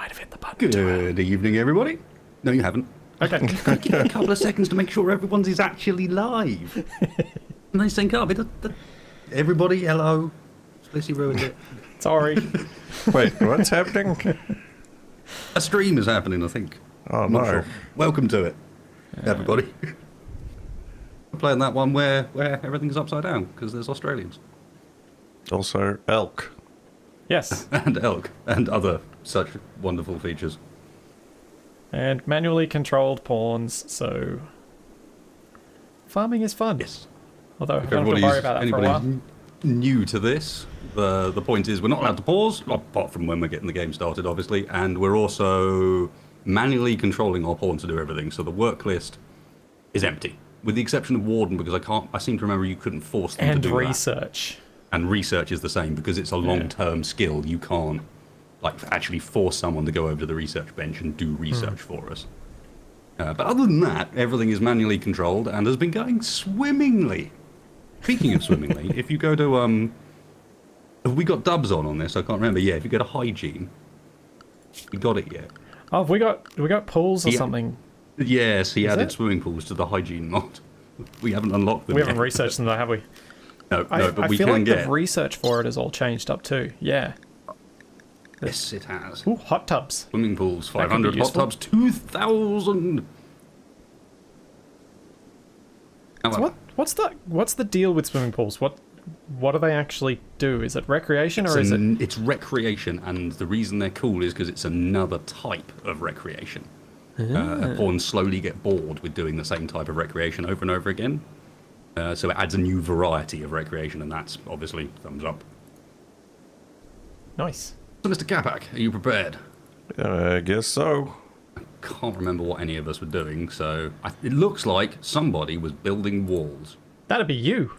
might have hit the button too early. Good evening, everybody. No, you haven't. Okay. Give it a couple of seconds to make sure everyone's is actually live. And they sync up. Everybody, hello. Splissy ruined it. Sorry. Wait, what's happening? A stream is happening, I think. Oh, I'm not no. sure. Welcome to it, everybody. We're playing that one where everything's upside down because there's Australians. Also, elk. Yes. And elk and other such wonderful features. And manually controlled pawns, so farming is fun. Yes. Although I If don't have to worry about that for a while. anybody's new to this, the point is we're not allowed to pause, apart from when we're getting the game started, obviously, and we're also manually controlling our pawn to do everything, so the work list is empty. With the exception of Warden, because I seem to remember you couldn't force them to do And that. research. And research is the same, because it's a long-term skill. You can't actually force someone to go over to the research bench and do research for us. But other than that, everything is manually controlled and has been going swimmingly. Speaking of swimmingly, if you go to have we got dubs on this? I can't remember. Yeah, if you go to hygiene, you got it yet? Oh, have we got pools or something? Yes, he added it? swimming pools to the hygiene mod. We haven't unlocked them We yet. haven't researched them though, have we? No, I but we feel can like get. the research for it is all changed up too. Yeah. Yes, it has. Ooh, hot tubs. Swimming pools, That could be 500 hot useful. tubs, 2,000. So what's the deal with swimming pools? What do they actually do? Is it recreation or is it? It's recreation, and the reason they're cool is because it's another type of recreation. Pawns slowly get bored with doing the same type of recreation over and over again. So it adds a new variety of recreation, and that's obviously thumbs up. Nice. So, Mr. Capac, are you prepared? I guess so. Can't remember what any of us were doing, so it looks like somebody was building walls. That'd be you.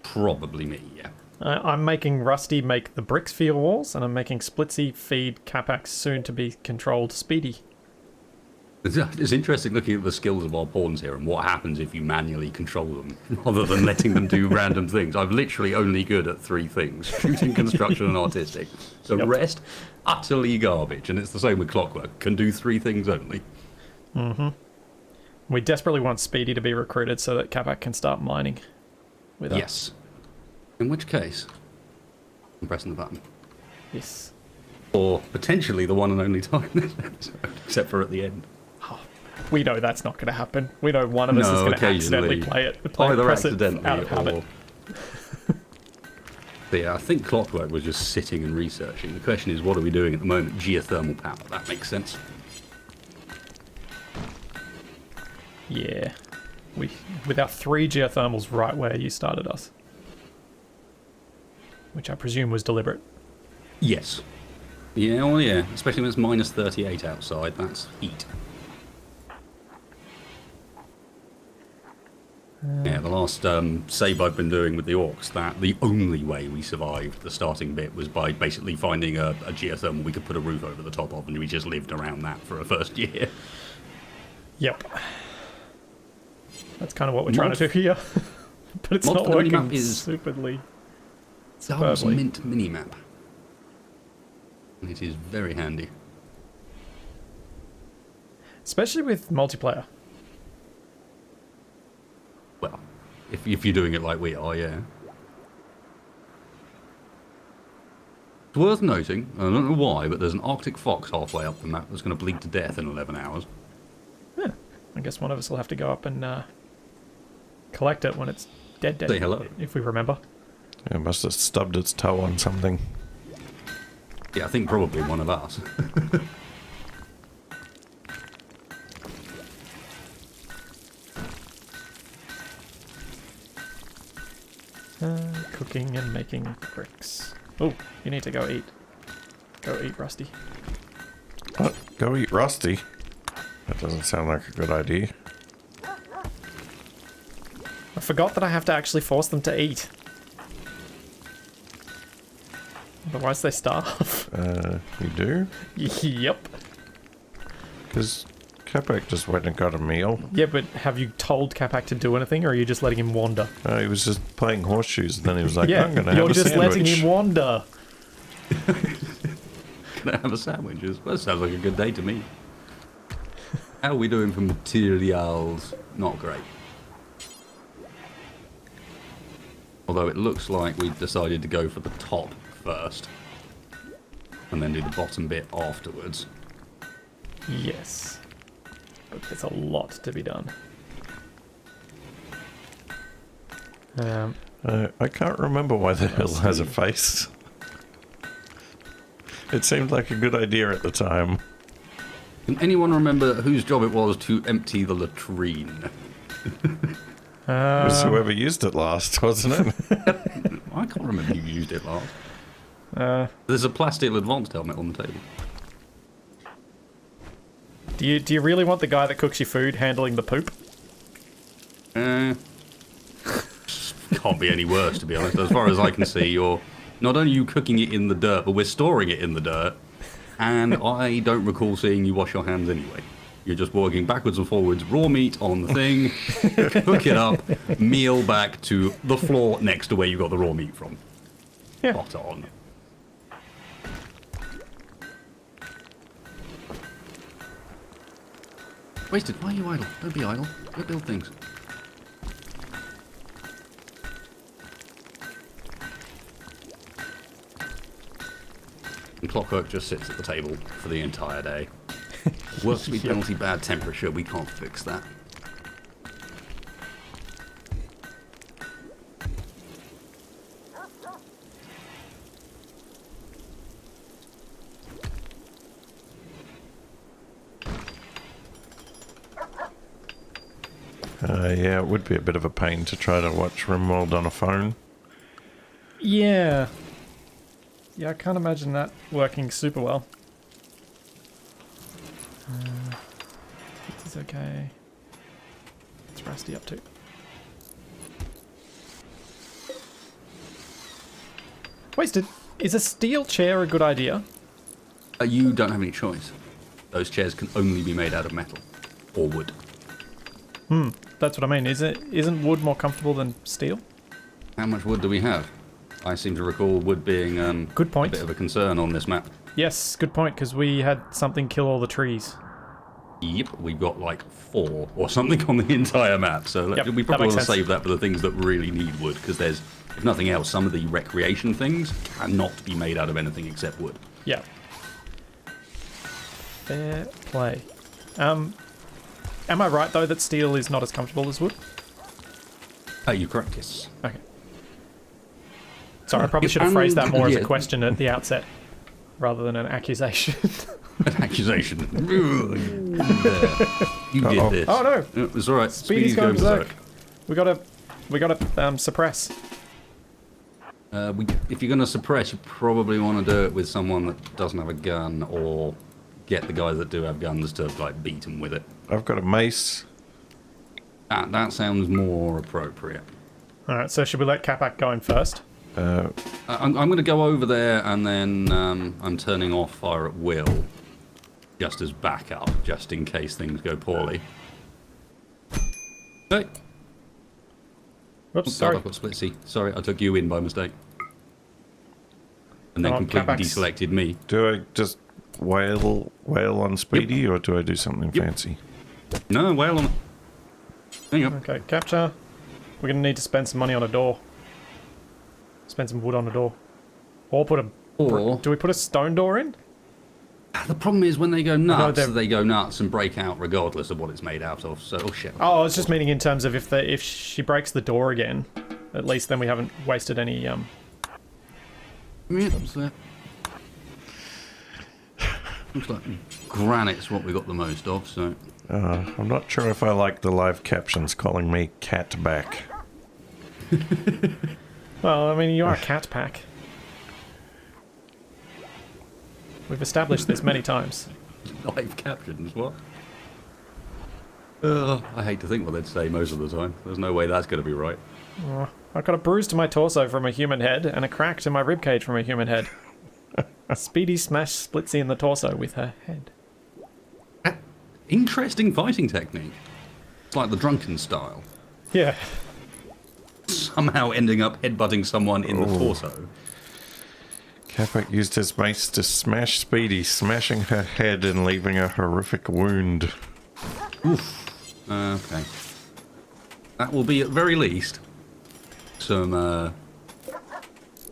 Probably me, yeah. I'm making Rusty make the bricks for your walls, and I'm making Splitsy feed Capac's soon-to-be-controlled Speedy. It's interesting looking at the skills of our pawns here and what happens if you manually control them, rather than letting them do random things. I'm literally only good at 3 things: shooting, construction, and artistic. The rest, utterly garbage. And it's the same with Clockwork. Can do 3 things only. Mm-hmm. We desperately want Speedy to be recruited so that Capac can start mining with us. Yes. In which case, I'm pressing the button. Yes. Or potentially the one and only time in this episode, except for at the end. We know that's not going to happen. We know one of us is going to accidentally play it. Either press it accidentally out of habit. or... But yeah, I think Clockwork was just sitting and researching. The question is, what are we doing at the moment? Geothermal power. That makes sense. Yeah. With our 3 geothermals right where you started us. Which I presume was deliberate. Yes. Yeah, well, yeah. Especially when it's minus 38 outside. That's heat. Yeah, the last save I've been doing with the orcs, that the only way we survived the starting bit was by basically finding a geothermal we could put a roof over the top of, and we just lived around that for a first year. Yep. That's kind of what we're trying to do here. But it's Mod not for the working minimap is superbly. Dub's Superbly. Mint minimap. And it is very handy. Especially with multiplayer. Well, if you're doing it like we are, yeah. It's worth noting, I don't know why, but there's an Arctic fox halfway up the map that's going to bleed to death in 11 hours. Yeah. I guess one of us will have to go up and collect it when it's dead. Say hello. If we remember. It must have stubbed its toe on something. Yeah, I think probably one of us. Cooking and making bricks. Oh, you need to go eat. Go eat, Rusty. What? Go eat Rusty? That doesn't sound like a good idea. I forgot that I have to actually force them to eat. Otherwise they starve. You do? Yep. Because Capac just went and got a meal. Yeah, but have you told Capac to do anything, or are you just letting him wander? He was just playing horseshoes, and then he was like, Yeah, I'm going to have you're a just sandwich. letting him wander. gonna have a sandwich. That sounds like a good day to me. How are we doing for materials? Not great. Although it looks like we've decided to go for the top first. And then do the bottom bit afterwards. Yes. But there's a lot to be done. I can't remember why the hill has a face. It seemed like a good idea at the time. Can anyone remember whose job it was to empty the latrine? It was whoever used it last, wasn't it? I can't remember who used it last. There's a plastic advanced helmet on the table. Do you really want the guy that cooks your food handling the poop? Can't be any worse, to be honest. As far as I can see, you're not only you cooking it in the dirt, but we're storing it in the dirt. And I don't recall seeing you wash your hands anyway. You're just walking backwards and forwards, raw meat on the thing, cook it up, meal back to the floor next to where you got the raw meat from. Yeah. Spot on. Wasted, why are you idle? Don't be idle. Go build things. And Clockwork just sits at the table for the entire day. Work speed penalty, bad temperature, we can't fix that. Yeah, it would be a bit of a pain to try to watch Rimworld on a phone. Yeah. Yeah, I can't imagine that working super well. This is okay. What's Rusty up to? Wasted. Is a steel chair a good idea? You don't have any choice. Those chairs can only be made out of metal. Or wood. That's what I mean. Isn't wood more comfortable than steel? How much wood do we have? I seem to recall wood being Good point. a bit of a concern on this map. Yes, good point, because we had something kill all the trees. Yep, we've got like 4 or something on the entire map. So Yep, we that probably makes want to sense. save that for the things that really need wood, because there's, if nothing else, some of the recreation things cannot be made out of anything except wood. Yeah. Fair play. Am I right, though, that steel is not as comfortable as wood? You're correct, yes. Okay. Sorry, I probably should have phrased that more as a yeah. question at the outset, rather than an accusation. An accusation. You did this. Oh no! It's alright. Speedy's going berserk. We gotta suppress. If you're going to suppress, you probably want to do it with someone that doesn't have a gun, or get the guys that do have guns to like beat them with it. I've got a mace. That sounds more appropriate. Alright, so should we let Capac go in first? I'm going to go over there, and then I'm turning off fire at will, just as backup, just in case things go poorly. Hey! Oops, God, sorry. I've got split C. Sorry, I took you in by mistake. And then Oh, completely Capac's- deselected me. Do I just wail on Speedy, or do I do something Yep. fancy? No, whale on it. There you go. Okay, capture. We're gonna need to spend some money on a door. Spend some wood on a door. Or put a... Or, Do we put a stone door in? the problem is when they go No, nuts, they're- they go nuts and break out regardless of what it's made out of, so, oh shit. Oh, I was just meaning in terms of if she breaks the door again, at least then we haven't wasted any, Yeah, so looks like granite's what we got the most of, so... I'm not sure if I like the live captions calling me cat back. Well, I mean, you are a cat pack. We've established this many times. Live captions, what? I hate to think what they'd say most of the time. There's no way that's going to be right. Oh, I've got a bruise to my torso from a human head and a crack to my ribcage from a human head. Speedy smashed Splitsy in the torso with her head. Interesting fighting technique. It's like the drunken style. Yeah. Somehow ending up headbutting someone in the torso. Capac used his mace to smash Speedy, smashing her head and leaving a horrific wound. Oof. Okay. That will be, at very least, some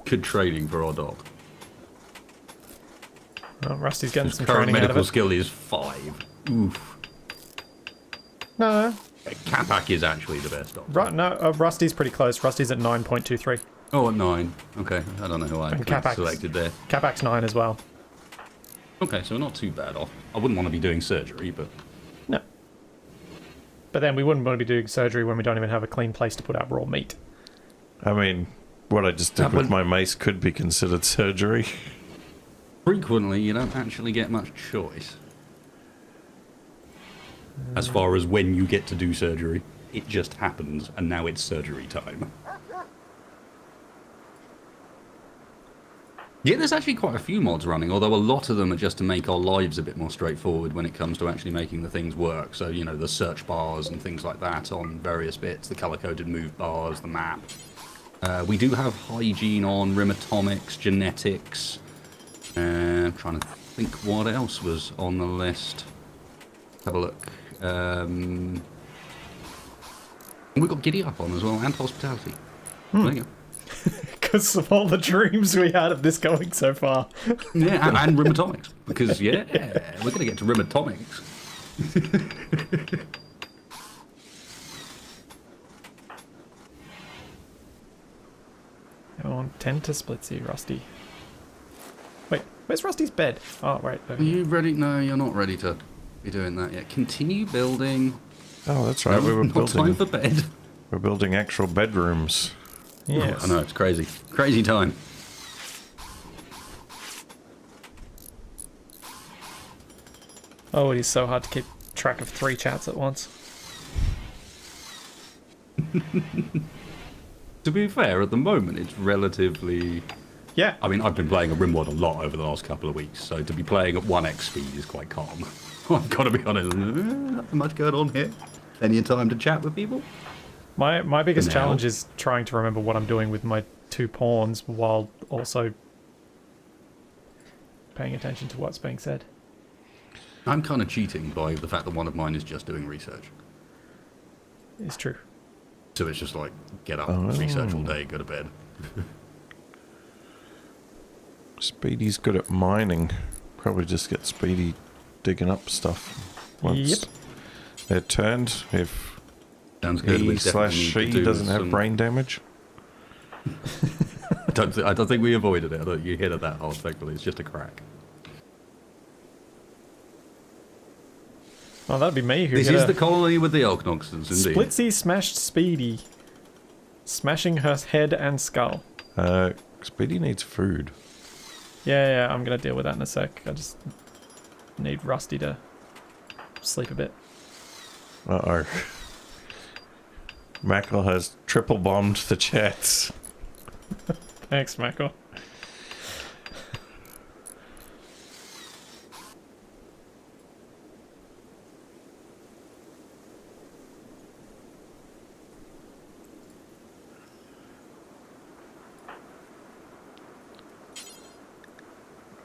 good training for our dog. Well, Rusty's getting some Current training out of medical it. skill is 5. Oof. No, Capac is actually the best dog. Rusty's pretty close. Rusty's at 9.23. Oh, at 9. Okay, I don't know who I And Capac's- selected there. Capac's 9 as well. Okay, so we're not too bad off. I wouldn't want to be doing surgery, but... No. But then we wouldn't want to be doing surgery when we don't even have a clean place to put our raw meat. I mean, what I just did That with would- my mace could be considered surgery. Frequently, you don't actually get much choice. As far as when you get to do surgery, it just happens, and now it's surgery time. Yeah, there's actually quite a few mods running, although a lot of them are just to make our lives a bit more straightforward when it comes to actually making the things work. So, you know, the search bars and things like that on various bits, the colour-coded move bars, the map. We do have hygiene on, rimatomics, genetics. I'm trying to think what else was on the list. Have a look. We've got Giddy Up on as well, and Hospitality. There you go. Because of all the dreams we had of this going so far. Yeah, and rimatomics. Because, yeah, we're going to get to rimatomics. Come on, 10 to splitsy, Rusty. Wait, where's Rusty's bed? Oh, right. Are you ready? No, you're not ready to be doing that yet. Continue building. Oh, that's right. We were Not time building. for bed. We're building actual bedrooms. Yes. I know, it's crazy. Crazy time. Oh, it is so hard to keep track of 3 chats at once. To be fair, at the moment, it's relatively... Yeah. I mean, I've been playing a Rimworld a lot over the last couple of weeks, so to be playing at 1x speed is quite calm. I've got to be honest, nothing much going on here. Plenty of time to chat with people. My biggest Now. challenge is trying to remember what I'm doing with my 2 pawns while also paying attention to what's being said. I'm kind of cheating by the fact that one of mine is just doing research. It's true. So it's just like, get up, Oh. research all day, go to bed. Speedy's good at mining. Probably just get Speedy digging up stuff. Once they're turned, if Sounds good. he We slash definitely need she to do doesn't have some- brain damage. I don't think we avoided it. I don't, you hit it that hard, thankfully. It's just a crack. Oh, that'd be me who This hit is a the colony with the Elknoxons, indeed. Splitsy smashed Speedy, smashing her head and skull. Speedy needs food. Yeah, I'm gonna deal with that in a sec. I just need Rusty to sleep a bit. Uh-oh. Mackle has triple bombed the chats. Thanks, Michael.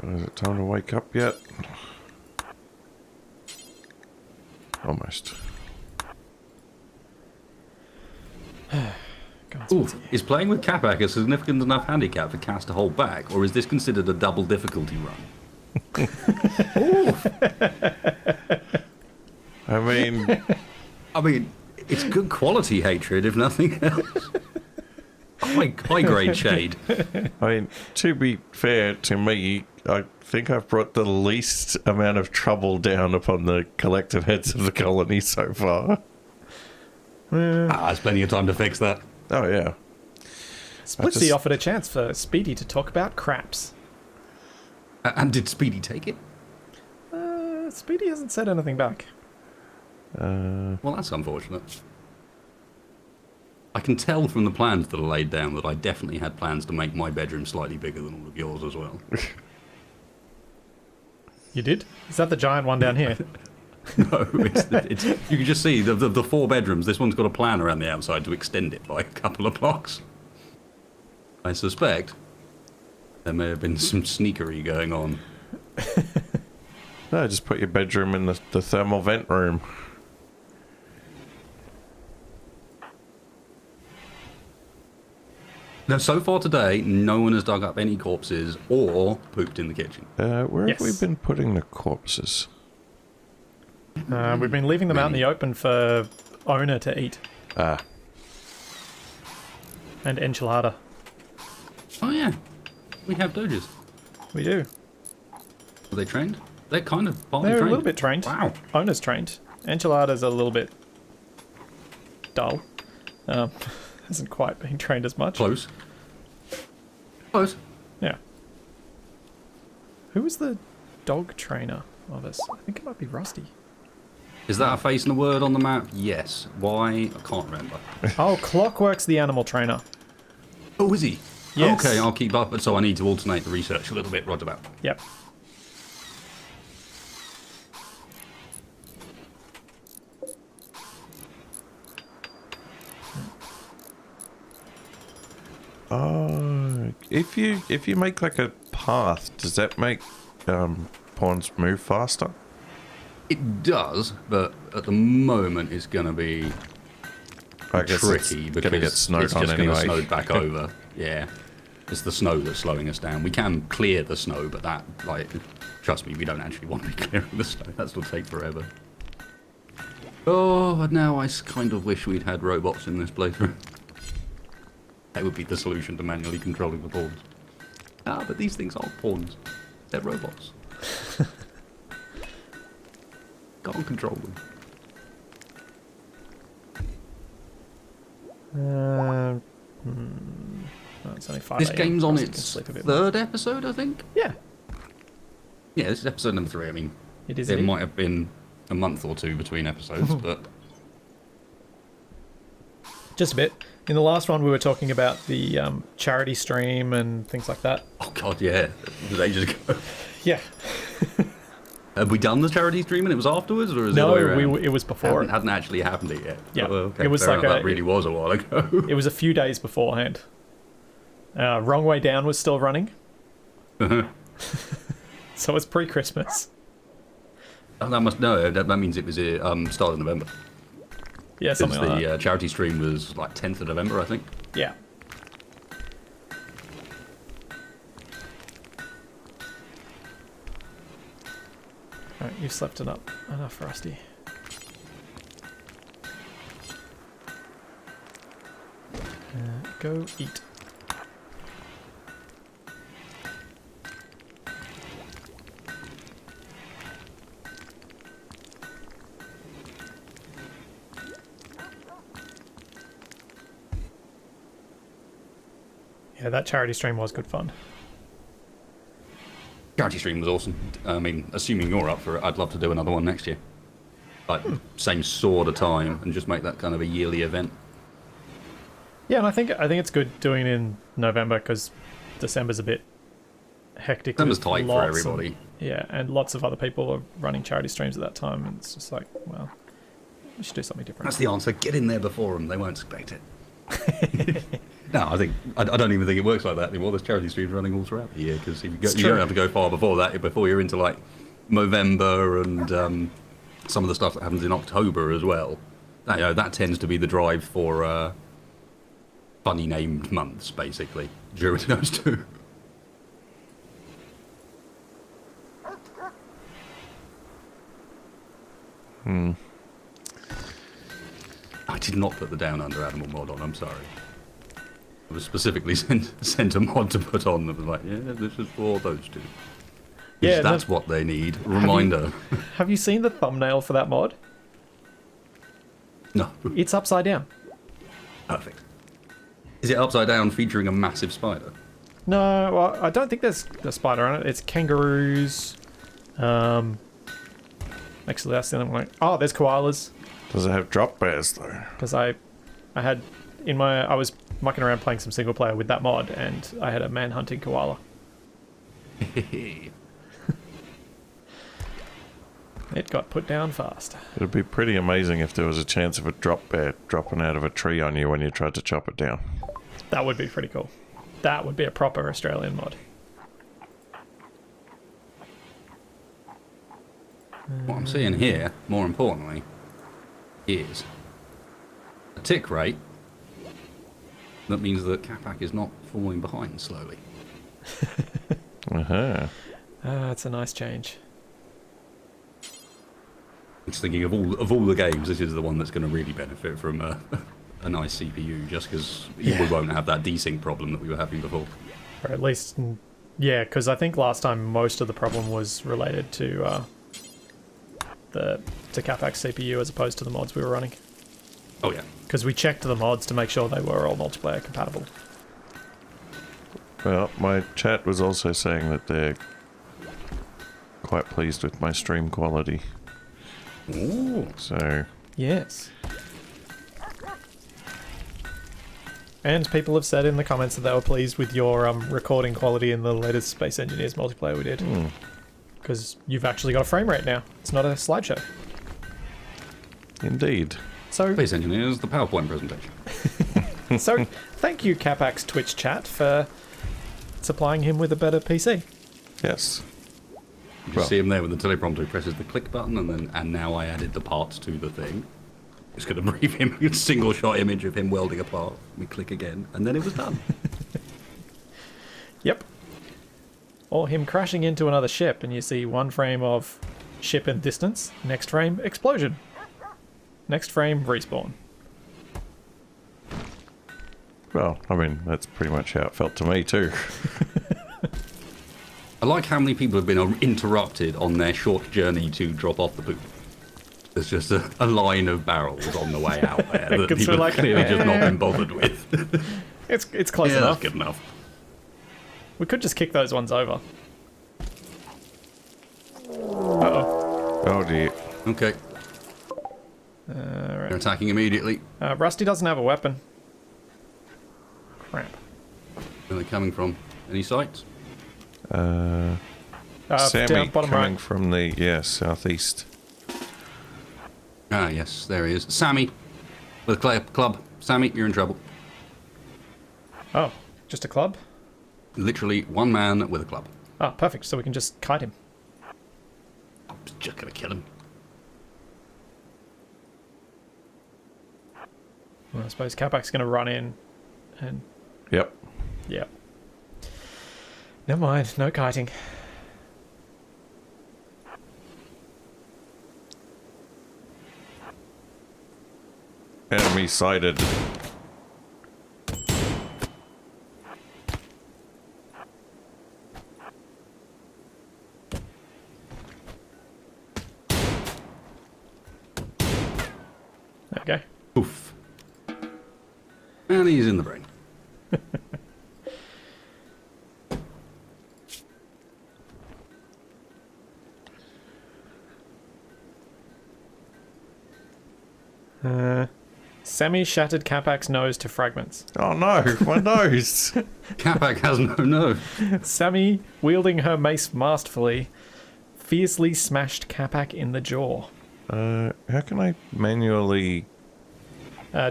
Is it time to wake up yet? Almost. Go on, Ooh, Splitsy. is playing with Capac a significant enough handicap for Cass to hold back, or is this considered a double difficulty run? I mean, I mean, it's good quality hatred, if nothing else. High grade shade. to be fair to me, I think I've brought the least amount of trouble down upon the collective heads of the colony so far. There's plenty of time to fix that. Oh yeah. Splitsy just- offered a chance for Speedy to talk about craps. And did Speedy take it? Speedy hasn't said anything back. Well, that's unfortunate. I can tell from the plans that are laid down that I definitely had plans to make my bedroom slightly bigger than all of yours as well. You did? Is that the giant one down here? No, it's you can just see the 4 bedrooms. This one's got a plan around the outside to extend it by a couple of blocks. I suspect There may have been some sneakery going on. No, just put your bedroom in the thermal vent room. Now, so far today, no one has dug up any corpses or pooped in the kitchen. Where have we Yes. been putting the corpses? We've been leaving them out in the open for owner to eat. Ah, And enchilada. Oh yeah, we have doges. We do. Are they trained? They're kind of partly They're trained. a little bit trained. Wow. Owner's trained. Enchilada's a little bit dull. Hasn't quite been trained as much. Close. Close. Yeah. Who was the dog trainer of us? I think it might be Rusty. Is that a face and a word on the map? Yes. Why? I can't remember. Oh, Clockwork's the animal trainer. Oh, is he? Yes. Okay, I'll keep up. So I need to alternate the research a little bit. Roger that. Yep. oh, if you make like a path, does that make pawns move faster? It does, but at the moment it's going to be I guess tricky it's because gonna get snowed it's on just going to anyway. snow back over. Yeah. It's the snow that's slowing us down. We can clear the snow, but that, like, trust me, we don't actually want to be clearing the snow. That will take forever. Oh, but now I kind of wish we'd had robots in this playthrough. That would be the solution to manually controlling the pawns. Ah, but these things aren't pawns. They're robots. Can't control them. Oh, it's only 5 This AM. game's on Rusty can its sleep a bit more. third episode, I think. Yeah, Yeah, this is episode number 3. I mean, it is. there indeed. might have been a month or two between episodes, but Just a bit. In the last one, we were talking about the charity stream and things like that. oh god, yeah, it was ages ago. Yeah. Have we done the charity stream and it was afterwards, or is it No, the way around? it was before. Hadn't actually happened it yet. Yeah, Oh, okay, it was fair like enough, a- that really was a while ago. It was a few days beforehand. Wrong Way Down was still running. So it's pre-Christmas. Oh, that means it was start of November. Yeah, Because something like that. the charity stream was like 10th of November, I think. Yeah. Alright, you've slept enough, Rusty. Go eat. Yeah, that charity stream was good fun. Charity stream was awesome. I mean, assuming you're up for it, I'd love to do another one next year. Like, same sort of time, and just make that kind of a yearly event. Yeah, and I think it's good doing it in November because December's a bit hectic. December's with tight for lots everybody. Yeah, and lots of other people are running charity streams at that time, and it's just like, well, we should do something different. That's the answer. Get in there before them. They won't expect it. No, I don't even think it works like that anymore. There's charity streams running all throughout the year because you don't have to go far before that. Before you're into like November and some of the stuff that happens in October as well. That tends to be the drive for funny named months, basically, during those two. I did not put the Down Under Animal mod on, I'm sorry. I was specifically sent a mod to put on that was like, yeah, this is for those two. Yeah, That's what they need. Reminder. Have you seen the thumbnail for that mod? No. It's upside down. Perfect. Is it upside down featuring a massive spider? No, well, I don't think there's a spider on it. It's kangaroos. Actually, that's the other one. Oh, there's koalas. Does it have drop bears though? Because I was mucking around playing some single player with that mod, and I had a man-hunting koala. It got put down fast. It'd be pretty amazing if there was a chance of a drop bear dropping out of a tree on you when you tried to chop it down. That would be pretty cool. That would be a proper Australian mod. What I'm seeing here, more importantly, is a tick rate that means that Capac is not falling behind slowly. Uh-huh. That's a nice change. Just thinking of all the games, this is the one that's going to really benefit from a nice CPU, just because we won't have that desync problem that we were having before. Or at least, yeah, because I think last time most of the problem was related to Capac's CPU as opposed to the mods we were running. Oh yeah. Because we checked the mods to make sure they were all multiplayer compatible. Well, my chat was also saying that they're quite pleased with my stream quality. Ooh. So, Yes. And people have said in the comments that they were pleased with your recording quality in the latest Space Engineers multiplayer we did. Because you've actually got a frame rate now. It's not a slideshow. indeed. So, Space Engineers, the PowerPoint presentation. so thank you, Capac's Twitch chat, for supplying him with a better PC. Yes. You Well- just see him there with the teleprompter, he presses the click button, and now I added the parts to the thing. It's going to brief him a single shot image of him welding a part. We click again, and then it was done. Yep. Or him crashing into another ship, and you see one frame of ship and distance, next frame, explosion. Next frame, respawn. Well, I mean, that's pretty much how it felt to me, too. I like how many people have been interrupted on their short journey to drop off the poop. There's just a line of barrels on the way out there that 'Cause people we're have like, clearly just not been bothered with. It's close Yeah, enough. that's good enough. We could just kick those ones over. Uh-oh. Oh, dear. Okay, Alright. they're attacking immediately. Rusty doesn't have a weapon. Crap. Where are they coming from? Any sights? Sammy down, bottom coming right. from the, southeast. Ah, yes, there he is. Sammy, with a club. Sammy, you're in trouble. Oh, just a club? Literally one man with a club. Oh, perfect. So we can just kite him. Just gonna kill him. Well, I suppose Capac's going to run in and... Yep. Yeah. Never mind. No kiting. Enemy sighted. Okay. Oof. And he's in the brain. Sammy shattered Capac's nose to fragments. Oh no, my nose! Capac has no nose. Sammy, wielding her mace masterfully, fiercely smashed Capac in the jaw. How can I manually...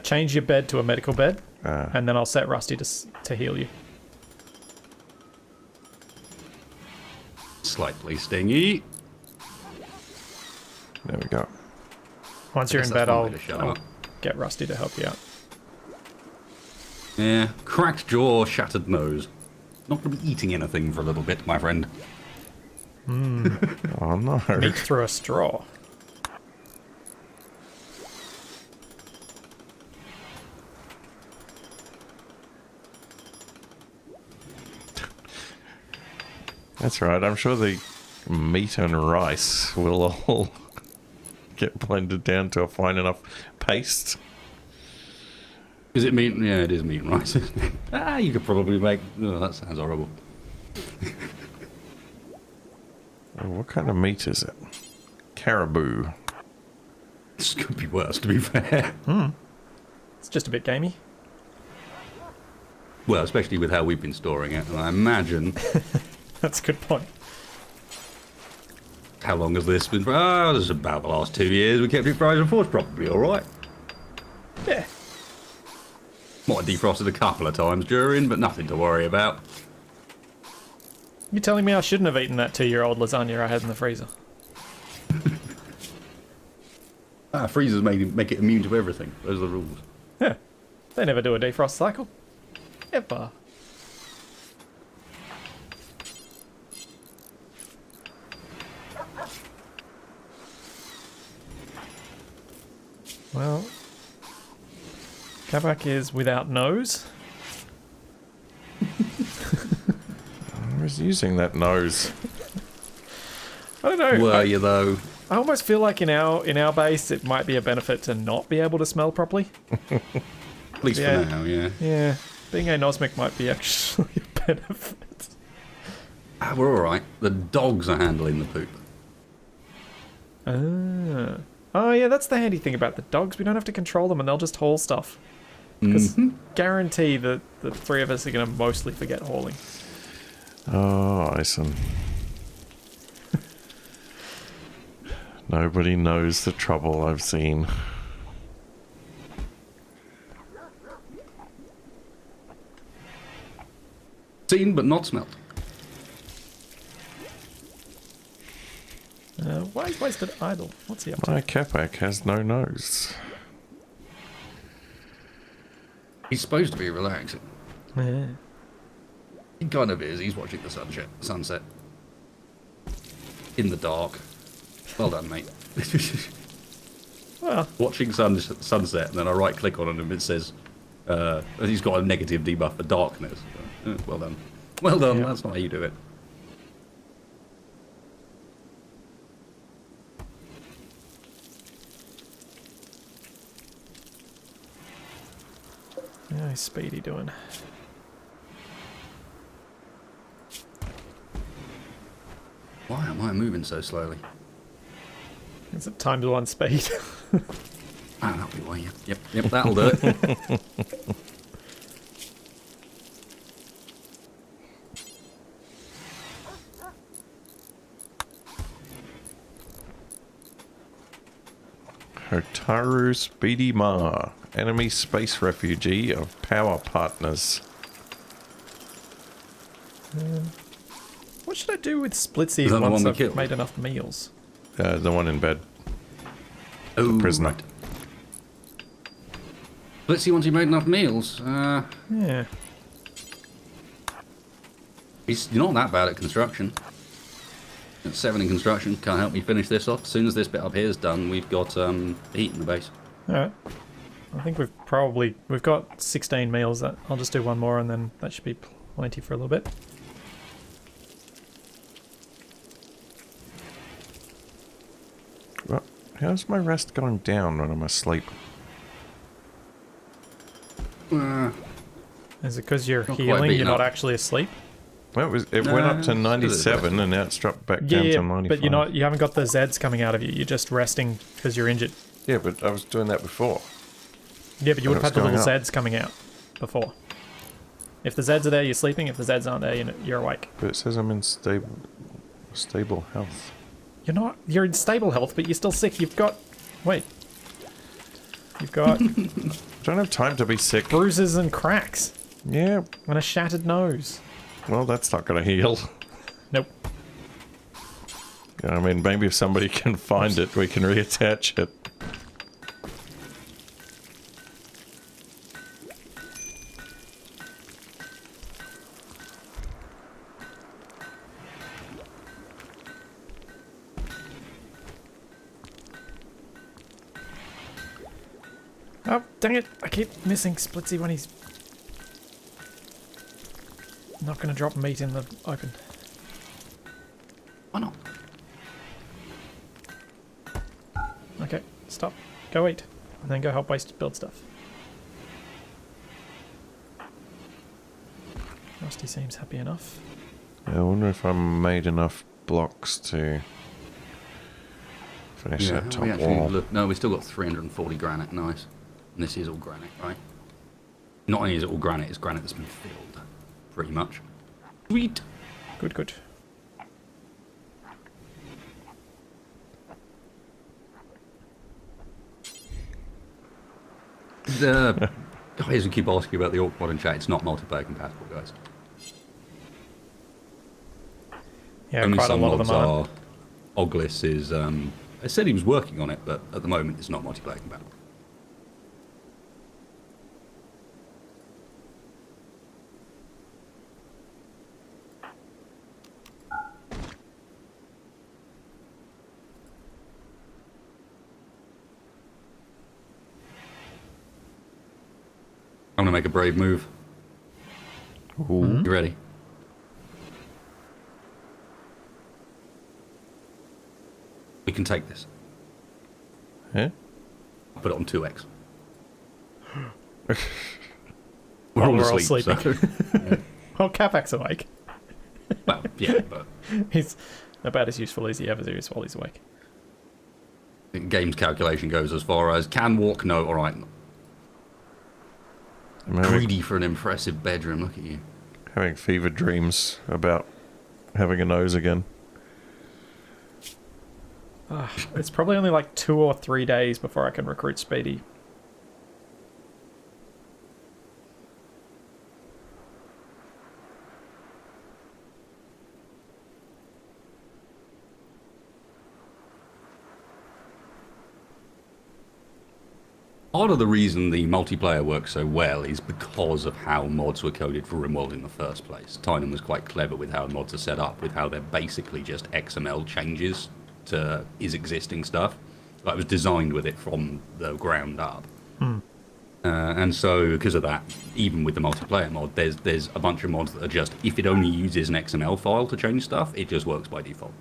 Change your bed to a medical bed, Ah. and then I'll set Rusty to heal you. Slightly stingy. There we go. Once you're in Guess bed, that's one I'll, way to shut him I'll up. get Rusty to help you out. Yeah, cracked jaw, shattered nose. Not gonna be eating anything for a little bit, my friend. Oh no. Meat through a straw. That's right, I'm sure the meat and rice will all get blended down to a fine enough paste. Is it meat? Yeah, it is meat and rice. You could probably make... Oh, that sounds horrible. Oh, what kind of meat is it? Caribou. This could be worse, to be fair. It's just a bit gamey. Well, especially with how we've been storing it. And I imagine... That's a good point. How long has this been? Oh, this is about the last 2 years. We kept it frozen for. It's probably all right. Yeah. Might have defrosted a couple of times during, but nothing to worry about. You're telling me I shouldn't have eaten that 2-year-old lasagna I had in the freezer? Freezers make it immune to everything. Those are the rules. Yeah. They never do a defrost cycle. Ever. Well, Capac is without nose. I was using that nose. I don't know. Were you though? I almost feel like in our base it might be a benefit to not be able to smell properly. At least Yeah. for now, yeah. Yeah, being anosmic might be actually a benefit. We're all right. The dogs are handling the poop. Ah. Oh yeah, that's the handy thing about the dogs. We don't have to control them and they'll just haul stuff. Because guarantee that the three of us are going to mostly forget hauling. Oh, Ison. Nobody knows the trouble I've seen. Seen but not smelt. Why is wasted idle? What's he up to? My Capac has no nose. He's supposed to be relaxing. Yeah. He kind of is. He's watching the sunset. In the dark. Well done, mate. Well, Watching sunset, and then I right click on him and it says he's got a negative debuff for darkness. Well done. Well done, Yeah. that's not how you do it. how's Speedy doing? Why am I moving so slowly? Is it time to on speed? That'll be why, yep, that'll do it. Hotaru Speedy Ma, enemy space refugee of power partners. What should I do with Splitsy Is that the once one we I've killed? made enough meals? The one in bed. Oh, prisoner. right. Let's see once he made enough meals. Yeah. He's not that bad at construction. At 7 in construction, can't help me finish this off. As soon as this bit up here is done, we've got heat in the base. Alright. I think we've got 16 meals. I'll just do one more and then that should be plenty for a little bit. Well, how's my rest going down when I'm asleep? Is it because you're Not quite healing, beaten you're not up. actually asleep? Well, it went up to it's 97 and now it's dropped back down to 95. but you haven't got the Zeds coming out of you. You're just resting because you're injured. Yeah, but I was doing that before. Yeah, but you would have had the When it little was Zeds coming out before. If the Zeds are there, you're sleeping. If the Zeds aren't there, you're awake. But it says I'm in stable health. You're not. You're in stable health, but you're still sick. You've got. Wait. You've got Don't have time to be sick. bruises and cracks Yeah, and a shattered nose. well, that's not going to heal. Nope. I mean, maybe if somebody can find it, we can reattach it. Oh, dang it. I keep missing Splitsy when he's not going to drop meat in the open. Why not? Okay, stop. Go eat. And then go help Waste build stuff. Rusty seems happy enough. Yeah, I wonder if I made enough blocks to finish that top we actually wall. look. No, we've still got 340 granite. Nice. And this is all granite, right? Not only is it all granite, it's granite that's been filled. Pretty much. Sweet. Good, good. The guys who keep asking about the Orc mod in chat, it's not multiplayer compatible, guys. Yeah, Only quite a some lot of mods them are. are. Oglis is I said he was working on it, but at the moment it's not multiplayer compatible. I'm gonna make a brave move. Ooh. You ready? We can take this. Yeah? I'll put it on 2x. While we're all asleep, sleeping. so- Well, Capac's awake. Well, yeah, but He's about as useful as he ever is while he's awake. the game's calculation goes as far as can walk, no, alright. I'm having, Greedy for an impressive bedroom, look at you. having fever dreams about having a nose again. It's probably only like 2 or 3 days before I can recruit Speedy. Part of the reason the multiplayer works so well is because of how mods were coded for Rimworld in the first place. Tynan was quite clever with how mods are set up, with how they're basically just XML changes to his existing stuff. Like, it was designed with it from the ground up. And so, because of that, even with the multiplayer mod, there's a bunch of mods that are just, if it only uses an XML file to change stuff, it just works by default.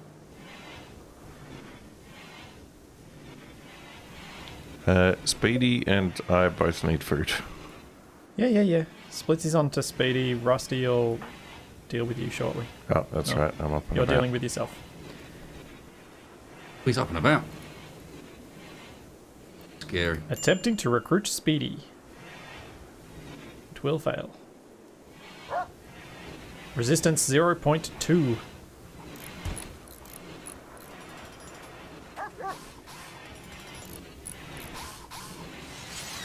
Speedy and I both need food. Yeah. Splitsy's on to Speedy. Rusty will deal with you shortly. Oh, that's Oh. right. I'm up and You're about. dealing with yourself. He's up and about. Scary. Attempting to recruit Speedy. It will fail. Resistance 0.2.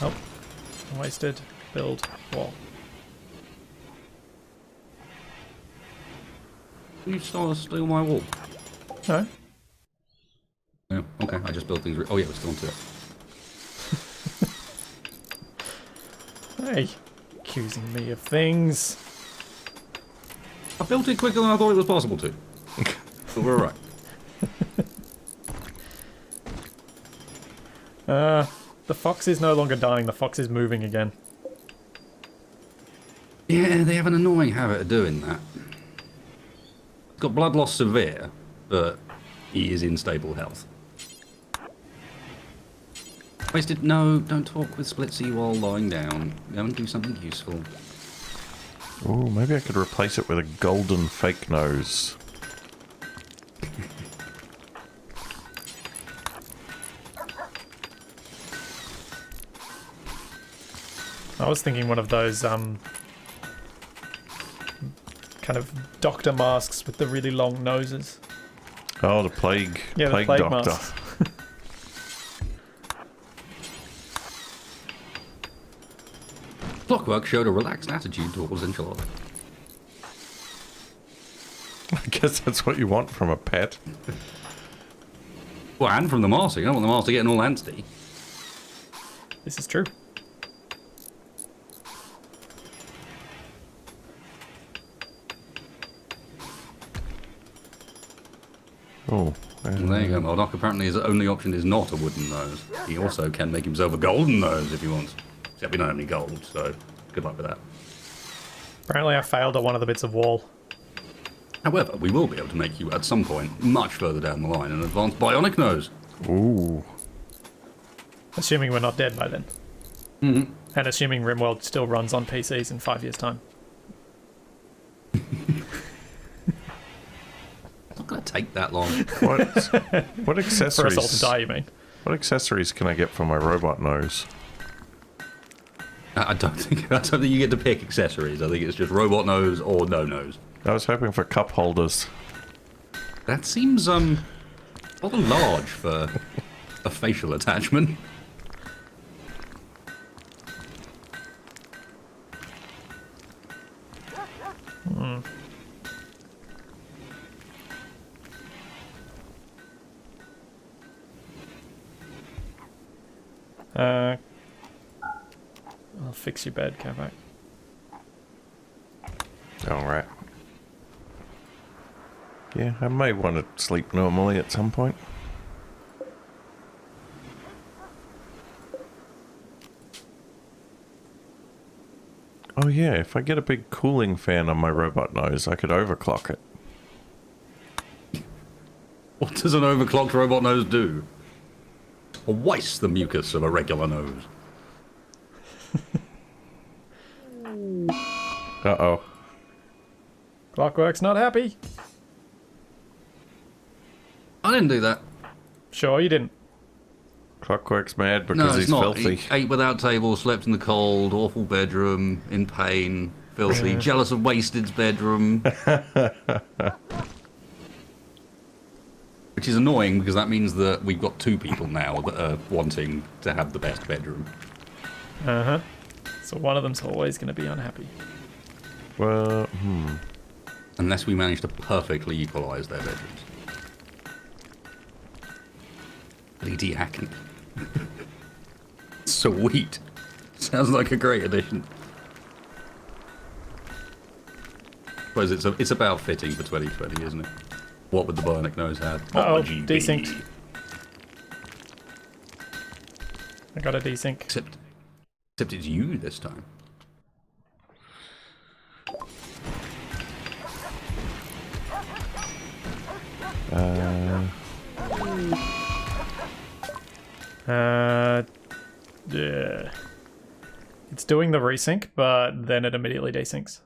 Oh. Wasted. Build. Wall. You stole my wall. No. Yeah, okay, I just built things. Oh yeah, we're still onto it. Hey. Accusing me of things. I built it quicker than I thought it was possible to. But we're alright. The fox is no longer dying. The fox is moving again. Yeah, they have an annoying habit of doing that. He's got blood loss severe, but he is in stable health. Wasted. No, don't talk with Splitsy while lying down. Go and do something useful. Ooh, maybe I could replace it with a golden fake nose. I was thinking one of those kind of doctor masks with the really long noses. Oh, the plague. Yeah, the plague doctor. masks. Clockwork showed a relaxed attitude towards enchilada. I guess that's what you want from a pet. Well, and from the master. You don't want the master getting all antsy. This is true. Oh, Well, there you go, Modoc. Apparently his only option is not a wooden nose. He also can make himself a golden nose if he wants. Except we don't have any gold, so good luck with that. Apparently I failed at one of the bits of wall. However, we will be able to make you, at some point, much further down the line, an advanced bionic nose. ooh. Assuming we're not dead by then. Mm-hmm. And assuming Rimworld still runs on PCs in 5 years' time. It's not going to take that long. What For accessories? us all to die, you mean? What accessories can I get for my robot nose? I don't think you get to pick accessories. I think it's just robot nose or no nose. I was hoping for cup holders. That seems rather large for a facial attachment. I'll fix your bed, Capac. Alright. Yeah, I may want to sleep normally at some point. Oh yeah, if I get a big cooling fan on my robot nose, I could overclock it. What does an overclocked robot nose do? Waste the mucus of a regular nose. Uh-oh. Clockwork's not happy. I didn't do that. Sure you didn't. Clockwork's mad because No, it's he's not. filthy. He ate without table, slept in the cold, awful bedroom, in pain, filthy, jealous of Wasted's bedroom. Which is annoying because that means that we've got two people now that are wanting to have the best bedroom. Uh-huh. So one of them's always going to be unhappy. Well, Unless we manage to perfectly equalise their bedrooms. Lady Hackney. Sweet. Sounds like a great addition. Suppose it's about fitting for 2020, isn't it? What would the bionic nose have? Uh-oh, RGB. desynced. I got a desync. Except it's you this time. Yeah. It's doing the resync, but then it immediately desyncs.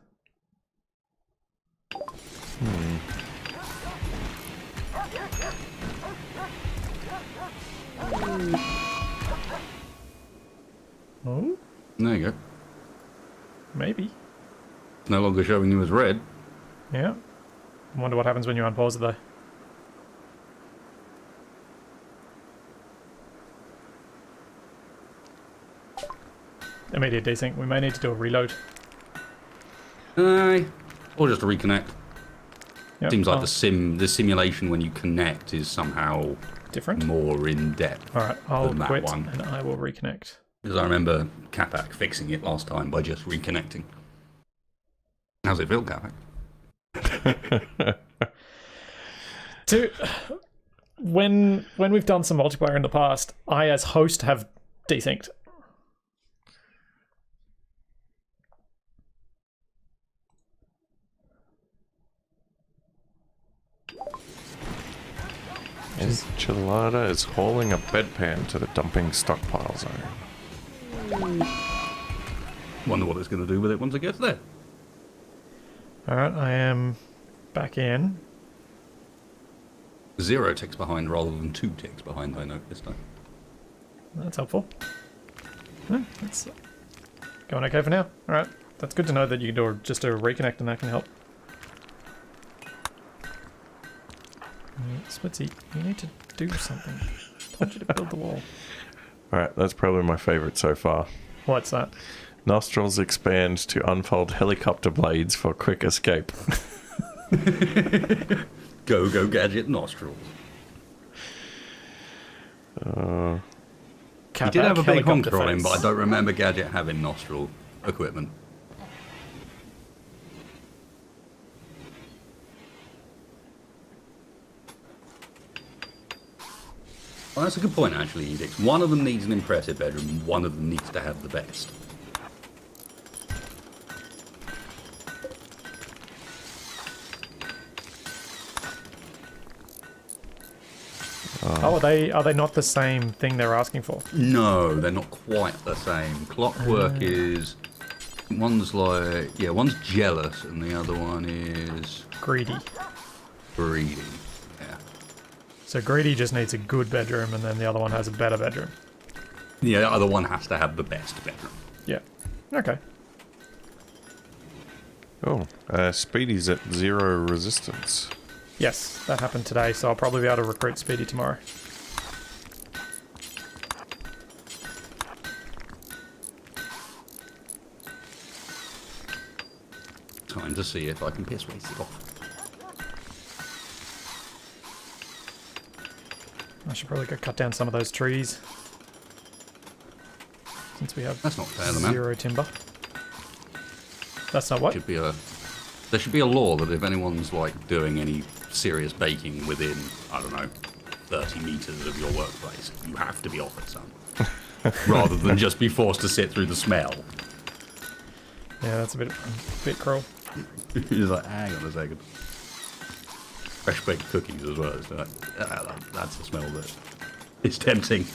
Oh, There you go. maybe. It's no longer showing you as red. Yeah. I wonder what happens when you unpause it though. Immediate desync. We may need to do a reload. Aye. Or just a reconnect. Yep. Seems like oh, the simulation when you connect is somehow different. more in depth. Alright, I'll than that quit one. and I will reconnect. Because I remember Capac fixing it last time by just reconnecting. How's it feel, Capac? When we've done some multiplayer in the past, I as host have desynced. Enchilada is hauling a bedpan to the dumping stockpile zone. Wonder what it's going to do with it once it gets there. Alright, I am back in. 0 ticks behind rather than 2 ticks behind, I note this time. That's helpful. That's going okay for now. Alright, that's good to know that you can do just a reconnect and that can help. Splitsy, you need to do something. I told you to build the wall. Alright, that's probably my favourite so far. What's that? Nostrils expand to unfold helicopter blades for quick escape. Go gadget nostrils. He did have a big honker on him, but I don't remember Gadget having nostril equipment. Well, that's a good point, actually, Edix. One of them needs an impressive bedroom, and one of them needs to have the best. Oh, are they not the same thing they're asking for? No, they're not quite the same. Clockwork is... One's like... Yeah, one's jealous, and the other one is... Greedy. greedy. Yeah. So greedy just needs a good bedroom, and then the other one has a better bedroom. Yeah, the other one has to have the best bedroom. Yeah. Okay. Oh, Speedy's at 0 resistance. Yes, that happened today, so I'll probably be able to recruit Speedy tomorrow. Time to see if I can piss waste it off. I should probably go cut down some of those trees. since we have That's not fair, man. 0 timber. That's not what? There should be a law that if anyone's like doing any serious baking within, I don't know, 30 meters of your workplace, you have to be offered some, rather than just be forced to sit through the smell. Yeah, that's a bit cruel. You're like, hang on a second. Fresh baked cookies as well. It's like, that's the smell that is tempting.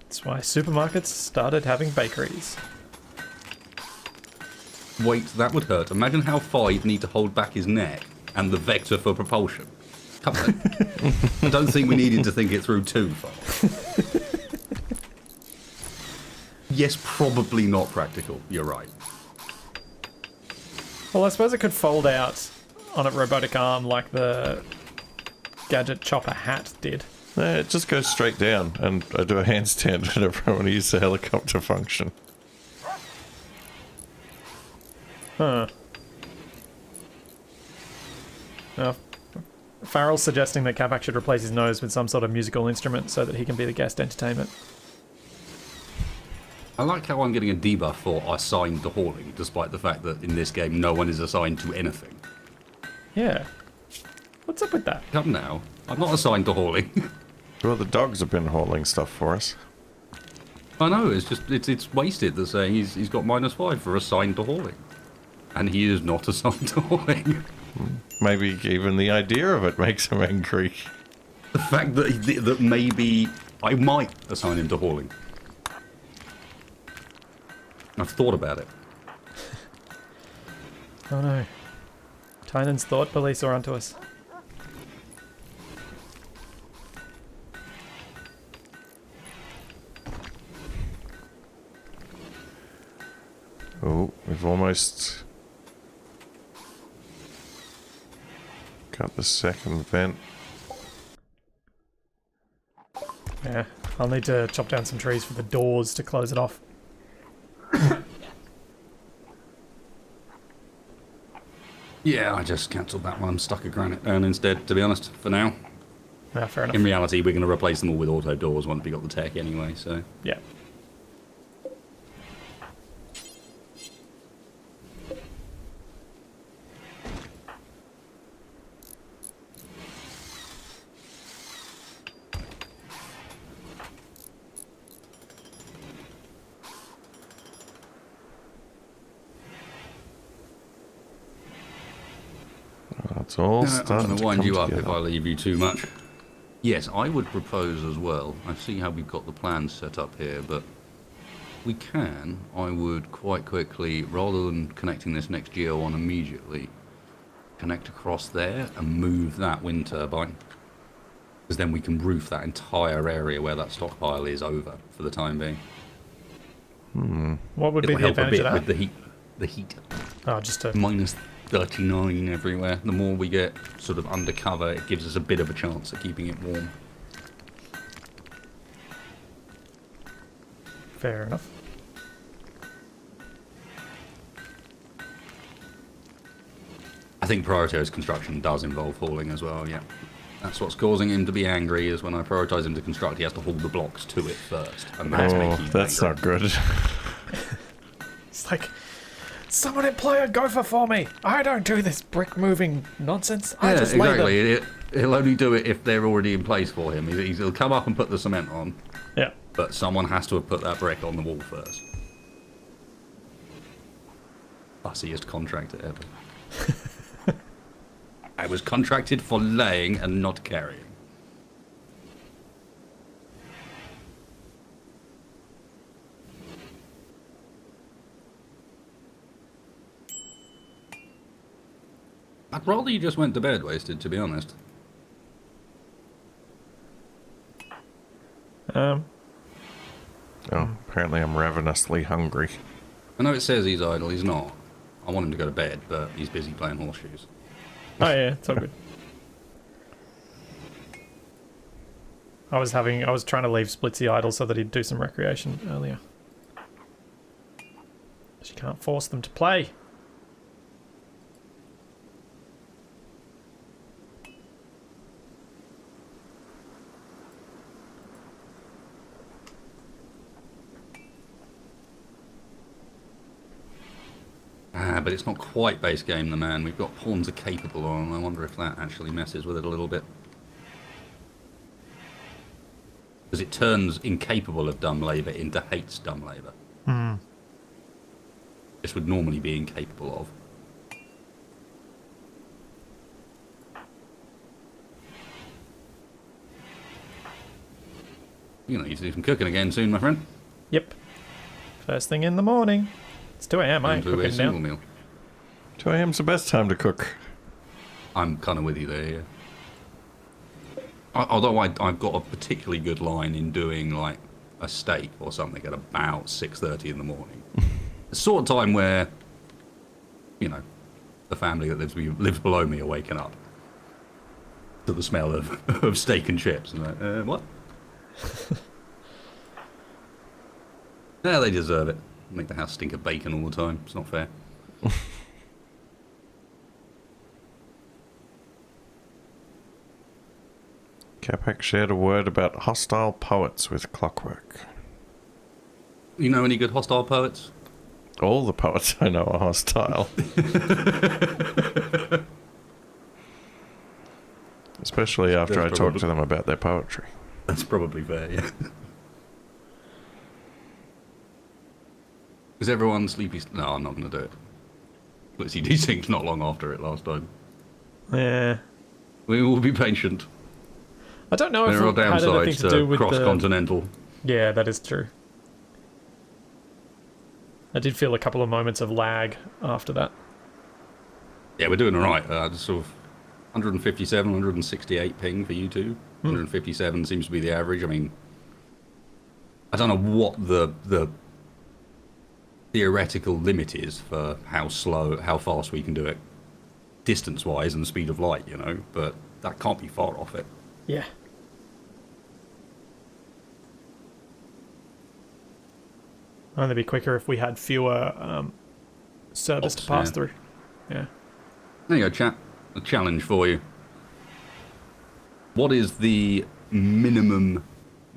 That's why supermarkets started having bakeries. Wait, that would hurt. Imagine how far you'd need to hold back his neck and the vector for propulsion. Come on. I don't think we needed to think it through too far. Yes, probably not practical. You're right. Well, I suppose it could fold out on a robotic arm like the Gadget Chopper hat did. It just goes straight down, and I do a handstand whenever I want to use the helicopter function. Huh. Now, Farrell's suggesting that Capac should replace his nose with some sort of musical instrument so that he can be the guest entertainment. I like how I'm getting a debuff for assigned to hauling, despite the fact that in this game no one is assigned to anything. Yeah. What's up with that? Come now. I'm not assigned to hauling. Well, the dogs have been hauling stuff for us. I know, it's wasted to say he's got -5 for assigned to hauling. And he is not assigned to hauling. Maybe even the idea of it makes him angry. The fact that maybe I might assign him to hauling. I've thought about it. Oh no. Tynan's thought police are onto us. Oh, we've almost got the second vent. Yeah, I'll need to chop down some trees for the doors to close it off. Yeah, I just cancelled that one. I'm stuck a granite urn instead, to be honest, for now. Yeah, fair enough. In reality, we're going to replace them all with auto doors once we got the tech anyway, so... Yeah. That's all I'm starting going to to wind come you up together. if I leave you too much. Yes, I would propose as well. I see how we've got the plans set up here, but we can, I would quite quickly, rather than connecting this next geo on immediately, connect across there and move that wind turbine. Because then we can roof that entire area where that stockpile is over for the time being. What would It'll be the help a advantage bit of with that? the heat. Oh, just to... Minus 39 everywhere. The more we get sort of undercover, it gives us a bit of a chance at keeping it warm. Fair enough. I think Priorito's construction does involve hauling as well, yeah. That's what's causing him to be angry, is when I prioritise him to construct, he has to haul the blocks to it first. And that's Oh, making him that's angry. not good. It's like, someone employ a gopher for me! I don't do this brick moving nonsense. I Yeah, just lay them. exactly. He'll only do it if they're already in place for him. He'll come up and put the cement on, Yeah. but someone has to have put that brick on the wall first. Fussiest contractor ever. I was contracted for laying and not carrying. I'd rather you just went to bed, Wasted, to be honest. Oh, apparently I'm ravenously hungry. I know it says he's idle, he's not. I want him to go to bed, but he's busy playing horseshoes. Oh yeah, it's all good. I was trying to leave Splitsy idle so that he'd do some recreation earlier. You can't force them to play. Yeah, but it's not quite base game, the man. We've got pawns are capable on. I wonder if that actually messes with it a little bit. Because it turns incapable of dumb labour into hates dumb labour. Hmm. This would normally be incapable of. You're going to need to do some cooking again soon, my friend. Yep. First thing in the morning. It's 2 a.m. I ain't Into a cooking single now. meal. 2 a.m.'s the best time to cook. I'm kind of with you there, yeah. Although I've got a particularly good line in doing, like, a steak or something at about 6:30 in the morning. The sort of time where, you know, the family that lives below me are waking up to the smell of steak and chips. And like, what? Yeah, they deserve it. Make the house stink of bacon all the time. It's not fair. Capac shared a word about hostile poets with Clockwork. You know any good hostile poets? All the poets I know are hostile. Especially after I talk to them about their poetry. That's probably fair, yeah. Is everyone sleepy? No, I'm not going to do it. Let's see, desynced not long after it last time. Yeah. We will be patient. I don't know if There are it had anything downsides to do to with the... cross-continental. Yeah, that is true. I did feel a couple of moments of lag after that. Yeah, we're doing all right. Just sort of 157, 168 ping for you two. 157 seems to be the average. I mean, I don't know what the theoretical limit is for how fast we can do it, distance-wise and the speed of light, you know, but that can't be far off it. Yeah. Only be quicker if we had fewer servers to pass through. Yeah. There you go, chat. A challenge for you. What is the minimum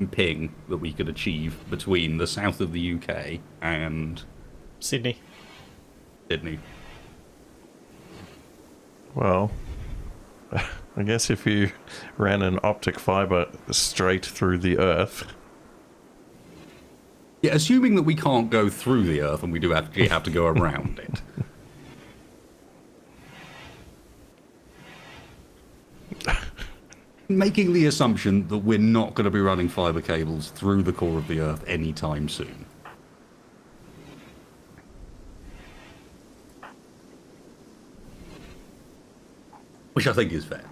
ping that we could achieve between the south of the UK and Sydney. Sydney? Well, I guess if you ran an optic fibre straight through the Earth... Yeah, assuming that we can't go through the Earth and we do actually have to go around it. Making the assumption that we're not going to be running fibre cables through the core of the Earth anytime soon. Which I think is fair.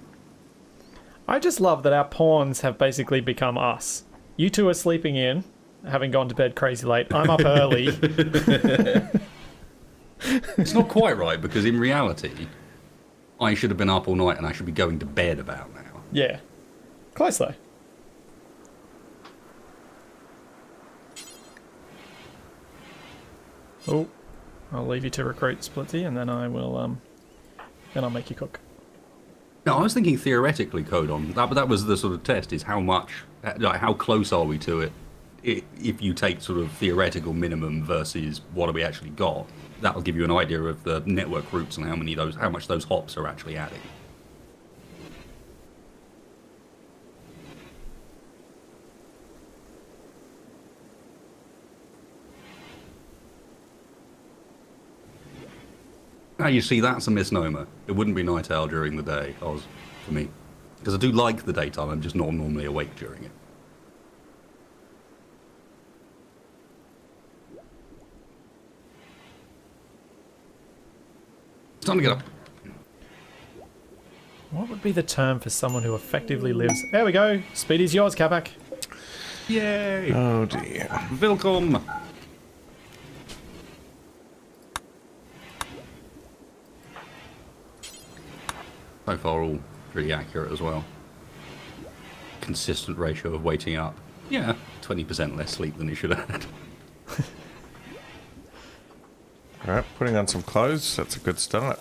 I just love that our pawns have basically become us. You two are sleeping in, having gone to bed crazy late. I'm up early. It's not quite right, because in reality, I should have been up all night and I should be going to bed about now. Yeah. Close though. Oh, I'll leave you to recruit Splitsy, and then I will, then I'll make you cook. No, I was thinking theoretically, Codon. That was the sort of test, is how much, like, how close are we to it? If you take sort of theoretical minimum versus what have we actually got, that'll give you an idea of the network routes and how much those hops are actually adding. Now you see, that's a misnomer. It wouldn't be night owl during the day, for me. Because I do like the daytime, I'm just not normally awake during it. It's time to get up. What would be the term for someone who effectively lives... There we go. Speedy's yours, Capac. Yay! Oh dear. Welcome! So far, all pretty accurate as well. Consistent ratio of waking up. Yeah, 20% less sleep than he should have had. Alright, putting on some clothes. That's a good start.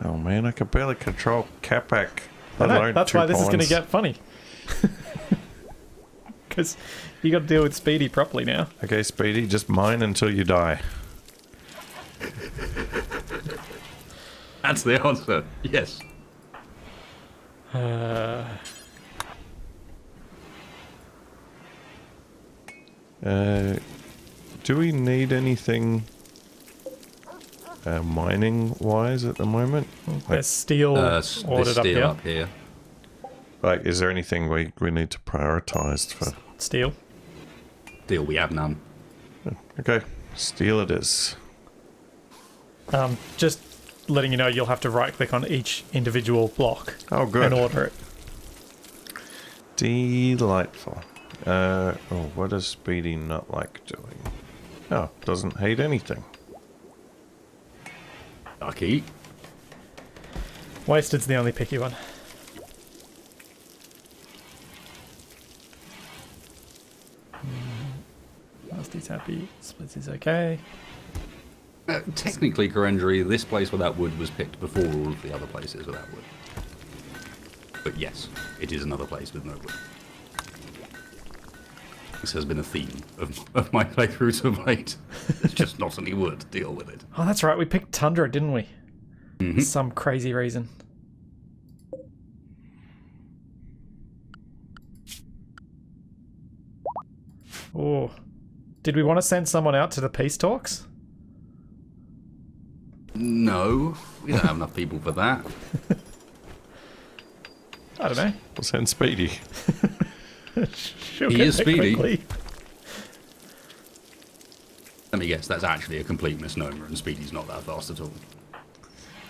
Oh man, I can barely control Capac. I know, that's why this is going to get funny. Because you got to deal with Speedy properly now. Okay, Speedy, just mine until you die. That's the answer. Yes. Do we need anything mining-wise at the moment? There's steel There's ordered steel up here. up here. Like, is there anything we need to prioritize for? Steel. Steel, we have none. Okay, steel it is. Just letting you know, you'll have to right-click on each individual block Oh, good. and order it. Delightful. What does Speedy not like doing? Oh, doesn't hate anything. Lucky. Wasted's the only picky one. Rusty's happy. Splits is okay. Technically, Corendry, this place without wood was picked before all of the other places without wood. But yes, it is another place with no wood. This has been a theme of my playthroughs of late. There's just not any wood to deal with it. Oh, that's right. We picked Tundra, didn't we? For some crazy reason. Oh. Did we want to send someone out to the peace talks? No, we don't have enough people for that. I don't know. We'll send Speedy. She'll He get is there speedy. quickly. Let me guess, that's actually a complete misnomer, and Speedy's not that fast at all.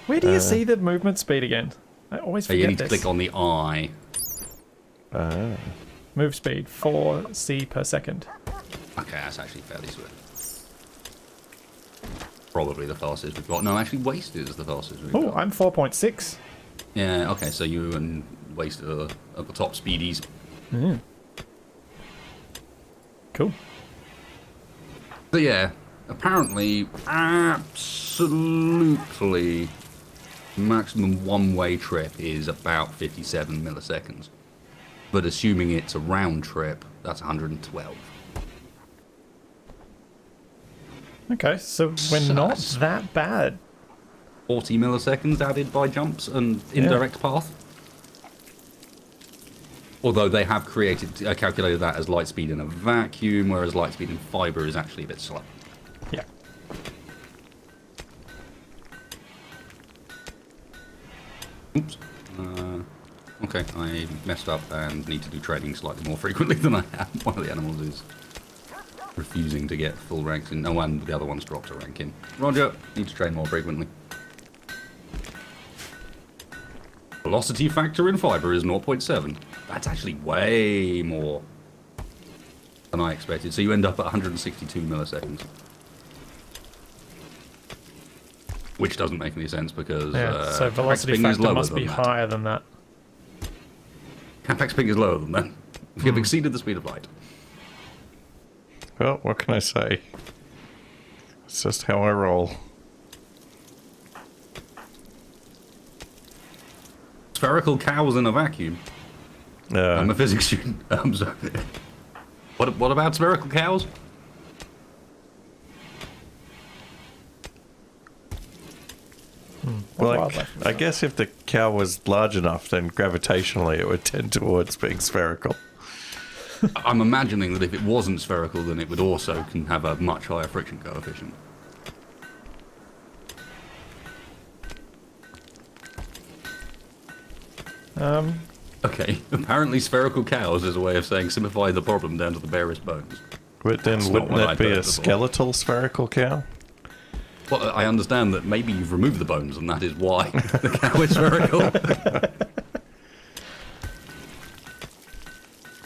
Where do you see the movement speed again? I always So you forget need to this. click on the eye. Move speed, 4C per second. Okay, that's actually fairly swift. Probably the fastest we've got. No, actually, Wasted is the fastest we've Oh, got. I'm 4.6. Yeah, okay, so you and Wasted are at the top speedies. Cool. So yeah, apparently, absolutely, maximum one-way trip is about 57 milliseconds. But assuming it's a round trip, that's 112. Okay, so we're not that bad. 40 milliseconds added by jumps and indirect path. Although they have calculated that as light speed in a vacuum, whereas light speed in fiber is actually a bit slow. Yeah. Oops. Okay, I messed up and need to do training slightly more frequently than I have. One of the animals is refusing to get full ranks in. Oh, and the other one's dropped a rank in. Roger, need to train more frequently. Velocity factor in fiber is 0.7. That's actually way more than I expected. So you end up at 162 milliseconds. Which doesn't make any sense because Yeah, so Capac's velocity ping is factor lower must than be that. higher than that. Capac's ping is lower than that. You've exceeded the speed of light. Well, what can I say? It's just how I roll. Spherical cows in a vacuum. I'm a physics student. I'm sorry. What about spherical cows? Well, Wildlife. I guess if the cow was large enough, then gravitationally it would tend towards being spherical. I'm imagining that if it wasn't spherical, then it would also can have a much higher friction coefficient. Okay, apparently spherical cows is a way of saying simplify the problem down to the barest bones. But then That's not wouldn't what that I'd be heard a before. skeletal spherical cow? Well, I understand that maybe you've removed the bones and that is why the cow is spherical.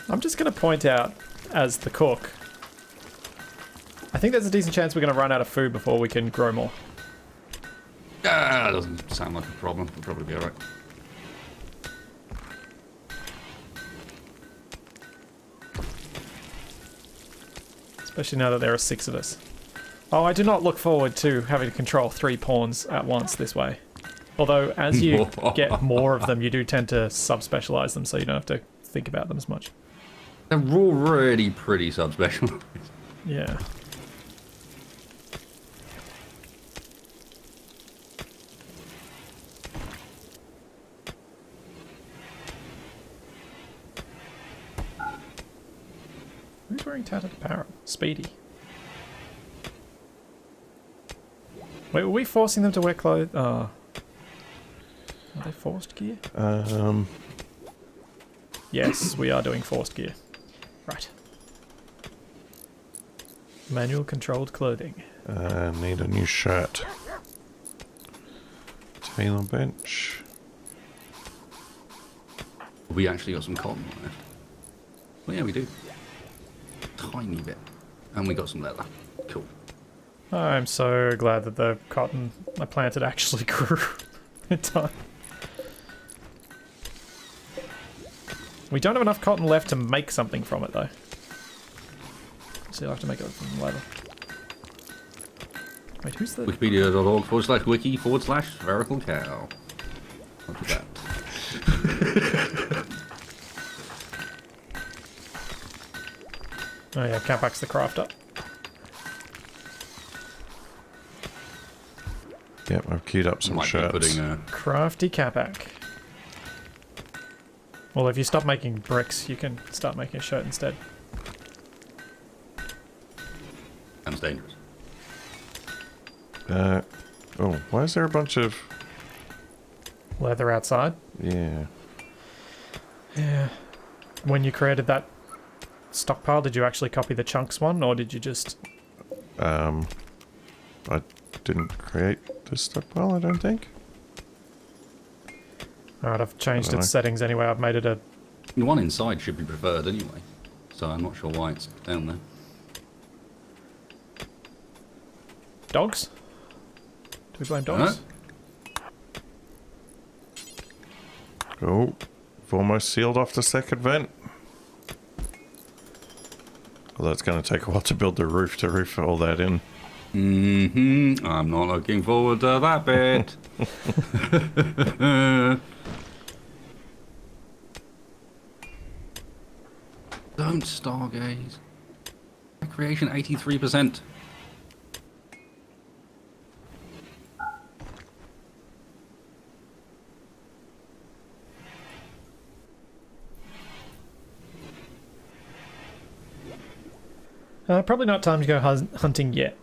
I'm just going to point out, as the cook, I think there's a decent chance we're going to run out of food before we can grow more. Doesn't sound like a problem. We'll probably be alright. Especially now that there are 6 of us. Oh, I do not look forward to having to control 3 pawns at once this way. Although, as you get more of them, you do tend to sub-specialize them, so you don't have to think about them as much. They're already pretty subspecialized. Yeah. Who's wearing tattered apparel? Speedy. Wait, were we forcing them to wear clothes? Oh. Are they forced gear? Yes, we are doing forced gear. Right. Manual controlled clothing. Need a new shirt. Tailor bench. We actually got some cotton left. Well, yeah, we do. Tiny bit. And we got some leather. Cool. I'm so glad that the cotton I planted actually grew in time. We don't have enough cotton left to make something from it, though. So you'll have to make it from leather. Wait, who's the... Wikipedia.org/wiki/spherical cow. Look at that. Oh yeah, Capac's the crafter. Yep, I've queued up some Might be shirts. putting a... Crafty Capac. Well, if you stop making bricks, you can start making a shirt instead. Sounds dangerous. Oh, why is there a bunch of... Leather outside. Yeah. Yeah. When you created that stockpile, did you actually copy the chunks one, or did you just... I didn't create this stockpile, I don't think. Alright, I've changed Dunno. its settings anyway. I've made it a... The one inside should be preferred anyway. So I'm not sure why it's down there. Dogs? Do we blame dogs? Oh, we've almost sealed off the second vent. Although it's going to take a while to build the roof to roof all that in. Mm-hmm. I'm not looking forward to that bit. Don't stargaze. Recreation 83%. Probably not time to go hunting yet,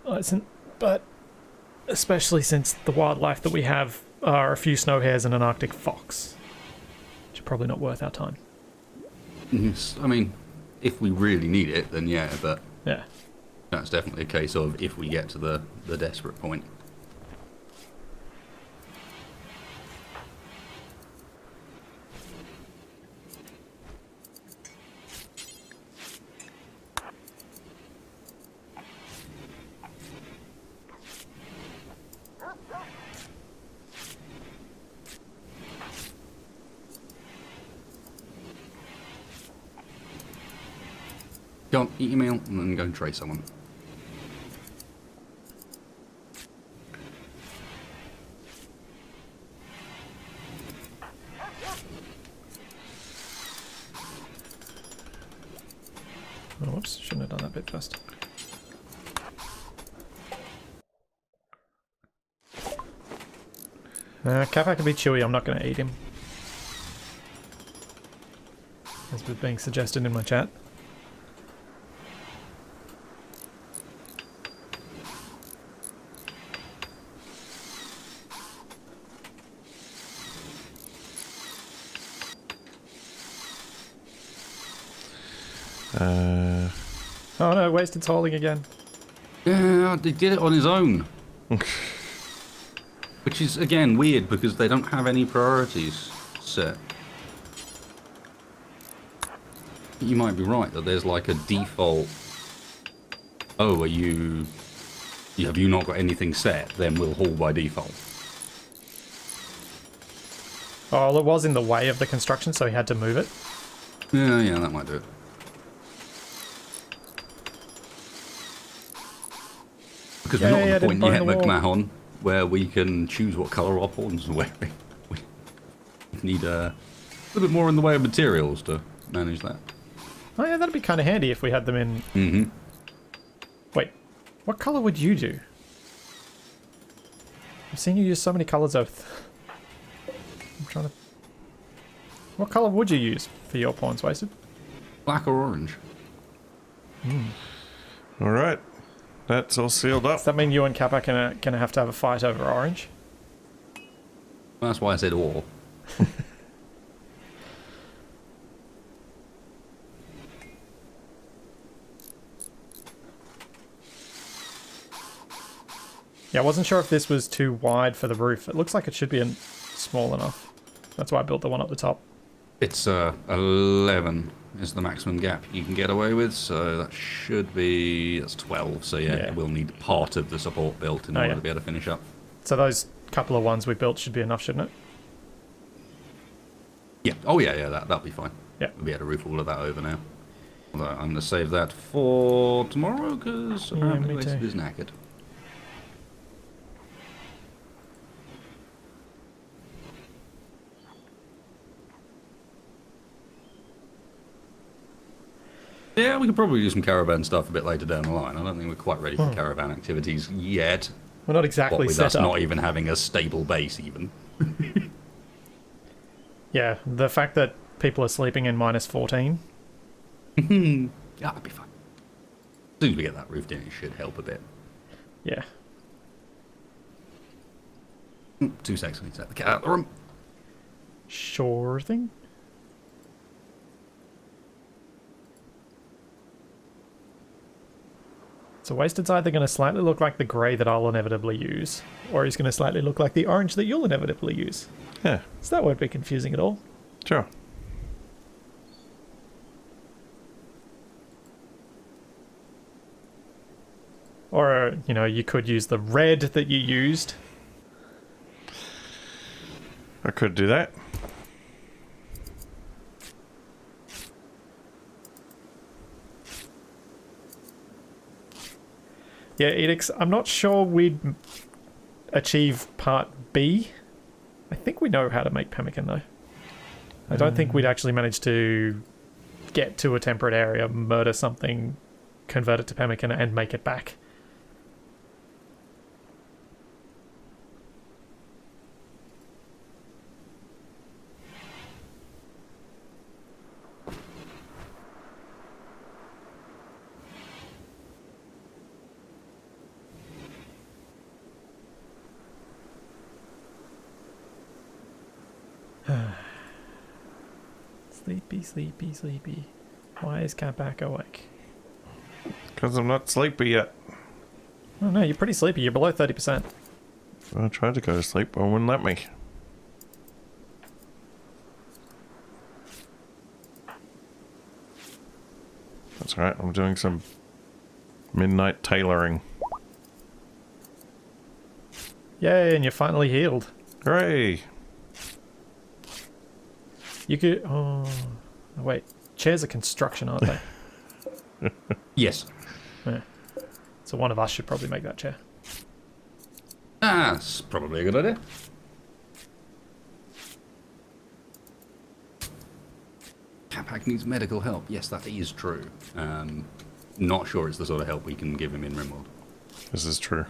but especially since the wildlife that we have are a few snow hares and an Arctic fox. Which are probably not worth our time. Yes, I mean, if we really need it, then yeah, but Yeah. that's definitely a case of if we get to the desperate point. Go on, eat your meal, and then go and trace someone. Oh, whoops, shouldn't have done that bit first. Capac can be chewy, I'm not going to eat him. As was being suggested in my chat. Oh no, Wasted's hauling again. Yeah, they did it on his own. Which is, again, weird because they don't have any priorities set. You might be right that there's like a default... Oh, have you not got anything set? Then we'll haul by default. Oh, well, it was in the way of the construction, so he had to move it. Yeah, that might do it. Because we're not at the point yet, McMahon, where we can choose what colour our pawns are wearing. We need a little bit more in the way of materials to manage that. Oh yeah, that'd be kind of handy if we had them in... Mm-hmm. Wait, what colour would you do? I've seen you use so many colours of... I'm trying to... What colour would you use for your pawns, Wasted? Black or orange? All right. That's all sealed up. Does that mean you and Capac are going to have a fight over orange? That's why I said all. Yeah, I wasn't sure if this was too wide for the roof. It looks like it should be small enough. That's why I built the one up the top. It's 11 is the maximum gap you can get away with, so that should be... That's 12, so yeah. We'll need part of the support built in order to be able to finish up. So those couple of ones we built should be enough, shouldn't it? Yeah. Oh, yeah, that'll be fine. Yeah. We'll be able to roof all of that over now. Although I'm going to save that for tomorrow, because apparently Wasted is knackered. Yeah, we could probably do some caravan stuff a bit later down the line. I don't think we're quite ready for caravan activities yet. We're not exactly what with set us up. Not even having a stable base, even. Yeah, the fact that people are sleeping in -14. Yeah, that'd be fine. As soon as we get that roofed in, it should help a bit. Yeah. 2 seconds, I need to let the cat out of the room. Sure thing. So Wasted's either going to slightly look like the grey that I'll inevitably use, or he's going to slightly look like the orange that you'll inevitably use. Yeah. So that won't be confusing at all. Sure. Or, you know, you could use the red that you used. I could do that. Yeah, Edix, I'm not sure we'd achieve part B. I think we know how to make pemmican, though. I don't think we'd actually manage to get to a temperate area, murder something, convert it to pemmican, and make it back. Sleepy, sleepy, sleepy. Why is Capac awake? Because I'm not sleepy yet. Oh no, you're pretty sleepy. You're below 30%. I tried to go to sleep, but it wouldn't let me. That's right, I'm doing some midnight tailoring. Yay, and you're finally healed. Hooray! You could... Oh, wait. Chairs are construction, aren't they? Yes. Yeah. So one of us should probably make that chair. That's probably a good idea. Capac needs medical help. Yes, that is true. Not sure it's the sort of help we can give him in Rimworld. This is true.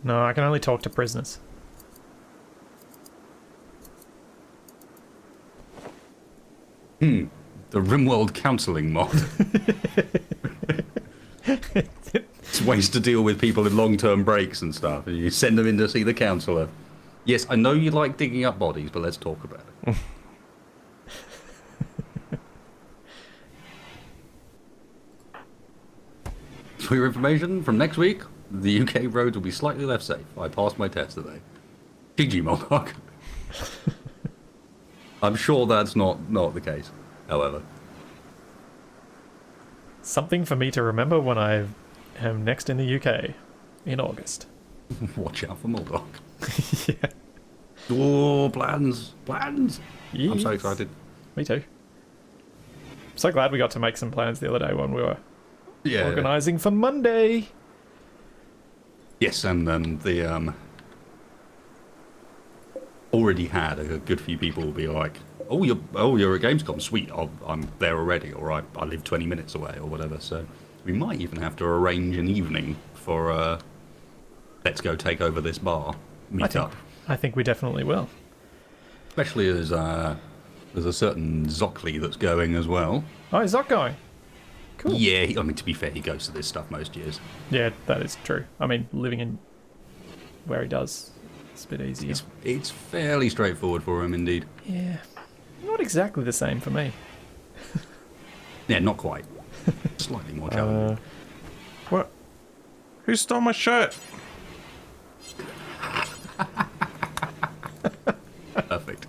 No, I can only talk to prisoners. The Rimworld counselling mod. It's ways to deal with people in long-term breaks and stuff. And you send them in to see the counsellor. Yes, I know you like digging up bodies, but let's talk about it. For your information, from next week, the UK roads will be slightly less safe. I passed my test today. GG, Moldog. I'm sure that's not the case, however. Something for me to remember when I am next in the UK in August. Watch out for Moldog. Yeah. Oh, plans. Plans. Yes. I'm so excited. Me too. I'm so glad we got to make some plans the other day when we were organising for Monday. Yes, and the already had a good few people will be like, you're at Gamescom. Sweet, I'm there already, or I live 20 minutes away, or whatever. So we might even have to arrange an evening for let's go take over this bar meet up. I think we definitely will. Especially as there's a certain Zockley that's going as well. Oh, is that going? Cool. Yeah, I mean, to be fair, he goes to this stuff most years. Yeah, that is true. I mean, living in where he does, it's a bit easier. It's fairly straightforward for him, indeed. Yeah, not exactly the same for me. Yeah, not quite. Slightly more challenging. What? Who stole my shirt? Perfect.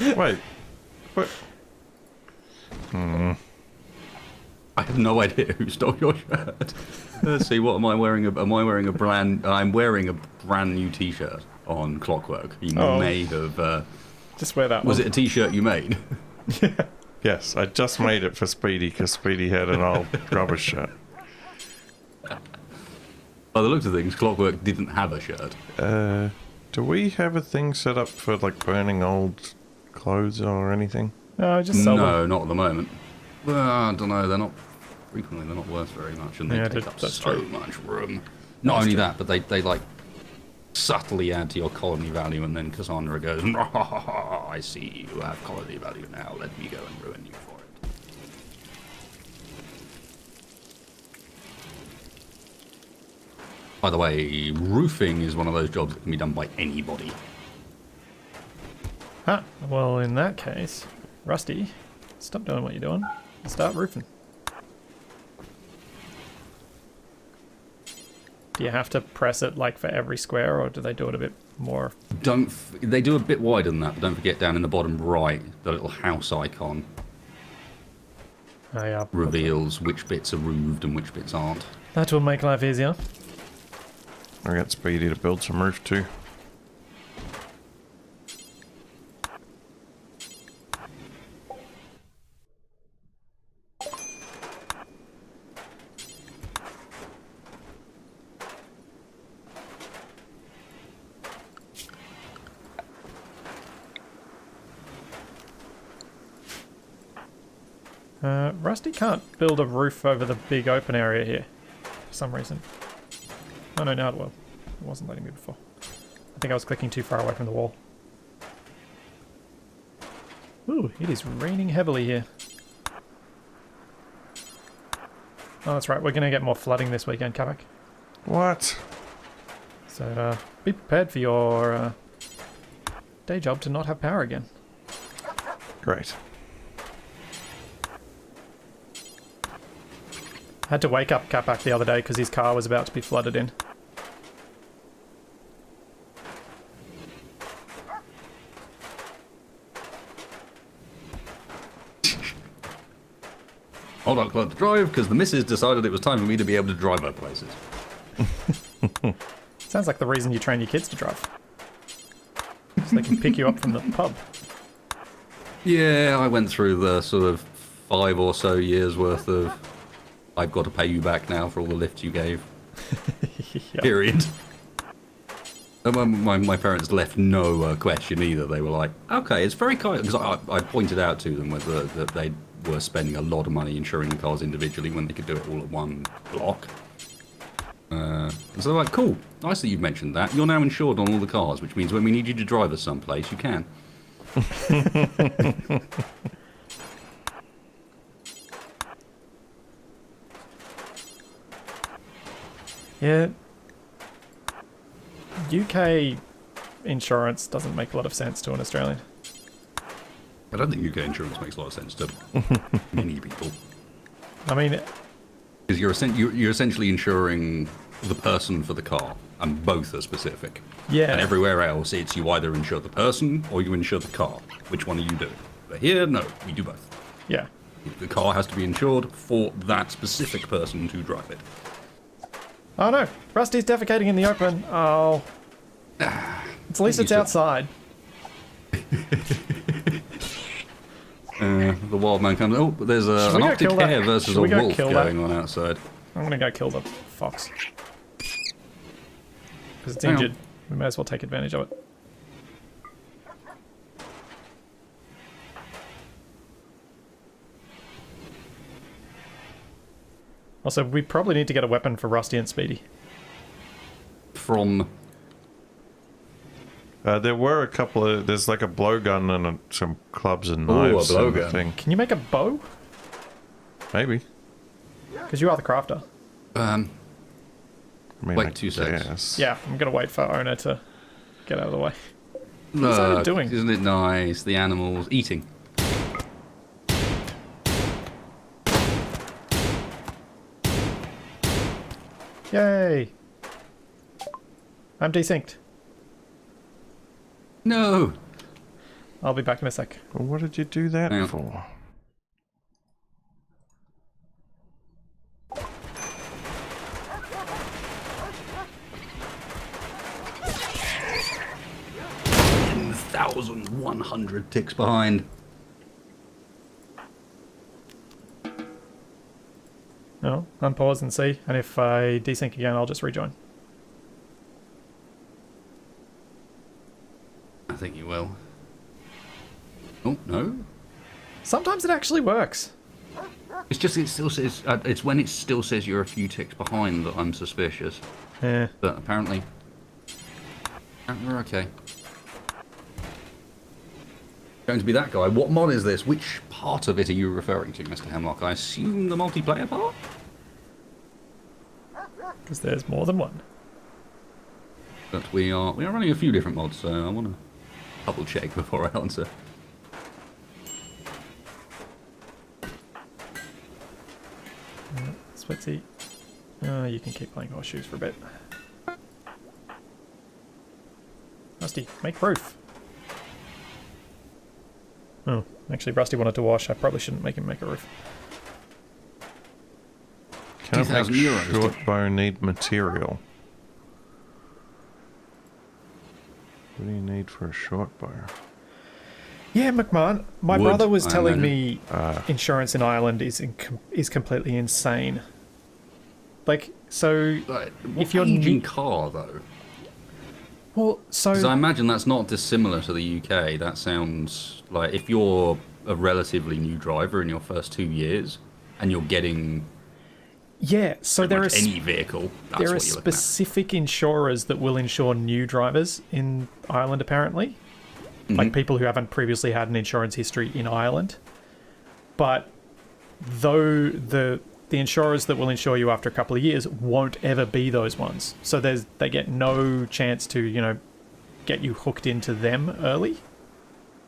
Wait. What? I have no idea who stole your shirt. Let's see. What am I wearing? I'm wearing a brand new T-shirt on Clockwork. You may have. Just wear that. Was it a T-shirt you made? Yes, I just made it for Speedy because Speedy had an old rubber shirt. By the looks of things, Clockwork didn't have a shirt. Do we have a thing set up for like burning old clothes or anything? No, just sell them. No, not at the moment. Well, I don't know. They're not worth very much, and they take up so much room. Not only that, but they like subtly add to your colony value, and then Cassandra goes, "I see you have colony value now. Let me go and ruin you for it." By the way, roofing is one of those jobs that can be done by anybody. Ah, well, in that case, Rusty, stop doing what you're doing and start roofing. Do you have to press it like for every square, or do they do it a bit more? They do a bit wider than that, but don't forget down in the bottom right, the little house icon reveals which bits are roofed and which bits aren't. That will make life easier. I got Speedy to build some roof too. Rusty can't build a roof over the big open area here for some reason. Oh no, now it will. It wasn't letting me before. I think I was clicking too far away from the wall. Ooh, it is raining heavily here. Oh, that's right. We're going to get more flooding this weekend, Capac. What? So be prepared for your day job to not have power again. Great. I had to wake up Capac the other day because his car was about to be flooded in. Hold on, Clark, to drive, because the missus decided it was time for me to be able to drive her places. Sounds like the reason you train your kids to drive. So they can pick you up from the pub. Yeah, I went through the sort of 5 or so years worth of I've got to pay you back now for all the lifts you gave. Yep. Period. And my parents left no question either. They were like, okay, it's very kind. Because I pointed out to them that they were spending a lot of money insuring the cars individually when they could do it all at one block. So they're like, cool, nice that you've mentioned that. You're now insured on all the cars, which means when we need you to drive us someplace, you can. Yeah. UK insurance doesn't make a lot of sense to an Australian. I don't think UK insurance makes a lot of sense to many people. I mean, because you're essentially insuring the person for the car, and both are specific. yeah. And everywhere else, it's you either insure the person or you insure the car. Which one are you doing? But here, no, we do both. Yeah. The car has to be insured for that specific person to drive it. Oh no, Rusty's defecating in the open. Oh. At least it's outside. The wild man comes. Oh, but there's an Arctic hare versus a wolf going on outside. I'm gonna go kill the fox. Because it's injured. We may as well take advantage of it. Also, we probably need to get a weapon for Rusty and Speedy. From... There were a couple of... There's like a blowgun and some clubs and Ooh, a knives. and blowgun. thing. Can you make a bow? Maybe. Because you are the crafter. I mean, Wait I 2 seconds. guess. Yeah, I'm going to wait for Ona to get out of the way. What's Ona doing? Isn't it nice? The animals eating. Yay! I'm desynced. No! I'll be back in a sec. Well, what did you do that Yeah. for? $1,100 ticks behind. No, unpause and see. And if I desync again, I'll just rejoin. I think you will. Oh, no? Sometimes it actually works. It's just, it still says, it's when it still says you're a few ticks behind that I'm suspicious. Yeah. But apparently we're okay. Going to be that guy. What mod is this? Which part of it are you referring to, Mr. Hemlock? I assume the multiplayer part? Because there's more than one. But we are running a few different mods, so I want to double check before I answer. Switzy. You can keep playing horseshoes for a bit. Rusty, make roof. Oh, actually, Rusty wanted to wash. I probably shouldn't make him make a roof. Can I make 2,000 euros. short bow need material? What do you need for a short bow? Yeah, McMahon. My Wood, brother was I telling imagine. me insurance in Ireland is completely insane. Like, so Like, if you're aging new, car though, well, so because I imagine that's not dissimilar to the UK. That sounds like if you're a relatively new driver in your first 2 years and you're getting yeah, so there are any vehicle, that's there are what you're looking at. specific insurers that will insure new drivers in Ireland, apparently. Like people who haven't previously had an insurance history in Ireland. But though the insurers that will insure you after a couple of years won't ever be those ones. So they get no chance to, get you hooked into them early,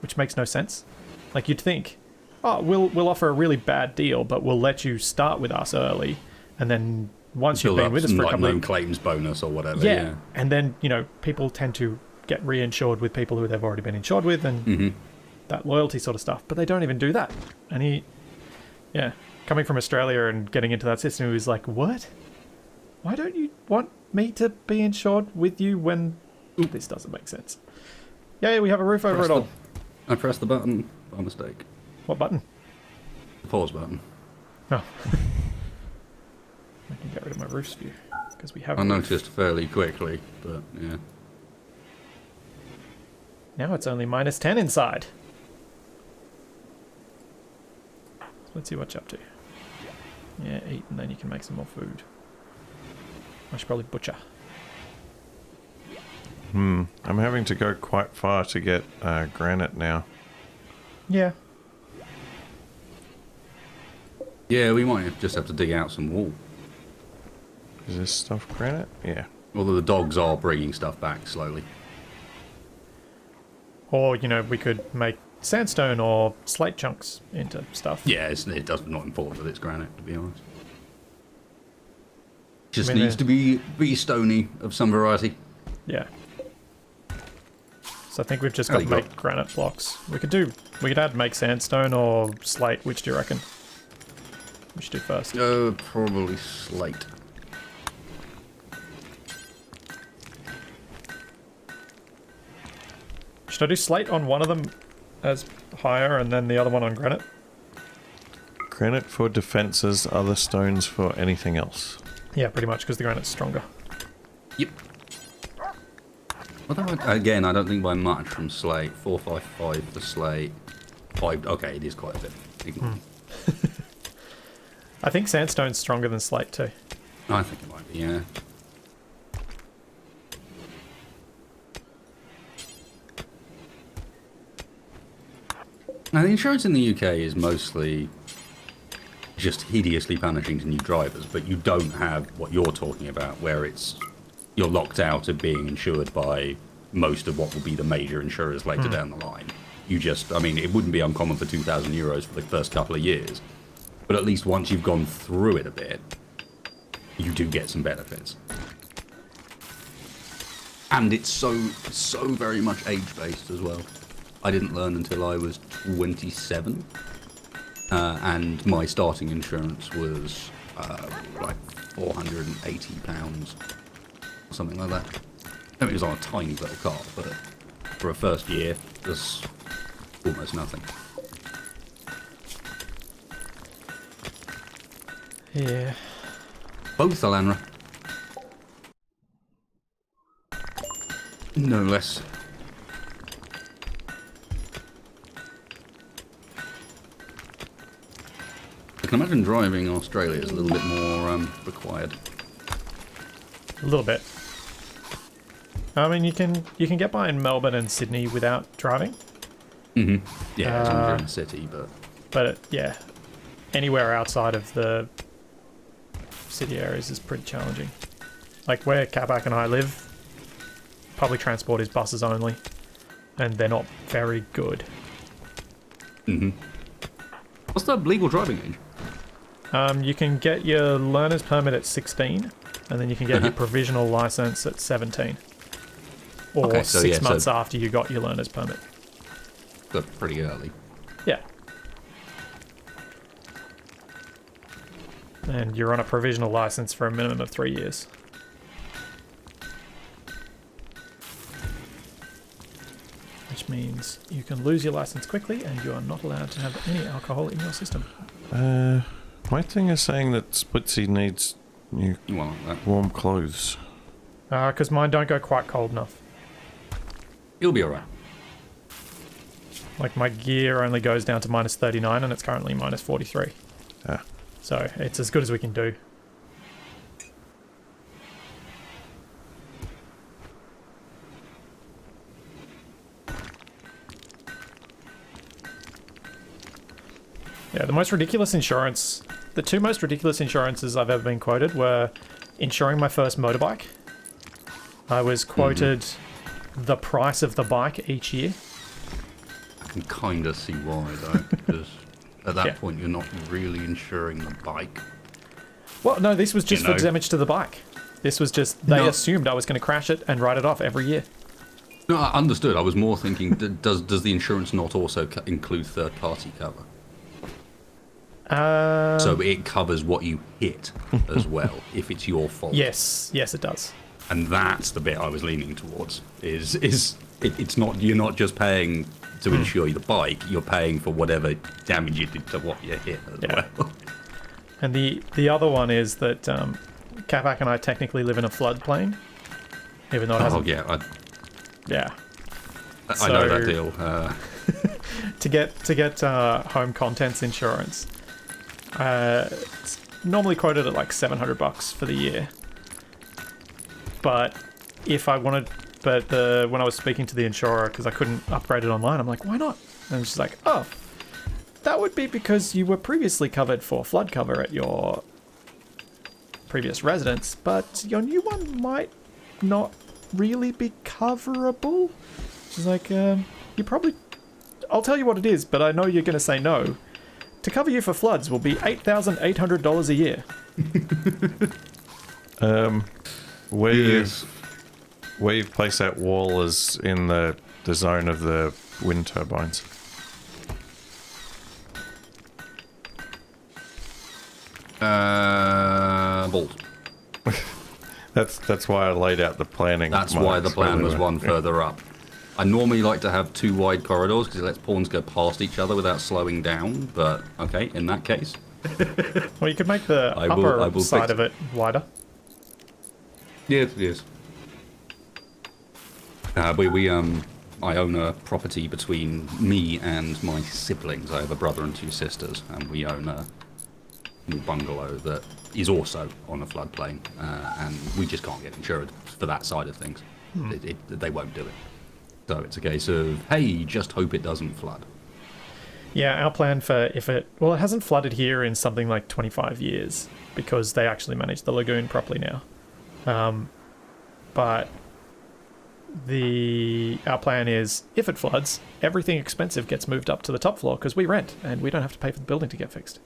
which makes no sense. Like you'd think, oh, we'll offer a really bad deal, but we'll let you start with us early, and then once you've Build been up with us some for a like couple no of claims bonus or whatever. yeah. Yeah. And then, people tend to get reinsured with people who they've already been insured with and that loyalty sort of stuff. But they don't even do that. And coming from Australia and getting into that system, he was like, what? Why don't you want me to be insured with you when this doesn't make sense? Yeah, we have a roof over it all. I pressed the button by mistake. What button? The pause button. Oh. I can get rid of my roofs view because we have I a roof. noticed fairly quickly, but yeah. Now it's only -10 inside. So let's see what you're up to. Yeah, eat and then you can make some more food. I should probably butcher. I'm having to go quite far to get granite now. Yeah. Yeah, we might just have to dig out some wool. Is this stuff granite? Yeah. Although the dogs are bringing stuff back slowly. Or, we could make sandstone or slate chunks into stuff. Yeah, it does not important that it's granite, to be honest. Just I mean, needs to be stony of some variety. Yeah. So I think we've just got to make granite blocks. We could add make sandstone or slate. Which do you reckon we should do first? Probably slate. Should I do slate on one of them as higher and then the other one on granite? Granite for defenses, other stones for anything else. Yeah, pretty much, because the granite's stronger. Yep. Although, again, I don't think by much from slate. 455 for slate. 5. Okay, it is quite a bit. Ignore me. I think sandstone's stronger than slate too. I think it might be, yeah. Now, the insurance in the UK is mostly just hideously punishing to new drivers, but you don't have what you're talking about, where you're locked out of being insured by most of what will be the major insurers later down the line. I mean, it wouldn't be uncommon for €2,000 for the first couple of years, but at least once you've gone through it a bit, you do get some benefits. And it's so very much age-based as well. I didn't learn until I was 27, and my starting insurance was like £480, or something like that. I mean, it was on a tiny little car, but for a first year, there's almost nothing. Yeah. Both, Alanra. No less. I can imagine driving Australia is a little bit more required. A little bit. I mean, you can get by in Melbourne and Sydney without driving. Mm-hmm. Yeah, as long as you're in the city, But yeah, anywhere outside of the city areas is pretty challenging. Like where Capac and I live, public transport is buses only, and they're not very good. Mm-hmm. What's the legal driving age? You can get your learner's permit at 16, and then you can get your provisional license at 17. Or Okay, so 6 months after you got your learner's permit. So pretty early. Yeah. And you're on a provisional license for a minimum of 3 years. Which means you can lose your license quickly and you are not allowed to have any alcohol in your system. My thing is saying that Splitsy needs new warm clothes. Because mine don't go quite cold enough. You'll be alright. Like my gear only goes down to minus 39 and it's currently minus 43. Yeah. So it's as good as we can do. Yeah, the most ridiculous insurance, the two most ridiculous insurances I've ever been quoted were insuring my first motorbike. I was quoted the price of the bike each year. I can kind of see why, though, because at that point you're not really insuring the bike. Well, no, this was just for damage to the bike. This was just, they assumed I was going to crash it and write it off every year. No, I understood. I was more thinking, does the insurance not also include third-party cover? So it covers what you hit as well, if it's your fault. Yes, it does. And that's the bit I was leaning towards. It's not, you're not just paying to insure the bike, you're paying for whatever damage you did to what you hit as well. And the other one is that Capac and I technically live in a floodplain, even though it hasn't. Yeah. I know that deal. To get home contents insurance, it's normally quoted at like $700 for the year. But if I wanted, when I was speaking to the insurer, because I couldn't upgrade it online, I'm like, why not? And she's like, oh, that would be because you were previously covered for flood cover at your previous residence, but your new one might not really be coverable. She's like, you probably, I'll tell you what it is, but I know you're going to say no. To cover you for floods will be $8,800 a year. Where you've placed that wall is in the zone of the wind turbines. Bolt. That's why I laid out the planning. That's why the plan was one further up. I normally like to have two wide corridors because it lets pawns go past each other without slowing down, but okay, in that case. Well, you could make the upper side of it wider. Yes, yes. I own a property between me and my siblings. I have a brother and two sisters, and we own bungalow that is also on a floodplain, and we just can't get insured for that side of things. They won't do it. So it's a case of, hey, just hope it doesn't flood. Yeah, our plan for it hasn't flooded here in something like 25 years because they actually manage the lagoon properly now. But our plan is, if it floods, everything expensive gets moved up to the top floor because we rent and we don't have to pay for the building to get fixed.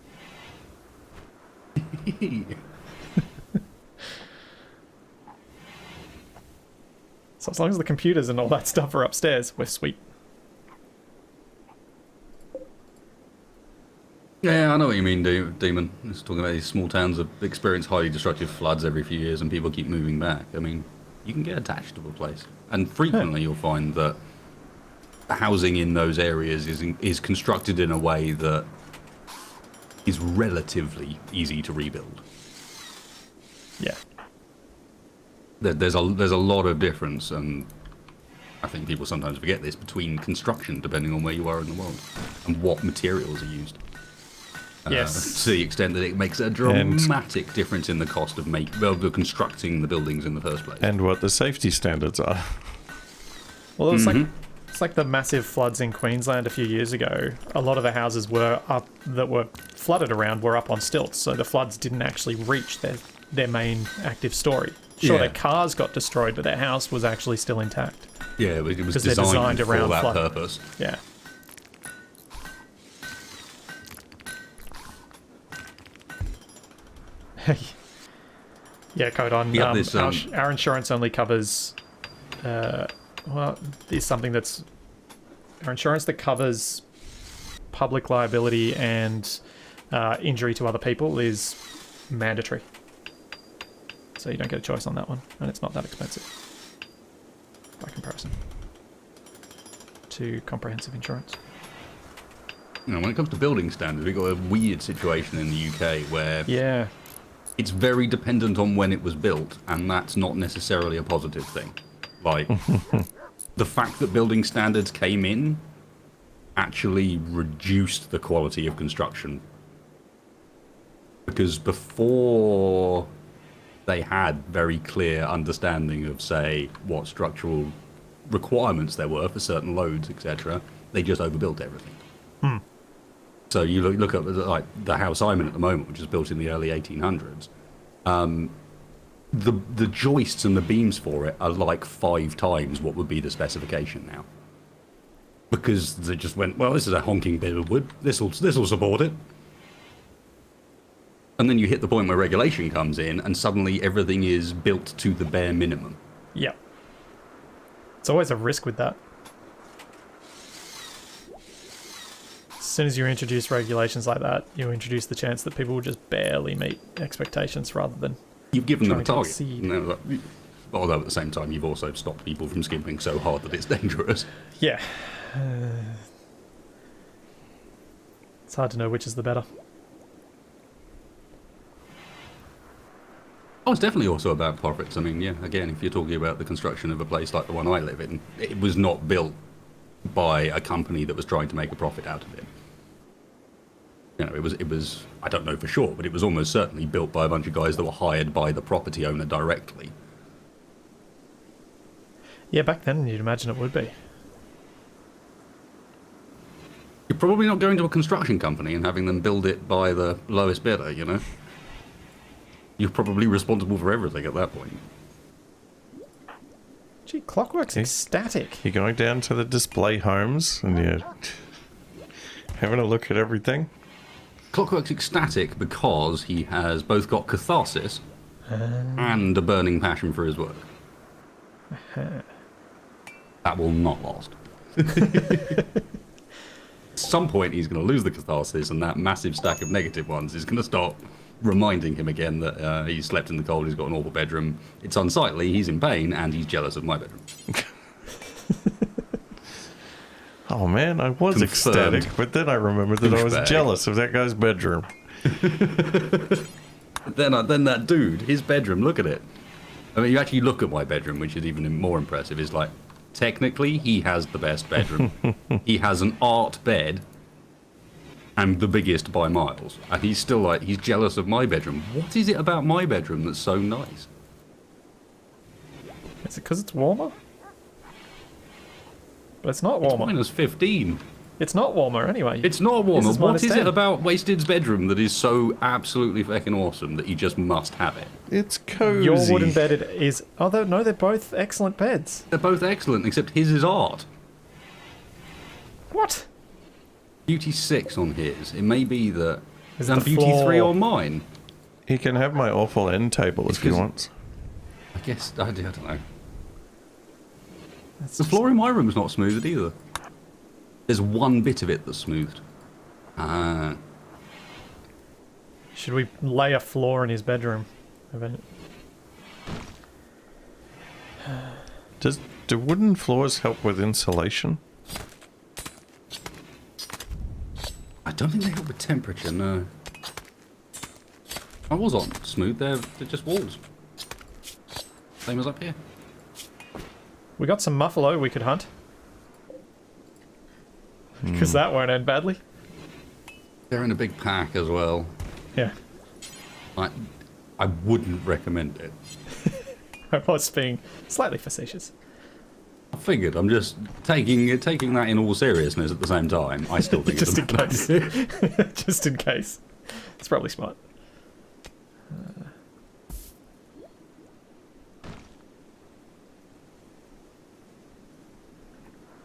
So as long as the computers and all that stuff are upstairs, we're sweet. Yeah, I know what you mean, Demon. It's talking about these small towns that experience highly destructive floods every few years and people keep moving back. I mean, you can get attached to a place. And frequently you'll find that housing in those areas is constructed in a way that is relatively easy to rebuild. Yeah. There's a lot of difference, and I think people sometimes forget this, between construction, depending on where you are in the world, and what materials are used. Yes. To the extent that it makes a dramatic difference in the cost of constructing the buildings in the first place. And what the safety standards are. Well, it's like the massive floods in Queensland a few years ago. A lot of the houses that were flooded around were up on stilts, so the floods didn't actually reach their main active story. Sure, their cars got destroyed, but their house was actually still intact. Yeah, it was Because they're designed for around that flood. purpose. Yeah. Yeah, Codon. Our insurance only covers. There's something that's our insurance that covers public liability and injury to other people is mandatory. So you don't get a choice on that one, and it's not that expensive by comparison to comprehensive insurance. You know, when it comes to building standards, we've got a weird situation in the UK where it's very dependent on when it was built, and that's not necessarily a positive thing. Like, the fact that building standards came in actually reduced the quality of construction. Because before they had very clear understanding of, say, what structural requirements there were for certain loads, etc., they just overbuilt everything. So you look at like the house I'm in at the moment, which was built in the early 1800s. The joists and the beams for it are like 5 times what would be the specification now. Because they just went, well, this is a honking bit of wood. This'll support it. And then you hit the point where regulation comes in, and suddenly everything is built to the bare minimum. Yeah. It's always a risk with that. As soon as you introduce regulations like that, you introduce the chance that people will just barely meet expectations rather than you've given them a target. Exceed. No, although at the same time, you've also stopped people from skimping so hard that it's dangerous. Yeah. It's hard to know which is the better. Oh, it's definitely also about profits. I mean, yeah, again, if you're talking about the construction of a place like the one I live in, it was not built by a company that was trying to make a profit out of it. You know, it was, I don't know for sure, but it was almost certainly built by a bunch of guys that were hired by the property owner directly. Yeah, back then you'd imagine it would be. You're probably not going to a construction company and having them build it by the lowest bidder, you know? You're probably responsible for everything at that point. Gee, Clockwork's ecstatic. You're going down to the display homes and you're having a look at everything. Clockwork's ecstatic because he has both got catharsis and a burning passion for his work. That will not last. At some point he's going to lose the catharsis, and that massive stack of negative ones is going to start reminding him again that he's slept in the cold, he's got an awful bedroom, it's unsightly, he's in pain, and he's jealous of my bedroom. Oh man, I was Confirmed. ecstatic, but then I remembered that I was jealous of that guy's bedroom. Then that dude, his bedroom, look at it. I mean, you actually look at my bedroom, which is even more impressive, is like, technically, he has the best bedroom. He has an art bed and the biggest by miles. And he's still like, he's jealous of my bedroom. What is it about my bedroom that's so nice? Is it because it's warmer? But it's not warmer. Minus 15. It's not warmer anyway. It's not warmer. This is What is -10. it about Wasted's bedroom that is so absolutely fucking awesome that you just must have it? It's cozy. Your wooden bed is... Oh, no, they're both excellent beds. They're both excellent, except his is art. What? Beauty 6 on his. It may be that... Is it and the Beauty floor? 3 on mine. He can have my awful end table if he Because- wants. I guess, I don't know. That's The floor in my room is not smoothed either. There's one bit of it that's smoothed. Ah. Should we lay a floor in his bedroom? Do wooden floors help with insulation? I don't think they help with temperature, no. My walls aren't smooth, they're just walls. Same as up here. We got some muffalo we could hunt. Because that won't end badly. They're in a big pack as well. Yeah. I wouldn't recommend it. I was being slightly facetious. I figured, I'm just taking that in all seriousness at the same time. I still think Just in it's a bad case. idea. Just in case. It's probably smart.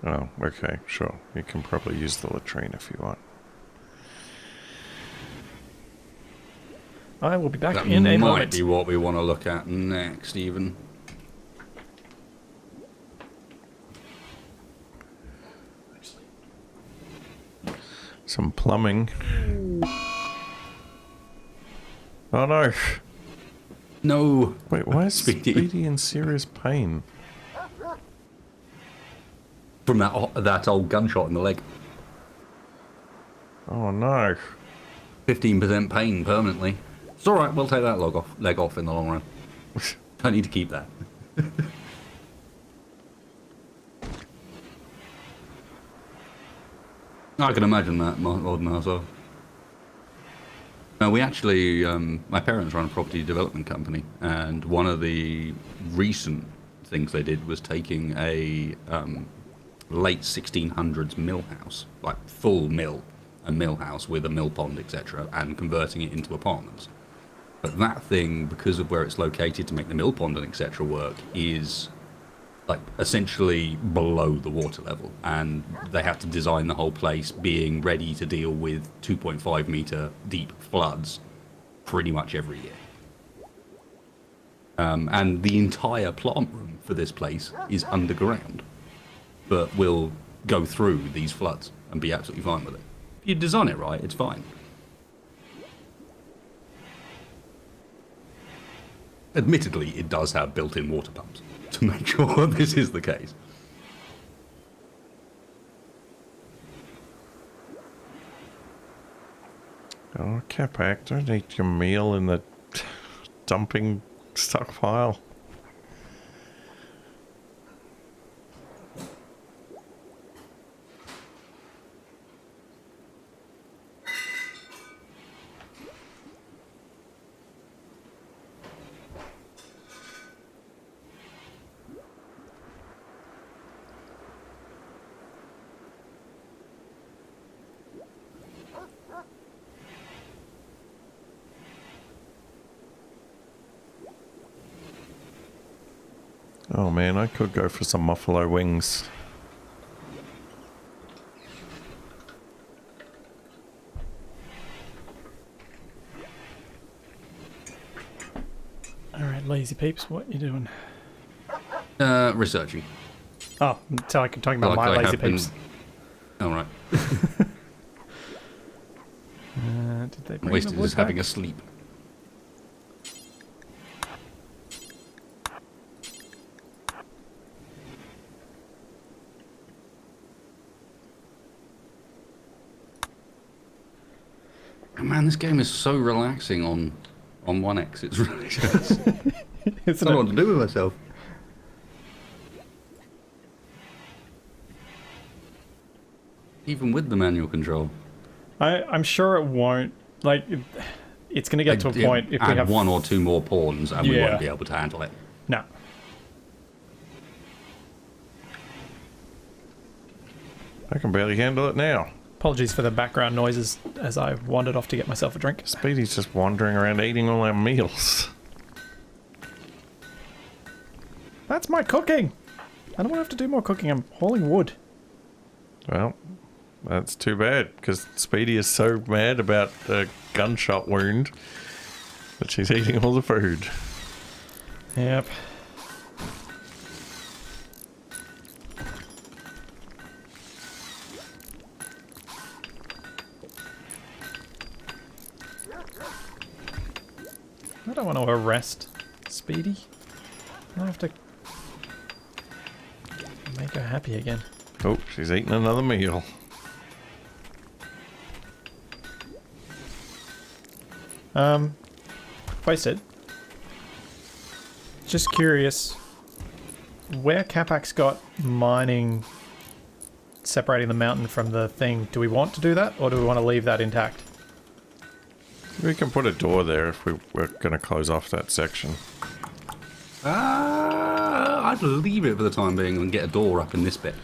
Oh, okay, sure. You can probably use the latrine if you want. I will be back That in a might moment. be what we want to look at next, even. Some plumbing. Oh no! No. Wait, why is Speedy. Speedy in serious pain? From that old gunshot in the leg. Oh no! 15% pain permanently. It's alright, we'll take that leg off in the long run. Don't need to keep that. I can imagine that more than myself. We actually, my parents run a property development company, and one of the recent things they did was taking a late 1600s mill house, like full mill, a mill house with a mill pond, etc., and converting it into apartments. But that thing, because of where it's located to make the mill pond and etc. work, is like essentially below the water level, and they have to design the whole place being ready to deal with 2.5 meter deep floods pretty much every year. And the entire plant room for this place is underground, but will go through these floods and be absolutely fine with it. If you design it right, it's fine. Admittedly, it does have built-in water pumps to make sure this is the case. Oh, Capac, don't eat your meal in the dumping stockpile. Oh man, I could go for some buffalo wings. Alright, lazy peeps, what you doing? Researching. Oh, so I'm talking about my Like I lazy have been- peeps. All right. Did they bring Wasted the wood is having back? a sleep. Man, this game is so relaxing on 1X. It's really just... I Isn't don't know it? what to do with myself. Even with the manual control. I'm sure it won't. Like, it's going to get to a point if we add have 1 or 2 more pawns, and we won't be able to handle it. No. I can barely handle it now. Apologies for the background noises as I wandered off to get myself a drink. Speedy's just wandering around eating all our meals. That's my cooking! I don't want to have to do more cooking. I'm hauling wood. Well, that's too bad, because Speedy is so mad about a gunshot wound that she's eating all the food. Yep. I don't want to arrest Speedy. I have to make her happy again. Oh, she's eating another meal. Wasted. Just curious, where Capac's got mining separating the mountain from the thing, do we want to do that, or do we want to leave that intact? We can put a door there if we're going to close off that section. I'd leave it for the time being and get a door up in this bit.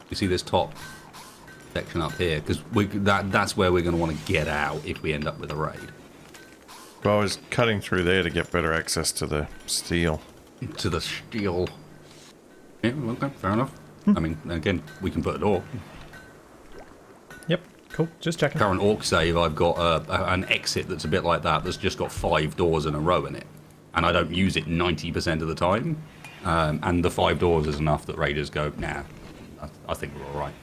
You see this top section up here? Because that's where we're going to want to get out if we end up with a raid. Well, I was cutting through there to get better access to the steel. To the steel. Yeah, okay, fair enough. I mean, again, we can put a door. Yep, cool. Just checking. Current orc save, I've got an exit that's a bit like that. That's just got 5 doors in a row in it. And I don't use it 90% of the time. And the 5 doors is enough that raiders go, nah, I think we're all right.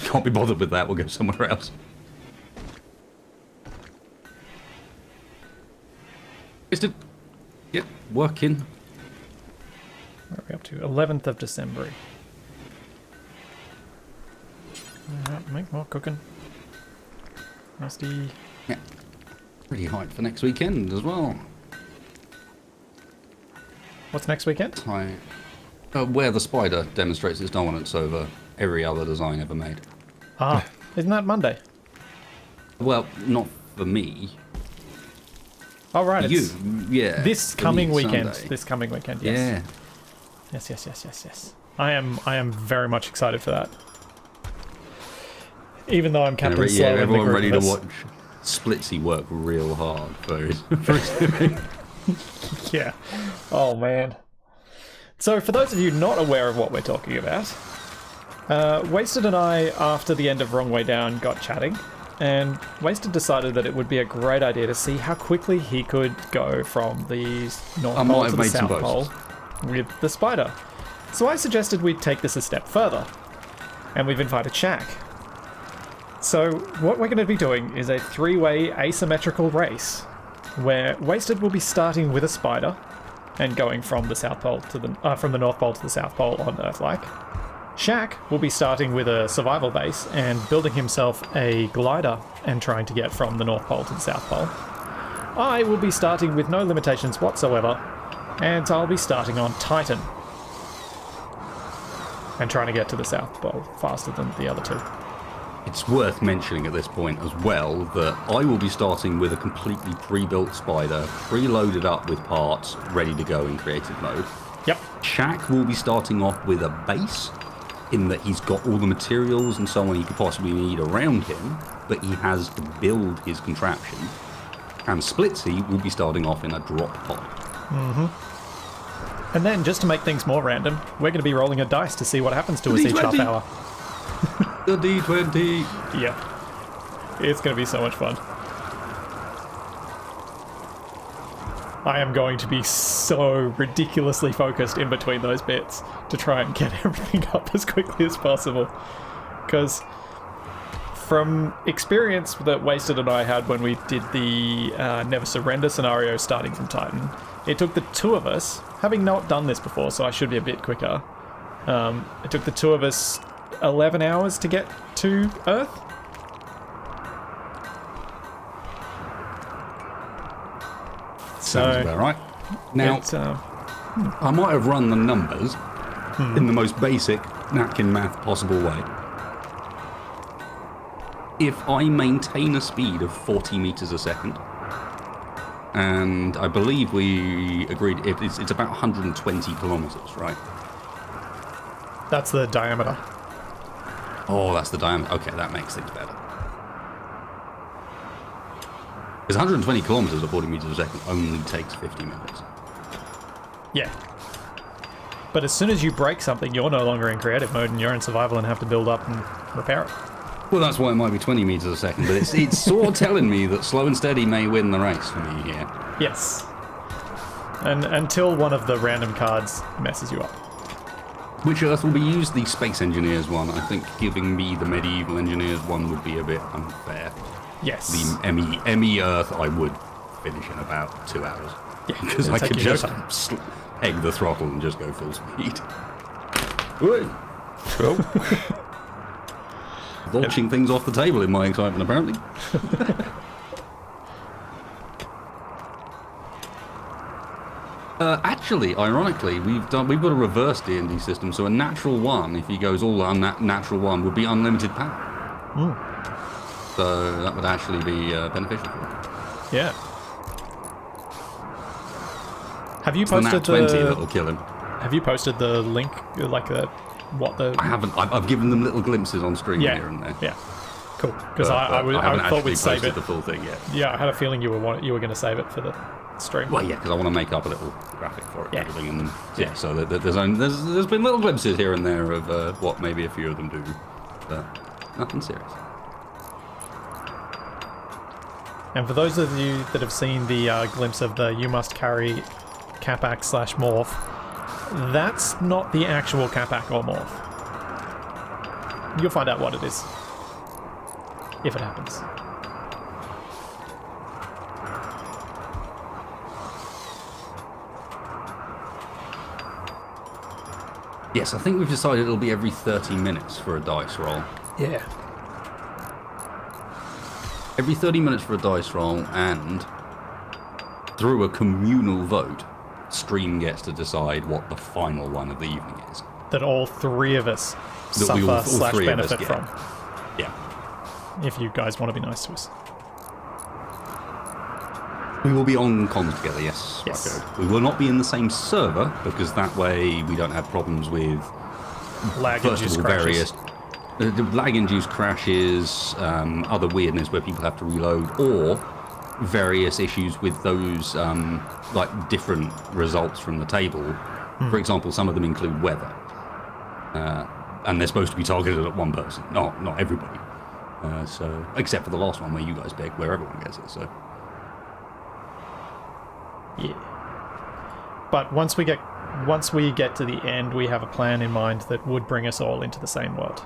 Can't be bothered with that. We'll go somewhere else. Is it? Yep, working. Where are we up to? 11th of December. Make more cooking. Nasty. Yeah. Pretty hyped for next weekend as well. What's next weekend? Where the spider demonstrates its dominance over every other design ever made. Ah, isn't that Monday? Well, not for me. Oh, right. You, It's yeah. this for coming me, weekend. Sunday. This coming weekend, yes. Yeah. Yes. I am very much excited for that. Even though I'm Captain Slow in the everyone group ready of to us. watch Splitsy work real hard for his Yeah. Oh, man. So, for those of you not aware of what we're talking about, Wasted and I, after the end of Wrong Way Down, got chatting, and Wasted decided that it would be a great idea to see how quickly he could go from the North Pole to the South Pole with the spider. So I suggested we take this a step further, and we've invited Shaq. So what we're going to be doing is a 3-way asymmetrical race, where Wasted will be starting with a spider and going from the South Pole to the from the North Pole to the South Pole on Earth-like. Shaq will be starting with a survival base and building himself a glider and trying to get from the North Pole to the South Pole. I will be starting with no limitations whatsoever, and I'll be starting on Titan and trying to get to the South Pole faster than the other two. It's worth mentioning at this point as well that I will be starting with a completely pre-built spider, preloaded up with parts, ready to go in creative mode. Yep. Shaq will be starting off with a base, in that he's got all the materials and so on he could possibly need around him, but he has to build his contraption. And Splitsy will be starting off in a drop pod. Mm-hmm. And then, just to make things more random, we're going to be rolling a dice to see what happens to us each half hour. The D20! Yeah. It's going to be so much fun. I am going to be so ridiculously focused in between those bits to try and get everything up as quickly as possible. Because from experience that Wasted and I had when we did the Never Surrender scenario starting from Titan, it took the two of us, having not done this before, so I should be a bit quicker, it took the two of us 11 hours to get to Earth. Sounds about right. Now, I might have run the numbers in the most basic napkin math possible way. if I maintain a speed of 40 meters a second, and I believe we agreed it's about 120 kilometers, right? That's the diameter. Oh, that's the diameter. Okay, that makes things better. Because 120 kilometers at 40 meters a second only takes 50 minutes. Yeah. But as soon as you break something, you're no longer in creative mode and you're in survival and have to build up and repair it. Well, that's why it might be 20 meters a second, but it's sort of telling me that slow and steady may win the race for me here. Yes. And until one of the random cards messes you up. Which Earth will be used? The Space Engineers one. I think giving me the Medieval Engineers one would be a bit unfair. Yes. The ME Earth I would finish in about 2 hours. Yeah, because I could just peg the throttle and just go full speed. Oh. Launching things off the table in my excitement, apparently. Actually, ironically, we've got a reverse D&D system, so a natural one, if he goes all on that natural one, would be unlimited power. So that would actually be beneficial for him. Yeah. Have you It's the posted nat 20 that'll kill him. Have you posted the link, like I haven't. I've given them little glimpses on stream here and there. Yeah. Cool. Because I haven't thought actually we'd save posted it. the full thing yet. Yeah, I had a feeling you were going to save it for the stream. Well, yeah, because I want to make up a little graphic for it. Yeah. And everything, and yeah. So there's been little glimpses here and there of what maybe a few of them do, but nothing serious. And for those of you that have seen the glimpse of the you must carry Capac/morph, that's not the actual Capac or morph. You'll find out what it is. If it happens. Yes, I think we've decided it'll be every 30 minutes for a dice roll. Yeah. Every 30 minutes for a dice roll, and through a communal vote, stream gets to decide what the final one of the evening is. That all three of us That we all suffer / three of us benefit get. from. Yeah. If you guys want to be nice to us. We will be on comms together, yes. Yes. Right, we will not be in the same server, because that way we don't have problems with, first of all, various lag-induced crashes, other weirdness where people have to reload, or various issues with those like different results from the table. For example, some of them include weather, and they're supposed to be targeted at one person, not everybody. So except for the last one where you guys pick where everyone gets it. So Yeah. But once we get to the end, we have a plan in mind that would bring us all into the same world.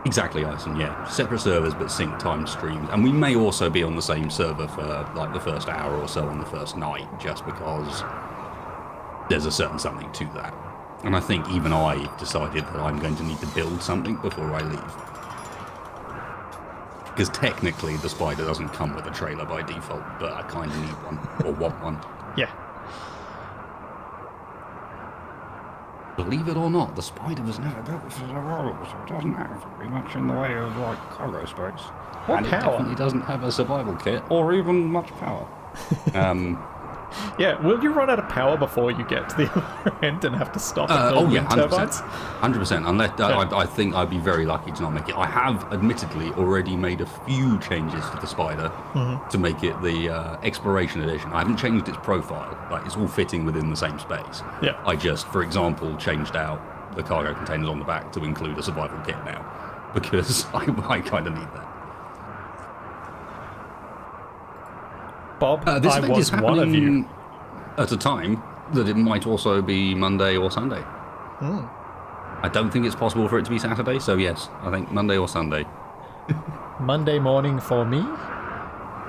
exactly, Ison. Yeah, separate servers but sync timed streams, and we may also be on the same server for like the first hour or so on the first night, just because there's a certain something to that. And I think even I decided that I'm going to need to build something before I leave. Because technically the Spider doesn't come with a trailer by default, but I kind of need one, or want one. Yeah. Believe it or not, the Spider was never built for the role, so it doesn't have very much in the way of like cargo space. Or and power. It definitely doesn't have a survival kit, or even much power. Yeah, will you run out of power before you get to the other end and have to stop and build wind 100%. turbines? 100%, unless I think I'd be very lucky to not make it. I have admittedly already made a few changes to the Spider to make it the Exploration Edition. I haven't changed its profile, like it's all fitting within the same space. Yeah. I just, for example, changed out the cargo containers on the back to include a survival kit now, because I kind of need that. Bob, This I event was is one of you. happening at a time that it might also be Monday or Sunday. I don't think it's possible for it to be Saturday, so yes, I think Monday or Sunday. Monday morning for me,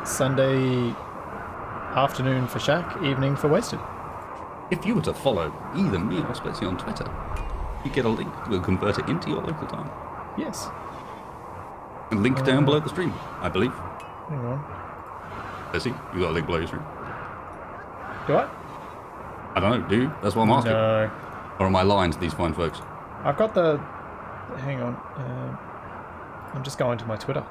Sunday afternoon for Shaq, evening for Wasted. If you were to follow either me or Spetsy on Twitter, you get a link that will convert it into your local time. Yes. And link down below the stream, I believe. Hang on. Spetsy, you got a link below your stream? Do I? I don't know, do you? That's what I'm asking. No. Or am I lying to these fine folks? I've got the hang on. I'm just going to my Twitter.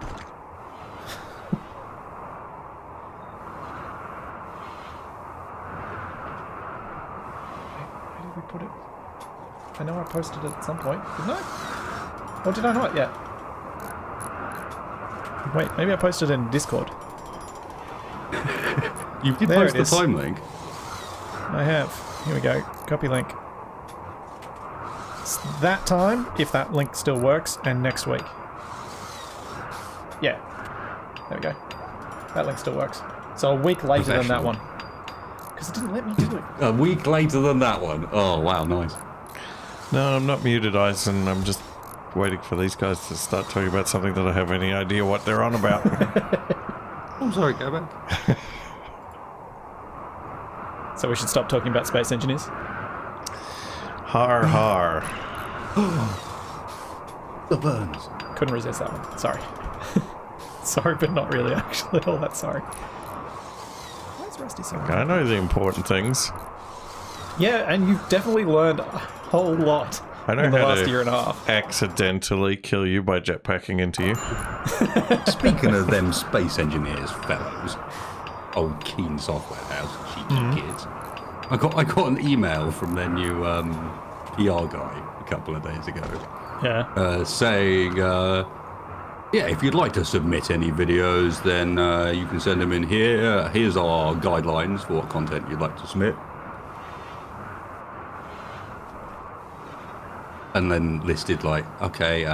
Where did we put it? I know I posted it at some point, didn't I? Or did I not yet? Wait, maybe I posted it in Discord. You did There post it the is. time link. I have. Here we go. Copy link. It's that time, if that link still works, and next week. Yeah. There we go. That link still works. So a week later than that one. Because it didn't let me do it. A week later than that one. Oh, wow, nice. No, I'm not muted, Eisen. I'm just waiting for these guys to start talking about something that I have any idea what they're on about. I'm sorry, Capac. So we should stop talking about space engineers? Har har. The burns. Couldn't resist that one. Sorry. Sorry, but not really, actually. All that sorry. Where's Rusty so I know the important things. Yeah, and you've definitely learned a whole lot I know in the how last to year and a half. accidentally kill you by jetpacking into you. Speaking of them space engineers, fellows, old Keen Software House, cheeky kids. I got an email from their new PR guy a couple of days ago Yeah. saying, yeah, if you'd like to submit any videos, then you can send them in here. Here's our guidelines for what content you'd like to submit. And then listed like, okay,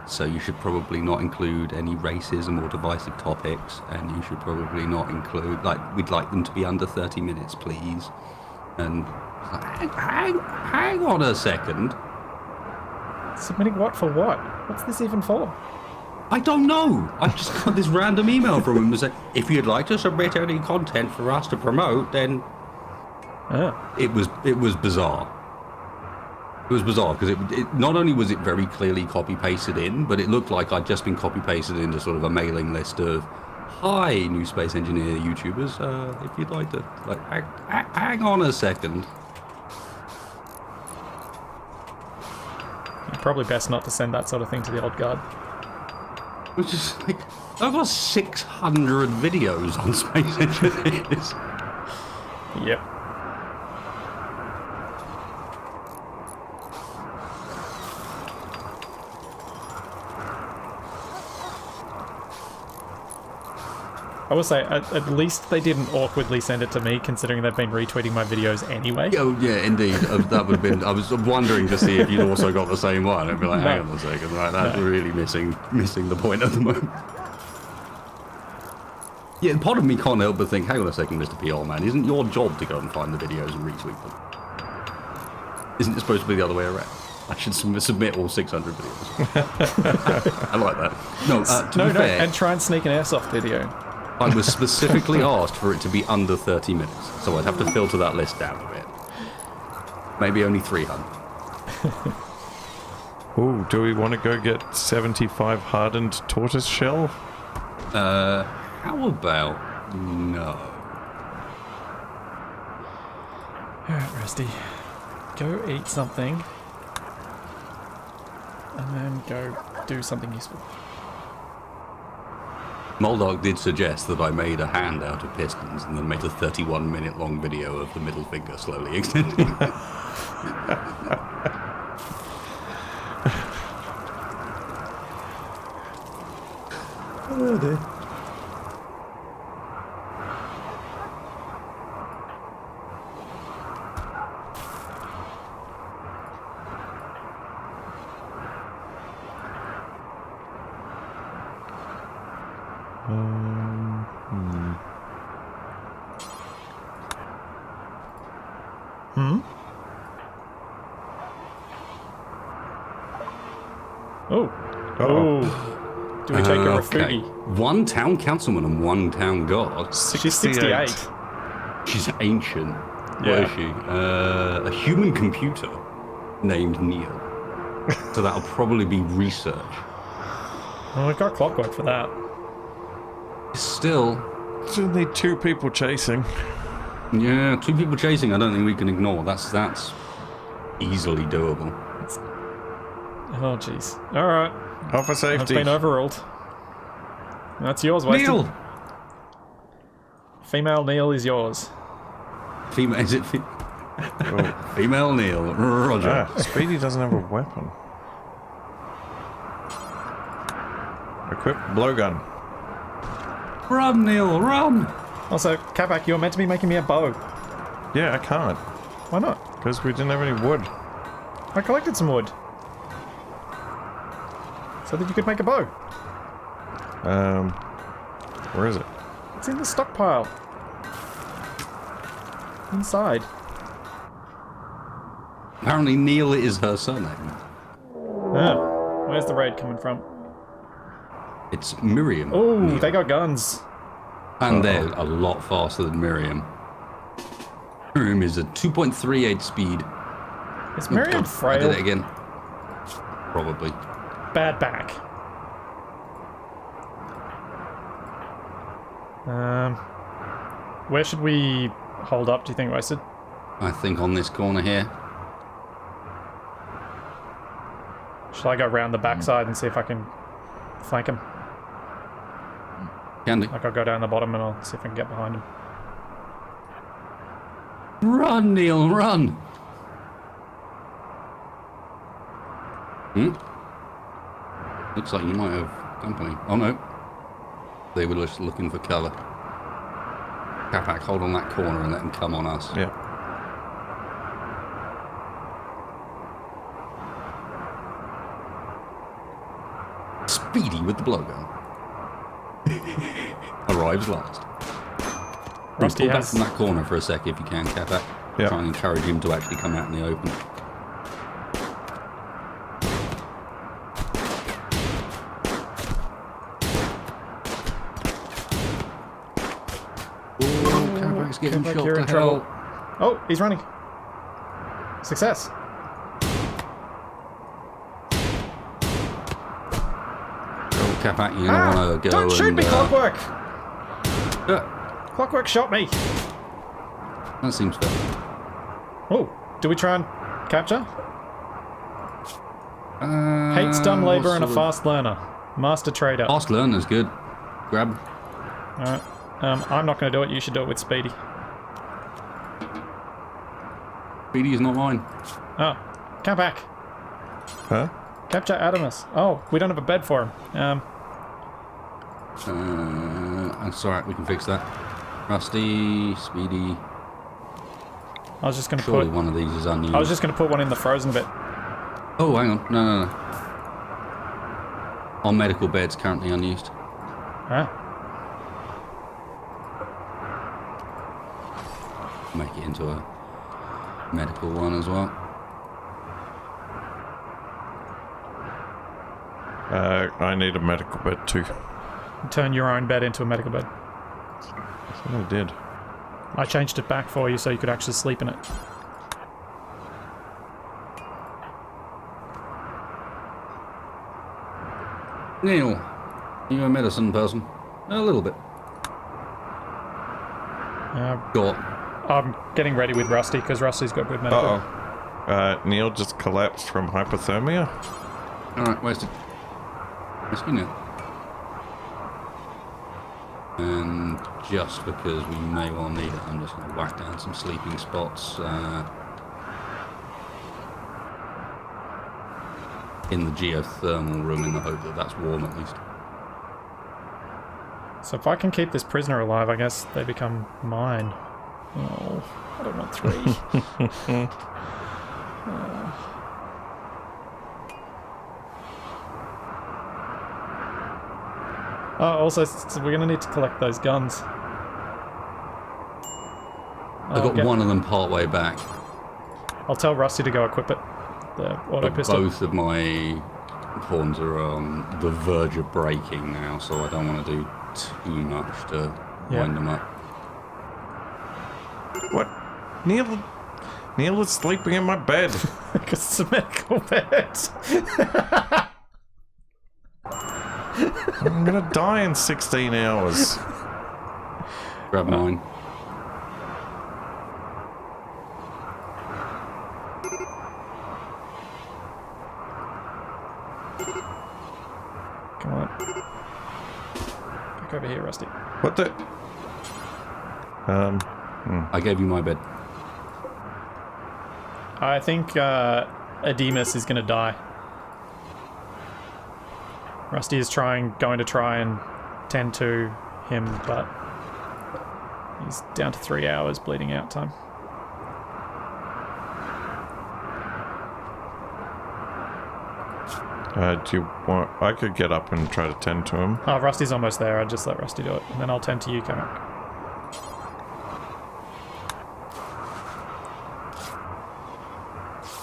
so you should probably not include any racism or divisive topics, and you should probably not include, like, we'd like them to be under 30 minutes, please. And hang on a second. Submitting what for what? What's this even for? I don't know. I just got this random email from him that said, if you'd like to submit any content for us to promote, then it was bizarre. It was bizarre because it not only was it very clearly copy pasted in, but it looked like I'd just been copy pasted into sort of a mailing list of, hi, new space engineer YouTubers, if you'd like to, like, hang on a second. You're probably best not to send that sort of thing to the old guard. Which is like, I've got 600 videos on space engineers. Yep. I will say, at least they didn't awkwardly send it to me, considering they've been retweeting my videos anyway. Oh, yeah, indeed. That would have been, I was wondering to see if you'd also got the same one. I'd be like, hang on a second, right, that's really missing the point at the moment. Yeah, part of me can't help but think, hang on a second, Mr. PR man, isn't your job to go and find the videos and retweet them? Isn't it supposed to be the other way around? I should submit all 600 videos. I like that. No, to be fair, and try and sneak an airsoft video. I was specifically asked for it to be under 30 minutes, so I'd have to filter that list down a bit. Maybe only 300. Ooh, do we want to go get 75 hardened tortoise shell? How about no? Alright, Rusty. Go eat something. And then go do something useful. Moldog did suggest that I made a hand out of pistons and then made a 31-minute long video of the middle finger slowly extending. Oh dear. Oh. Do we take a Okay. refugi? One town councilman and one town guard. She's 68. She's ancient. What Yeah. is she? A human computer named Neil. So that'll probably be research. Oh, we've got clockwork for that. Still, Still need 2 people chasing. yeah, 2 people chasing. I don't think we can ignore. That's easily doable. Oh, jeez. All right. Off for I've safety. been overruled. That's yours, Wasted. Neil! Female Neil is yours. Female, is it Oh. female Neil? Roger. Ah, Speedy doesn't have a weapon. Equip blowgun. Run, Neil, run! Also, Capac, you're meant to be making me a bow. Yeah, I can't. Why not? Because we didn't have any wood. I collected some wood. So that you could make a bow. Where is it? It's in the stockpile. Inside. Apparently Neil is her surname. Ah, where's the raid coming from? It's Miriam. Oh, Neil. they got guns. And they're a lot faster than Miriam. Miriam is a 2.38 speed. Is Miriam God, I frail? did it again. Probably. Bad back. Where should we hold up, do you think, Wasted? I think on this corner here. Should I go round the backside and see if I can flank him? Can do. Like, I'll go down the bottom and I'll see if I can get behind him. Run, Neil, run! Looks like you might have company. Oh no. They were just looking for cover. Capac, hold on that corner and let them come on us. Yeah. Speedy with the blowgun. Arrives last. Rusty Pull back has... from that corner for a sec if you can, Capac. Yeah. Try and encourage him to actually come out in the open. Oh, Capac's getting Capac, shot you're to in trouble. hell. Oh, he's running. Success. Oh, Capac, you don't want to go Don't shoot and, me, Clockwork! yeah, Clockwork shot me. that seems fair. Oh, do we try and capture? Hates dumb what labour and a sort of- fast learner. Master trader. Fast learner's good. Grab. Alright. I'm not going to do it. You should do it with Speedy. Speedy is not mine. Oh, Capac. Huh? Capture Adamus. Oh, we don't have a bed for him. That's alright, we can fix that. Rusty, Speedy. I was just going to Surely put... one of these is unused. I was just going to put one in the frozen bit. Oh, hang on. No. Our medical bed's currently unused. Huh? Make it into a medical one as well. I need a medical bed too. Turn your own bed into a medical bed. I think I did. I changed it back for you so you could actually sleep in it. Neil, are you a medicine person? A little bit. Got. I'm getting ready with Rusty because Rusty's got good medical. Uh-oh. Neil just collapsed from hypothermia. Alright, wasted. Rescue Neil. And just because we may well need it, I'm just going to whack down some sleeping spots in the geothermal room in the hope that that's warm at least. So if I can keep this prisoner alive, I guess they become mine. Oh, I don't want 3. Oh, also, so we're going to need to collect those guns. I got one of them part way back. I'll tell Rusty to go equip it. The auto But pistol. both of my pawns are on the verge of breaking now, so I don't want to do too much to wind them up. What? Neil is sleeping in my bed. Because it's a medical bed. I'm gonna die in 16 hours. Grab mine. here, Rusty. What the? I gave you my bed. I think Ademus is going to die. Rusty is going to try and tend to him, but he's down to 3 hours bleeding out time. Do you want... I could get up and try to tend to him. Oh, Rusty's almost there. I'll just let Rusty do it, and then I'll tend to you, Capac.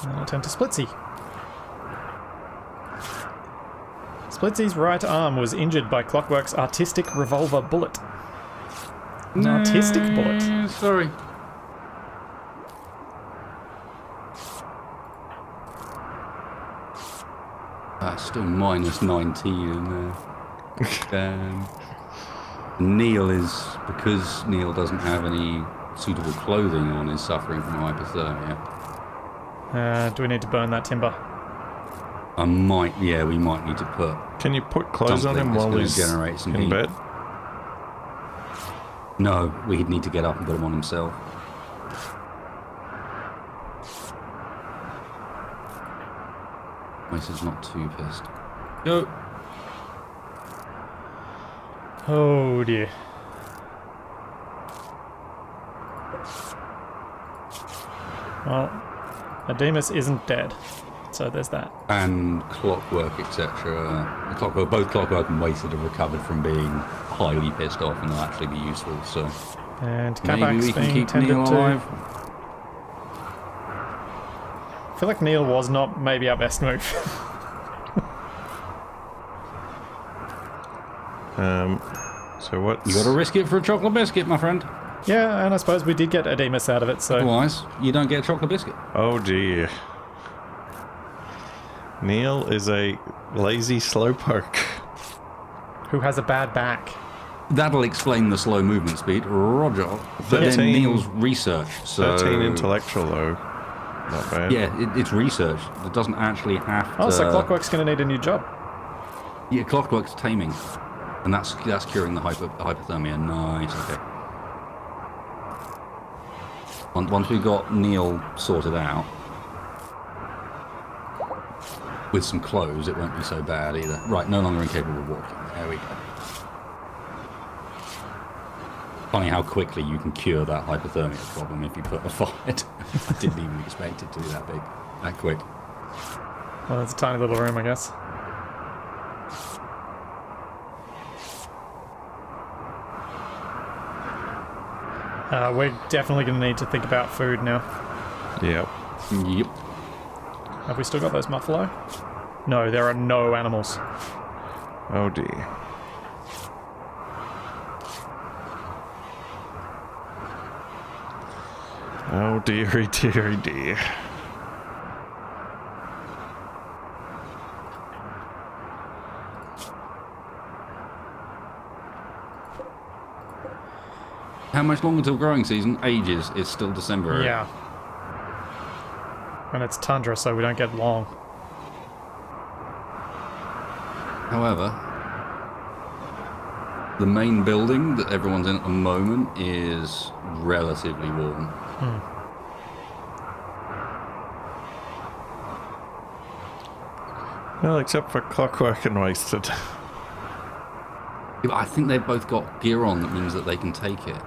And I'll tend to Splitsy. Splitsy's right arm was injured by Clockwork's artistic revolver bullet. An artistic bullet? Sorry. Still minus 19 in there. Neil is, because Neil doesn't have any suitable clothing on, is suffering from hypothermia. Do we need to burn that timber? We might need to put... Can you put clothes on him while he's generate some in heat. bed? No, we'd need to get up and put him on himself. Mason's not too pissed. Go! Oh dear. Well, Ademus isn't dead, so there's that. And Clockwork, etc. Both Clockwork and Wasted have recovered from being highly pissed off and will actually be useful, so... And maybe Capac's we can being keep tended Neil to. alive. I feel like Neil was not maybe our best move. So what? You gotta risk it for a chocolate biscuit, my friend. Yeah, and I suppose we did get Ademus out of it, so... Otherwise, you don't get a chocolate biscuit. Oh dear. Neil is a lazy slowpoke. Who has a bad back. That'll explain the slow movement speed. Roger. But then 13 Neil's research, so... 13 intellectual though. Not bad. Yeah, it's research. It doesn't actually have to... Oh, so Clockwork's going to need a new job. Yeah, Clockwork's taming. And that's curing the hypothermia. Nice, okay. Once we've got Neil sorted out, with some clothes, it won't be so bad either. Right, no longer incapable of walking. There we go. Funny how quickly you can cure that hypothermia problem if you put a fire. I didn't even expect it to be that big, that quick. Well, it's a tiny little room, I guess. We're definitely going to need to think about food now. Yep. Yep. Have we still got those muffalo? No, there are no animals. Oh dear. Oh dearie, dearie, dear. How much longer till growing season? Ages. It's still December. Right? Yeah. And it's tundra, so we don't get long. However, the main building that everyone's in at the moment is relatively warm. Well, except for Clockwork and Wasted. Yeah, but I think they've both got gear on that means that they can take it.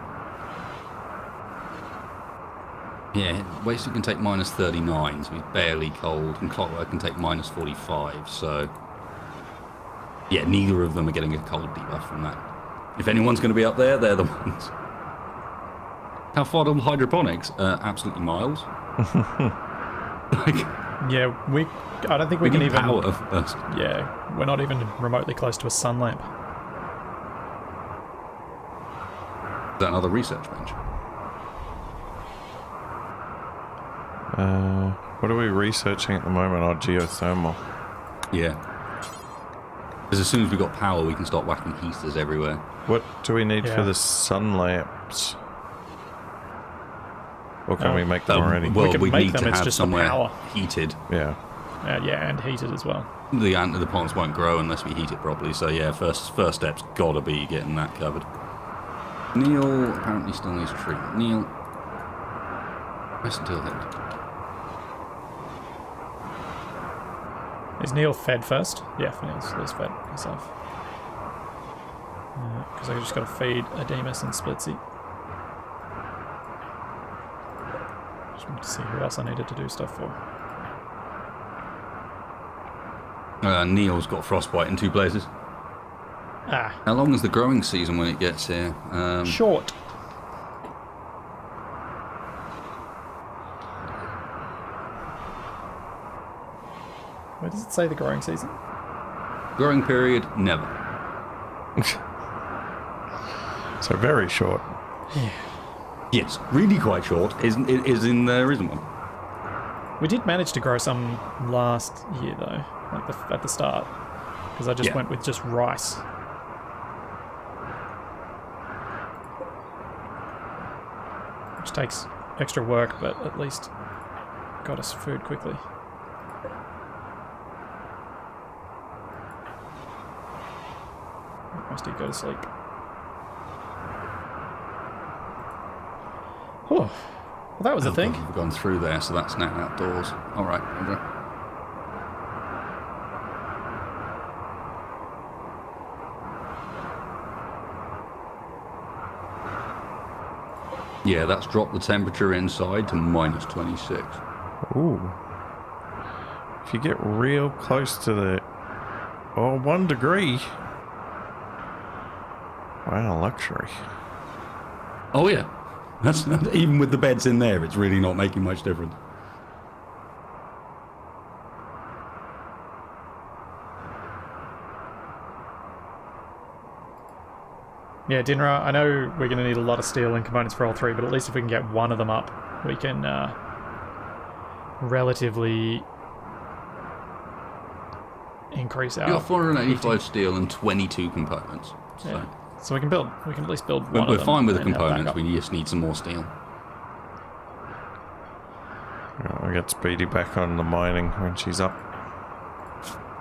Yeah, Wasted can take minus 39, so he's barely cold, and Clockwork can take minus 45, so... Yeah, neither of them are getting a cold debuff from that. If anyone's going to be up there, they're the ones. How far to hydroponics? Absolutely miles. Like, Yeah, I don't think we can need even... power first. Yeah, we're not even remotely close to a sun lamp. Is that another research bench? What are we researching at the moment? Oh, geothermal. Yeah. Because as soon as we've got power, we can start whacking heaters everywhere. What do we need Yeah. for the sun lamps? Or can we make them already? Well, can we make need them, to it's have just the somewhere power. heated. Yeah. Yeah, and heated as well. The plants won't grow unless we heat it properly. So yeah, first step's got to be getting that covered. Neil apparently still needs treatment. Neil, rest until then. Is Neil fed first? Yeah, Neil's fed himself. Because I just got to feed a Demas and Splitsy. Just wanted to see who else I needed to do stuff for. Neil's got frostbite in 2 places. Ah. How long is the growing season when it gets here? Short. Where does it say the growing season? Growing period, never. So very short. Yeah. Yes, really quite short. There isn't one. We did manage to grow some last year though, like at the start, because I just went with just rice. Which takes extra work, but at least got us food quickly. Rusty, go to sleep. Oh, well, that was a thing. We've gone through there, so that's now outdoors. All right. Okay. Yeah, that's dropped the temperature inside to minus 26. Ooh. If you get real close to the... Oh, 1 degree. Wow, luxury. Oh, yeah. That's not, even with the beds in there, it's really not making much difference. Yeah, Dinra, I know we're going to need a lot of steel and components for all 3, but at least if we can get one of them up, we can relatively increase our... You've got 485 steel and 22 components. So, yeah. So we can at least build one of them. We're fine with the and have components, backup. we just need some more steel. I'll get Speedy back on the mining when she's up.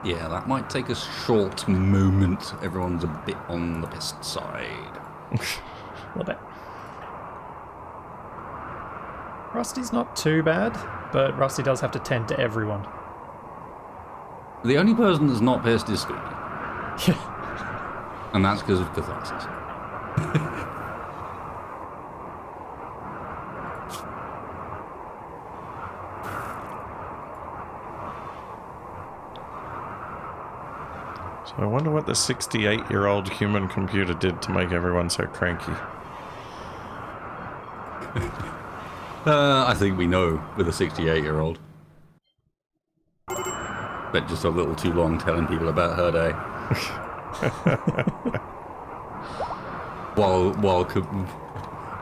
Yeah, that might take a short moment. Everyone's a bit on the pissed side. A little bit. Rusty's not too bad, but Rusty does have to tend to everyone. The only person that's not pissed is Speedy. Yeah. And that's because of catharsis. So I wonder what the 68-year-old human computer did to make everyone so cranky. I think we know with a 68-year-old. But just a little too long telling people about her day. while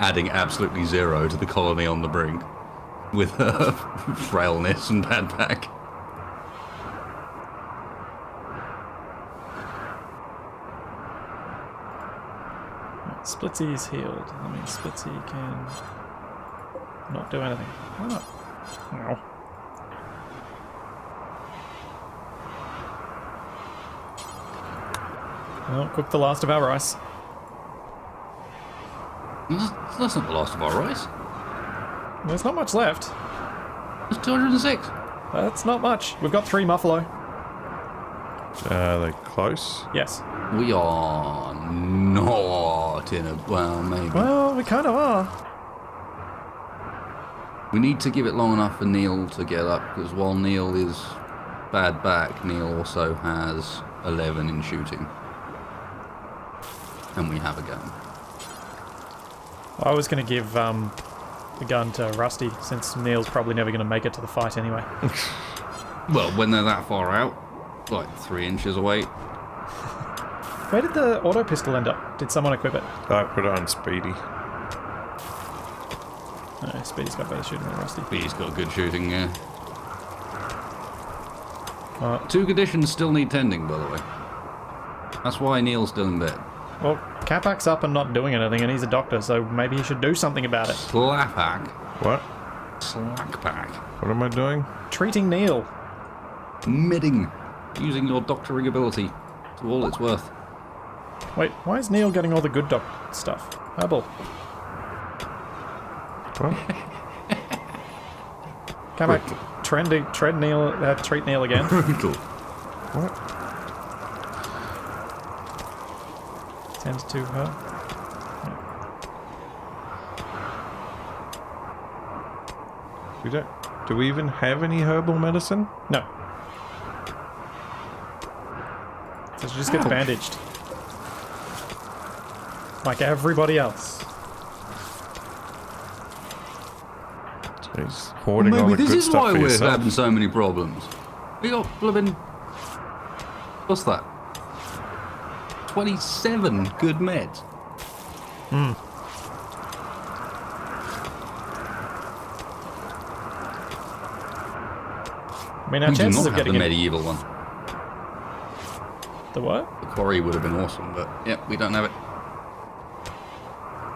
adding absolutely 0 to the colony on the brink with her frailness and bad back. Splitsy is healed. That means Splitsy can not do anything. Why not? No. Well, cook the last of our rice. That's not the last of our rice. There's not much left. It's 206. That's not much. We've got 3 muffalo. Are they close? Yes. We are not in a... Well, maybe. Well, we kind of are. We need to give it long enough for Neil to get up, because while Neil is bad back, Neil also has 11 in shooting. And we have a gun. I was going to give the gun to Rusty, since Neil's probably never going to make it to the fight anyway. Well, when they're that far out, like 3 inches away. Where did the auto pistol end up? Did someone equip it? I put it on Speedy. No, Speedy's got better shooting than Rusty. He's got good shooting, yeah. 2 conditions still need tending, by the way. That's why Neil's still in bed. Well, Capac's up and not doing anything, and he's a doctor, so maybe he should do something about it. Slapack. What? Slackpack. What am I doing? Treating Neil. Midding. using your doctoring ability to all it's worth. Wait, why is Neil getting all the good stuff? Herbal. What? Capac, treat Neil again. Brutal. What? Send to her. Do we even have any herbal medicine? No. So she just gets Ouch. bandaged. Like everybody else. Jeez, hoarding all Maybe the this good is stuff why for we're yourself. having so many problems. We got blooming... What's that? 27 good meds. I mean, our We do chances not of have the getting it. medieval one. The what? The quarry would have been awesome, but yeah, we don't have it.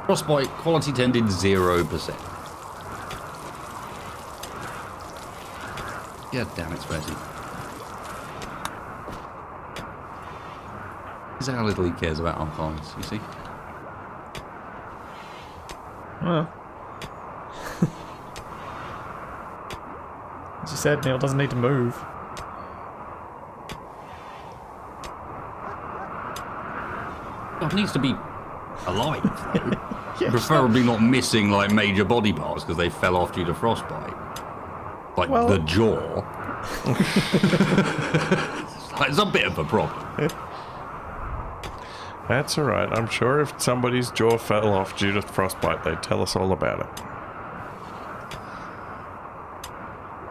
Frostbite, quality tended 0%. God damn it, Spacey. This is how little he cares about our comments, you see? Well. As you said, Neil doesn't need to move. God, it needs to be alive, though. Yeah, Preferably not missing, like, major body parts because they fell off due to frostbite. Like, Well- the jaw. It's a bit of a problem. That's alright. I'm sure if somebody's jaw fell off due to frostbite, they'd tell us all about it.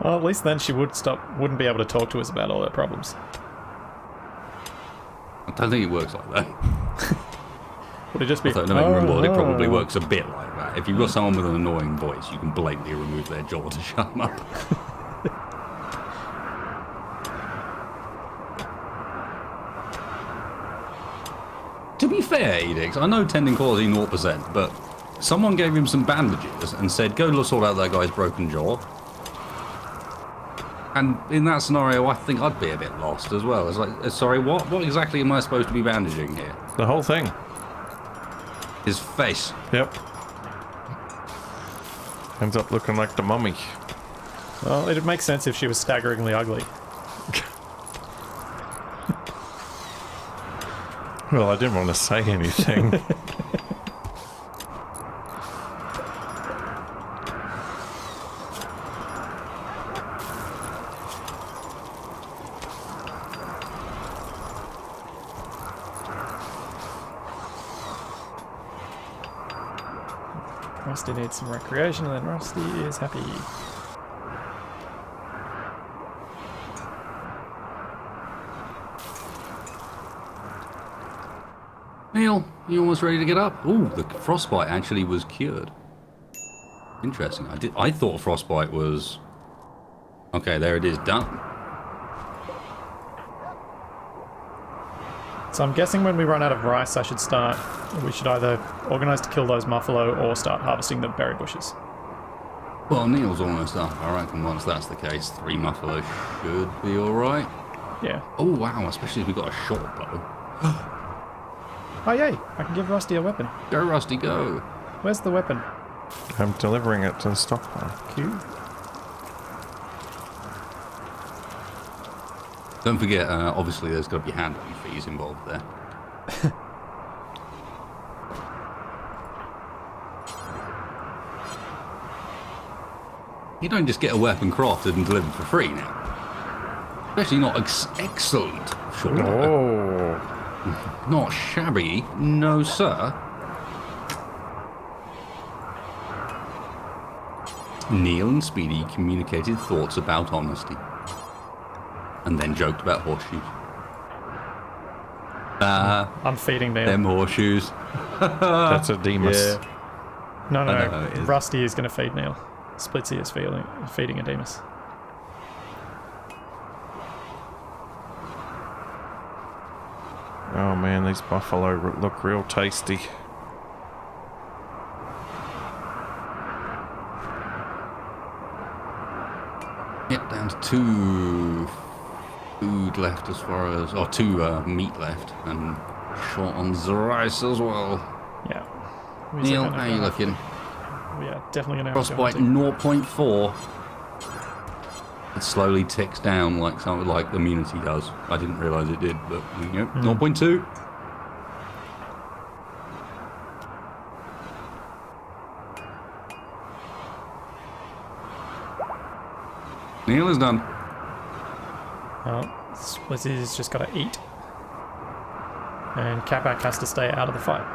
Well, at least then she wouldn't be able to talk to us about all her problems. I don't think it works like that. Would it just be... Although knowing Rimworld, it probably works a bit like that. If you've got someone with an annoying voice, you can blatantly remove their jaw to shut them up. To be fair, Edix, I know tending quality 0%, but someone gave him some bandages and said, go sort out that guy's broken jaw. And in that scenario, I think I'd be a bit lost as well. It's like, sorry, what? What exactly am I supposed to be bandaging here? The whole thing. His face. Yep. Ends up looking like the mummy. Well, it'd make sense if she was staggeringly ugly. Well, I didn't want to say anything. Rusty needs some recreation, and then Rusty is happy. Neil, you almost ready to get up? Ooh, the frostbite actually was cured. Interesting. I thought frostbite was... Okay, there it is, done. So I'm guessing when we run out of rice, we should either organise to kill those muffalo or start harvesting the berry bushes. Well, Neil's almost up. I reckon once that's the case, 3 muffalo should be alright. Yeah. Oh, wow, especially if we've got a short bow. Oh yay! I can give Rusty a weapon. Go, Rusty, go. Where's the weapon? I'm delivering it to the stockpile. Q. Don't forget, obviously there's got to be handling fees involved there. You don't just get a weapon crafted and delivered for free now. Especially not excellent, sure. Oh. Not shabby, no sir. Neil and Speedy communicated thoughts about honesty. And then joked about horseshoes. I'm feeding Neil. Them horseshoes. That's a Demas. Yeah. No, I know it is. Rusty is going to feed Neil. Splitsy is feeding a Demas. Oh man, these buffalo look real tasty. Yep, down to 2 food left as far as... Or 2 meat left. And short on the rice as well. Yeah. Neil, how you looking? We are definitely going to have to Frostbite 0.4. It slowly ticks down like something like immunity does. I didn't realise it did, but you know, 0.2. Neil is done. Oh, Splitsy's just got to eat. And Capac has to stay out of the fight.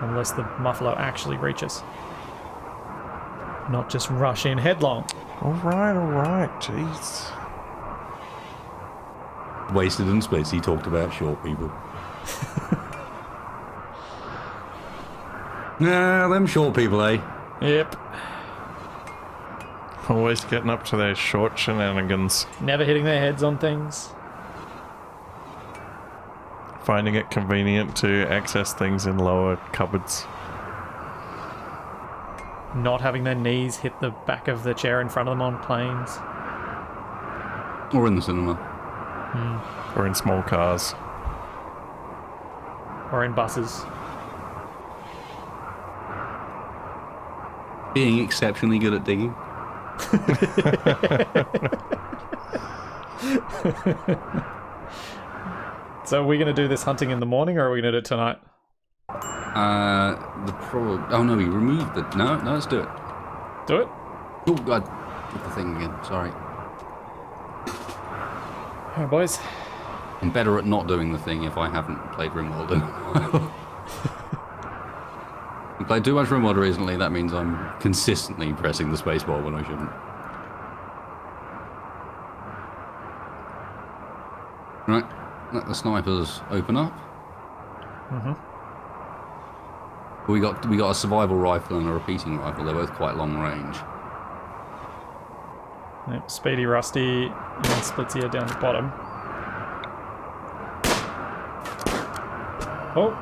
Unless the Muffalo actually reaches. Not just rush in headlong. Alright, jeez. Wasted and Splits, he talked about short people. Nah, them short people, eh? Yep. Always getting up to their short shenanigans. Never hitting their heads on things. Finding it convenient to access things in lower cupboards. Not having their knees hit the back of the chair in front of them on planes. Or in the cinema. Or in small cars. Or in buses. Being exceptionally good at digging. So are we going to do this hunting in the morning, or are we going to do it tonight? Oh no, we removed the... No, let's do it. Do it? Oh, God. Did the thing again, sorry. Alright, boys. I'm better at not doing the thing if I haven't played Rimworld in a while. I've played too much Rimworld recently, that means I'm consistently pressing the spacebar when I shouldn't. Right, let the snipers open up. We got a survival rifle and a repeating rifle. They're both quite long range. Yep, Speedy, Rusty, and Splitsy are down the bottom. Oh,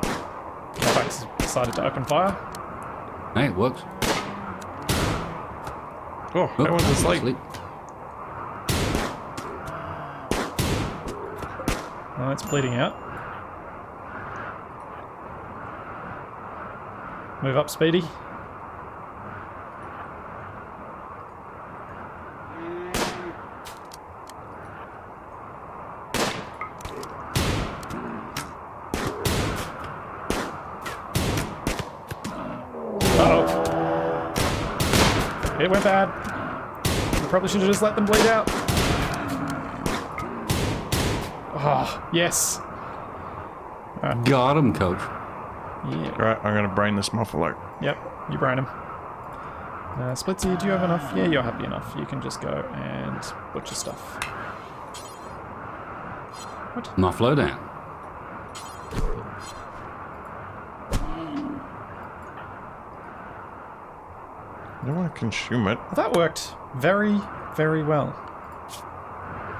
Capac's decided to open fire. Hey, it works. Oh, that one's asleep. Oh, it's bleeding out. Move up, Speedy. Uh-oh. It went bad. We probably should have just let them bleed out. Oh, yes. Got him, coach. Yeah. Right, I'm gonna brain this Muffalo. Yep, you brain him. Splitsy, do you have enough? Yeah, you're happy enough. You can just go and butcher stuff. What? Muffalo down. I don't want to consume it. That worked very, very well.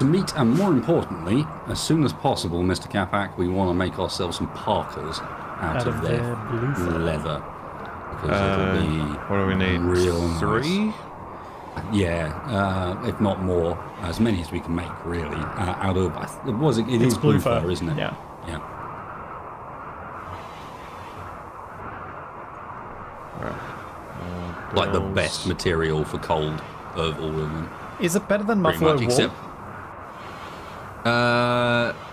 To meet, and more importantly, as soon as possible, Mr. Capac, we want to make ourselves some parkas out of their blue fur. leather. Because it'll be What do we need? real 3? nice. Yeah, if not more, as many as we can make, really. Out of, it is blue fur, isn't it? Yeah. Yeah. Like the best material for cold of all of them. Is it better than Pretty Muffalo much, wool? except...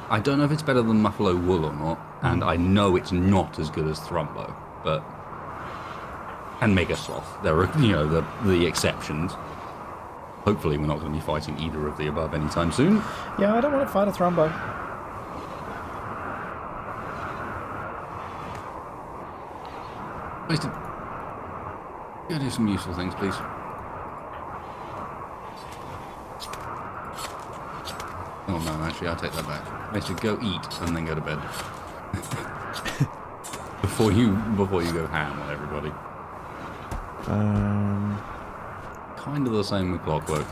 I don't know if it's better than Muffalo wool or not, and I know it's not as good as Thrumbo, but... And Mega Sloth. There are, the exceptions. Hopefully we're not going to be fighting either of the above anytime soon. Yeah, I don't want to fight a Thrumbo. Wasted. Go do some useful things, please. Oh no, actually, I'll take that back. I should go eat and then go to bed. before you go ham on everybody. Kind of the same with Clockwork.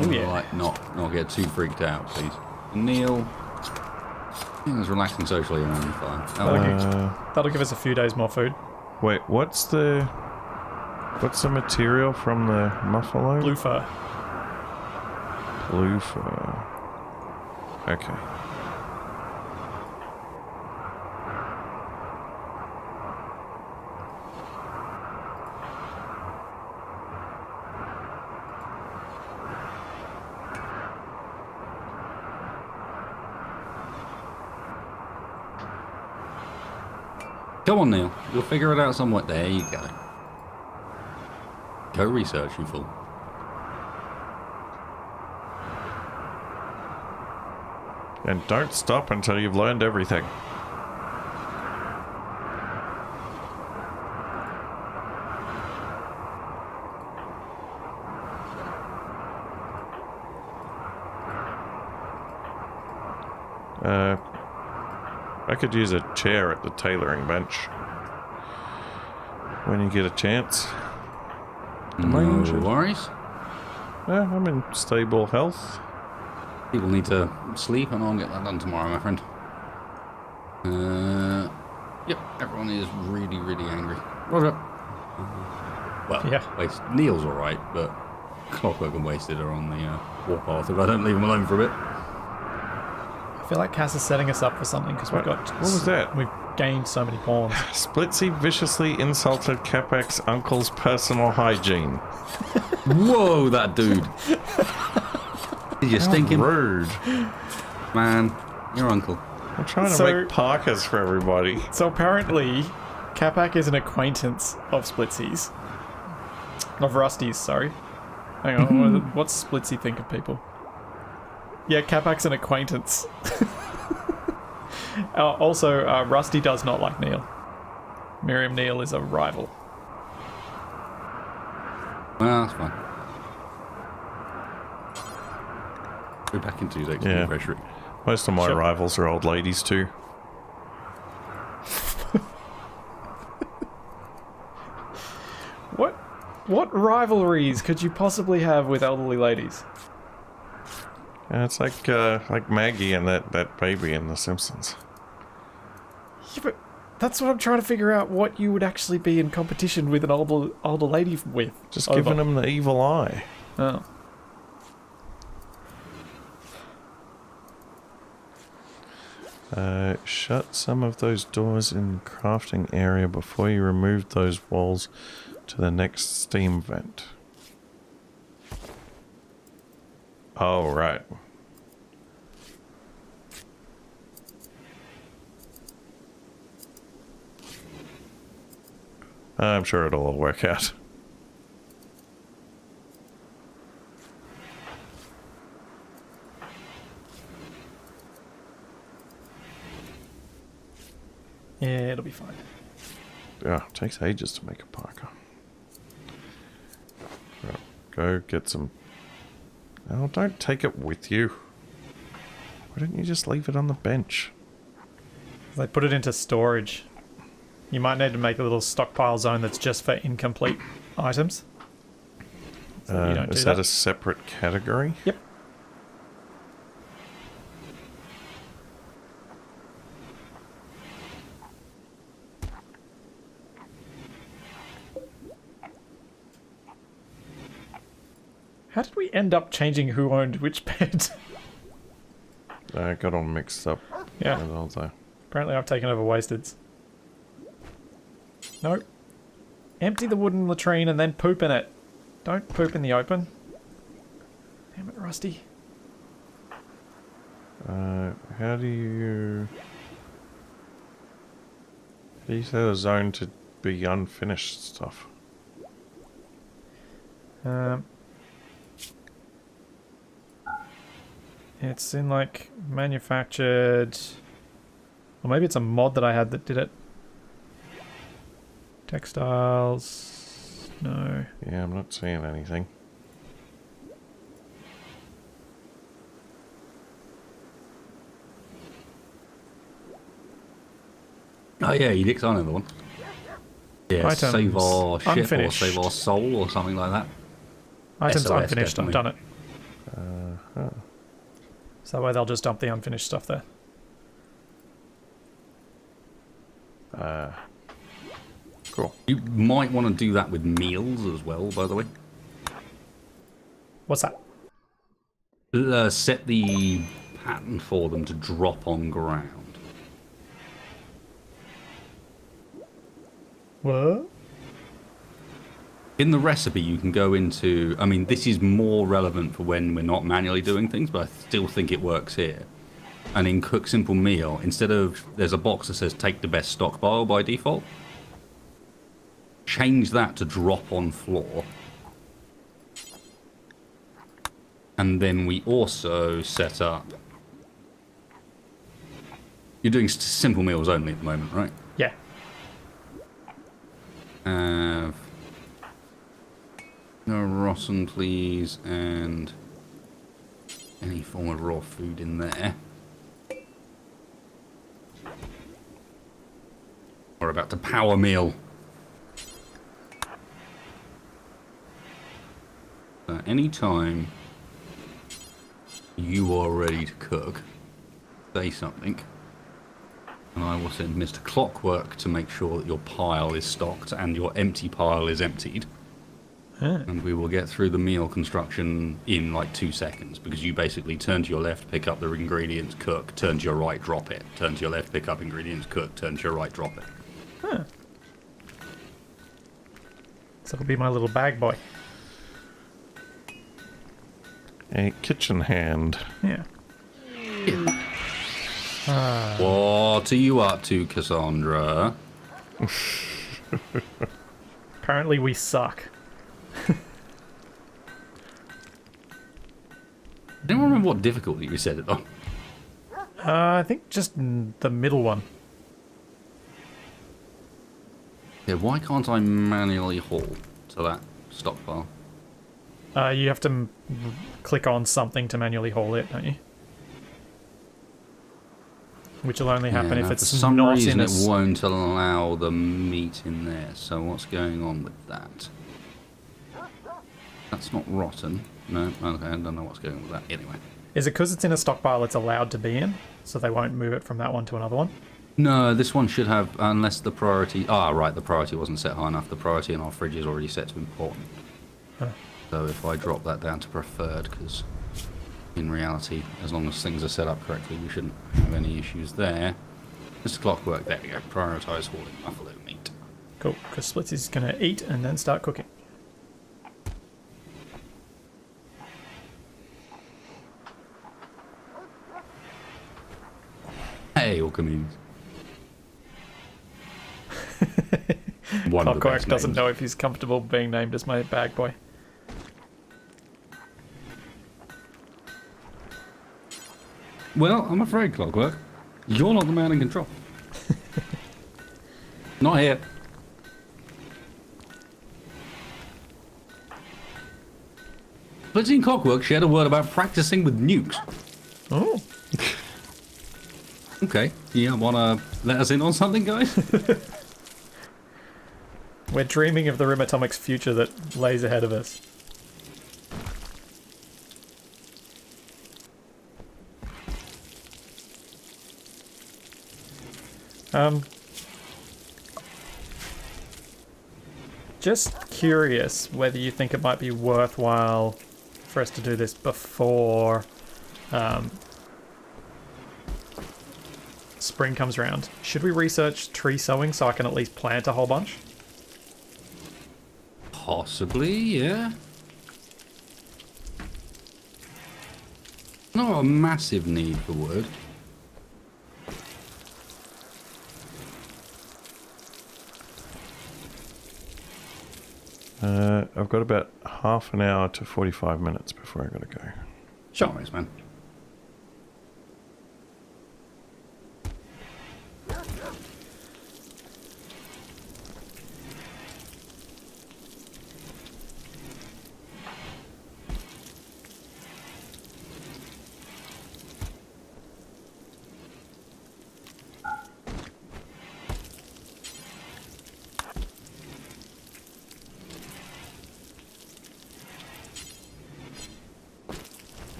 Oh yeah. Like, not get too freaked out, please. Neil. It's relaxing socially around the fire. That'll give us a few days more food. Wait, what's the material from the Muffalo? Blue fur. Blue fur. Okay. Come on, Neil. You'll figure it out somewhere. There you go. Go research, you fool. And don't stop until you've learned everything. I could use a chair at the tailoring bench. When you get a chance. No worries. Yeah, I'm in stable health. People need to sleep, and I'll get that done tomorrow, my friend. Yep, everyone is really, really angry. Roger. Well, Yeah. Neil's alright, but Clockwork and Wasted are on the warpath if I don't leave them alone for a bit. I feel like Cass is setting us up for something because we've got. What was that? We've gained so many pawns. Splitsy viciously insulted Capac's uncle's personal hygiene. Whoa, that dude. You're stinking. Rude. Man, your uncle. I'm trying to So- make parkas for everybody. So apparently, Capac is an acquaintance of Splitsy's. Of Rusty's, sorry. Hang on, what's Splitsy think of people? Yeah, Capac's an acquaintance. Also, Rusty does not like Neil. Miriam Neil is a rival. Well, that's fine. Go back into his Yeah. rhetoric. Most of my Sure. rivals are old ladies too. What rivalries could you possibly have with elderly ladies? Yeah, it's like Maggie and that baby in The Simpsons. Yeah, but that's what I'm trying to figure out. What you would actually be in competition with an older lady with? Just over. giving them the evil eye. Oh. Shut some of those doors in the crafting area before you remove those walls to the next steam vent. Oh, right. I'm sure it'll all work out. Yeah, it'll be fine. Yeah, it takes ages to make a parka. Well, go get some... Oh, don't take it with you. Why don't you just leave it on the bench? They put it into storage. You might need to make a little stockpile zone that's just for incomplete items. So you don't Is do that that. a separate category? Yep. How did we end up changing who owned which bed? I got all mixed up. Yeah. With all the... Apparently I've taken over Wasted's. Nope. Empty the wooden latrine and then poop in it. Don't poop in the open. Damn it, Rusty. How do you... How do you say the zone to be unfinished stuff? It's in like manufactured, or maybe it's a mod that I had that did it. Textiles, no. Yeah, I'm not seeing anything. Oh yeah, Edict's on another one. Yeah, Items, save our ship unfinished. or save our soul or something like that. Items SOS, unfinished, I've definitely. done it. So that way they'll just dump the unfinished stuff there. Cool. You might want to do that with meals as well, by the way. What's that? Set the pattern for them to drop on ground. What? In the recipe, you can go into... I mean, this is more relevant for when we're not manually doing things, but I still think it works here. And in Cook Simple Meal, instead of... There's a box that says take the best stockpile by default. Change that to drop on floor. And then we also set up... You're doing simple meals only at the moment, right? Yeah. No rotten, please, and any form of raw food in there. We're about to power meal. Anytime you are ready to cook, say something, and I will send Mr. Clockwork to make sure that your pile is stocked and your empty pile is emptied. And we will get through the meal construction in like 2 seconds, because you basically turn to your left, pick up the ingredients, cook, turn to your right, drop it. Turn to your left, pick up ingredients, cook, turn to your right, drop it. Huh. So it'll be my little bag boy. A kitchen hand. Yeah. What are you up to, Cassandra? Apparently we suck. I don't remember what difficulty you said it on. I think just the middle one. Yeah, why can't I manually haul to that stockpile? You have to click on something to manually haul it, don't you? Which will only happen if no, it's for some not reason in it won't allow the meat in there. So what's going on with that? That's not rotten. No, okay, I don't know what's going on with that. Anyway. Is it because it's in a stockpile it's allowed to be in? So they won't move it from that one to another one? No, this one should have, unless the priority... Ah, right, the priority wasn't set high enough. The priority in our fridge is already set to important. Huh. So if I drop that down to preferred, because in reality, as long as things are set up correctly, we shouldn't have any issues there. Mr. Clockwork, there we go. Prioritise hauling buffalo meat. Cool, because Splits is going to eat and then start cooking. Hey, all comedians. One of the Clockwork best doesn't names. know if he's comfortable being named as my bag boy. Well, I'm afraid, Clockwork, you're not the man in control. Not here. But in Clockwork shared a word about practicing with nukes. Oh, Okay, yeah, wanna let us in on something, guys? we're dreaming of the Rim Atomic's future that lays ahead of us. Just curious whether you think it might be worthwhile for us to do this before spring comes around. Should we research tree sowing so I can at least plant a whole bunch? Possibly, yeah. Not a massive need for wood. I've got about half an hour to 45 minutes before I gotta go. Sure, nice, man.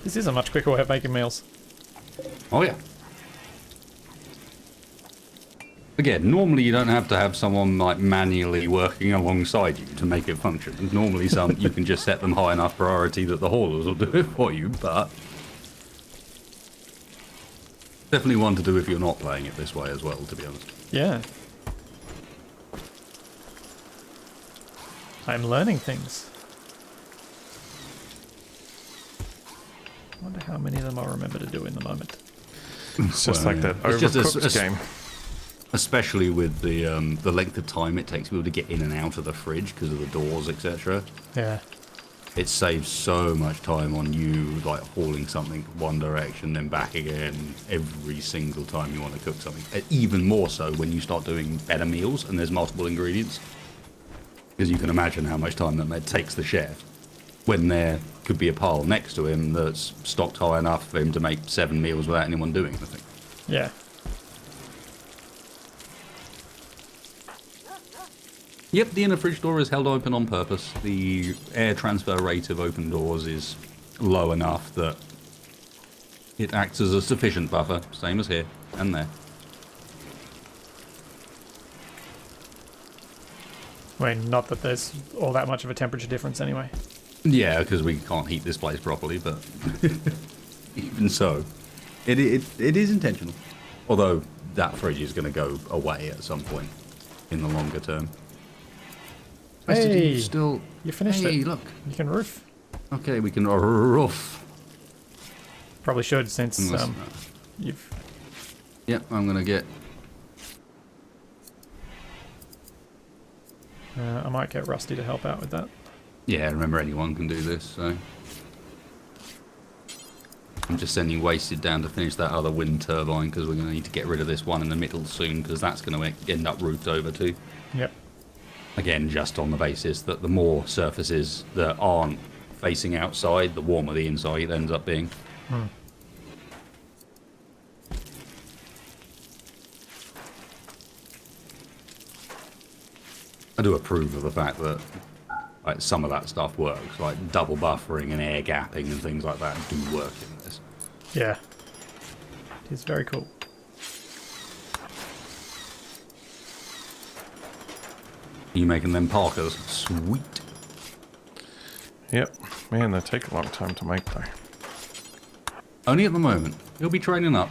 This is a much quicker way of making meals. Oh, yeah. Again, normally you don't have to have someone like manually working alongside you to make it function. Normally you can just set them high enough priority that the haulers will do it for you, but definitely one to do if you're not playing it this way as well, to be honest. Yeah. I'm learning things. I wonder how many of them I'll remember to do in the moment. It's just like that It's just Overcooked game. Especially with the length of time it takes people to get in and out of the fridge because of the doors, etc. Yeah. It saves so much time on you, like hauling something one direction, then back again every single time you want to cook something. Even more so when you start doing better meals and there's multiple ingredients. Because you can imagine how much time that takes the chef. When there could be a pile next to him that's stocked high enough for him to make 7 meals without anyone doing anything. Yeah. Yep, the inner fridge door is held open on purpose. The air transfer rate of open doors is low enough that it acts as a sufficient buffer, same as here and there. I mean, not that there's all that much of a temperature difference anyway. Yeah, because we can't heat this place properly, but even so, it is intentional. Although that fridge is going to go away at some point in the longer term. Hey, Still, you finished hey, it. Look. You can roof. Okay, we can roof. Probably should since you've... Yep, I'm going to get... I might get Rusty to help out with that. Yeah, remember anyone can do this, so... I'm just sending Wasted down to finish that other wind turbine because we're going to need to get rid of this one in the middle soon because that's going to end up roofed over too. Yep. Again, just on the basis that the more surfaces that aren't facing outside, the warmer the inside ends up being. I do approve of the fact that like some of that stuff works, like double buffering and air gapping and things like that do work in this. Yeah. It is very cool. Are you making them Parkers? Sweet. Yep. Man, they take a long time to make though. Only at the moment. You'll be training up.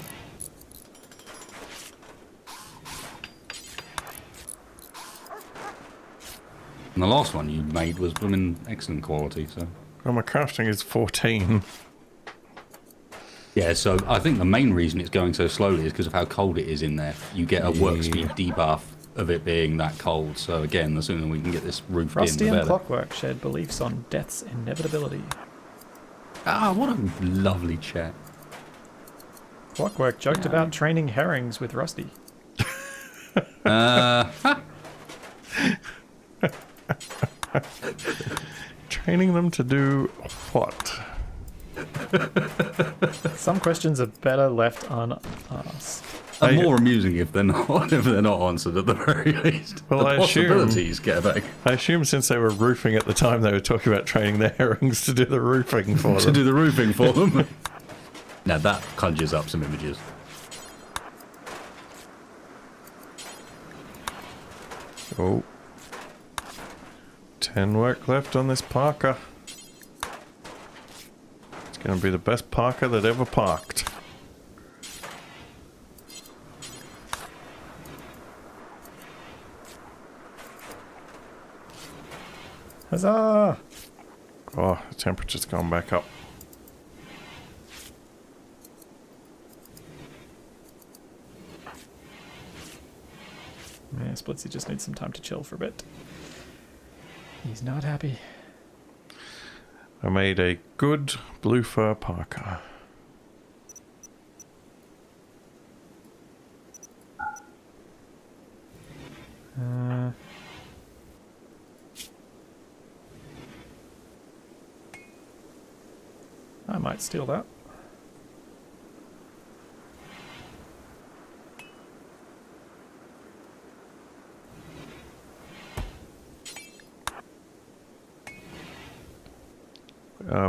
And the last one you made was blooming excellent quality, so... Well, my crafting is 14. Yeah, so I think the main reason it's going so slowly is because of how cold it is in there. You get a work speed debuff of it being that cold, so again, the sooner we can get this roofed Rusty in, the and better. Clockwork shared beliefs on death's inevitability. Ah, what a lovely chat. Clockwork joked about training herrings with Rusty. Training them to do what? Some questions are better left unasked. And more amusing if they're not answered at the very least. Well, the I assume- possibilities get back I assume since they were roofing at the time, they were talking about training their herrings to do the roofing for to them. do the roofing for them. Now that conjures up some images. Oh. 10 work left on this Parker. It's going to be the best Parker that ever parked. Huzzah! Oh, the temperature's gone back up. Yeah, Splitsy just needs some time to chill for a bit. He's not happy. I made a good blue fur Parker. I might steal that.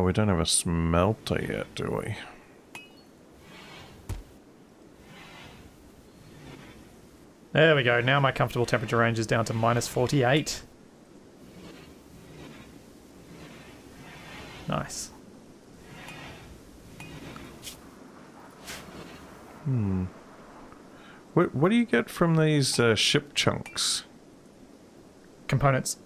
We don't have a smelter yet, do we? There we go. Now my comfortable temperature range is down to -48. Nice. What do you get from these ship chunks? Components.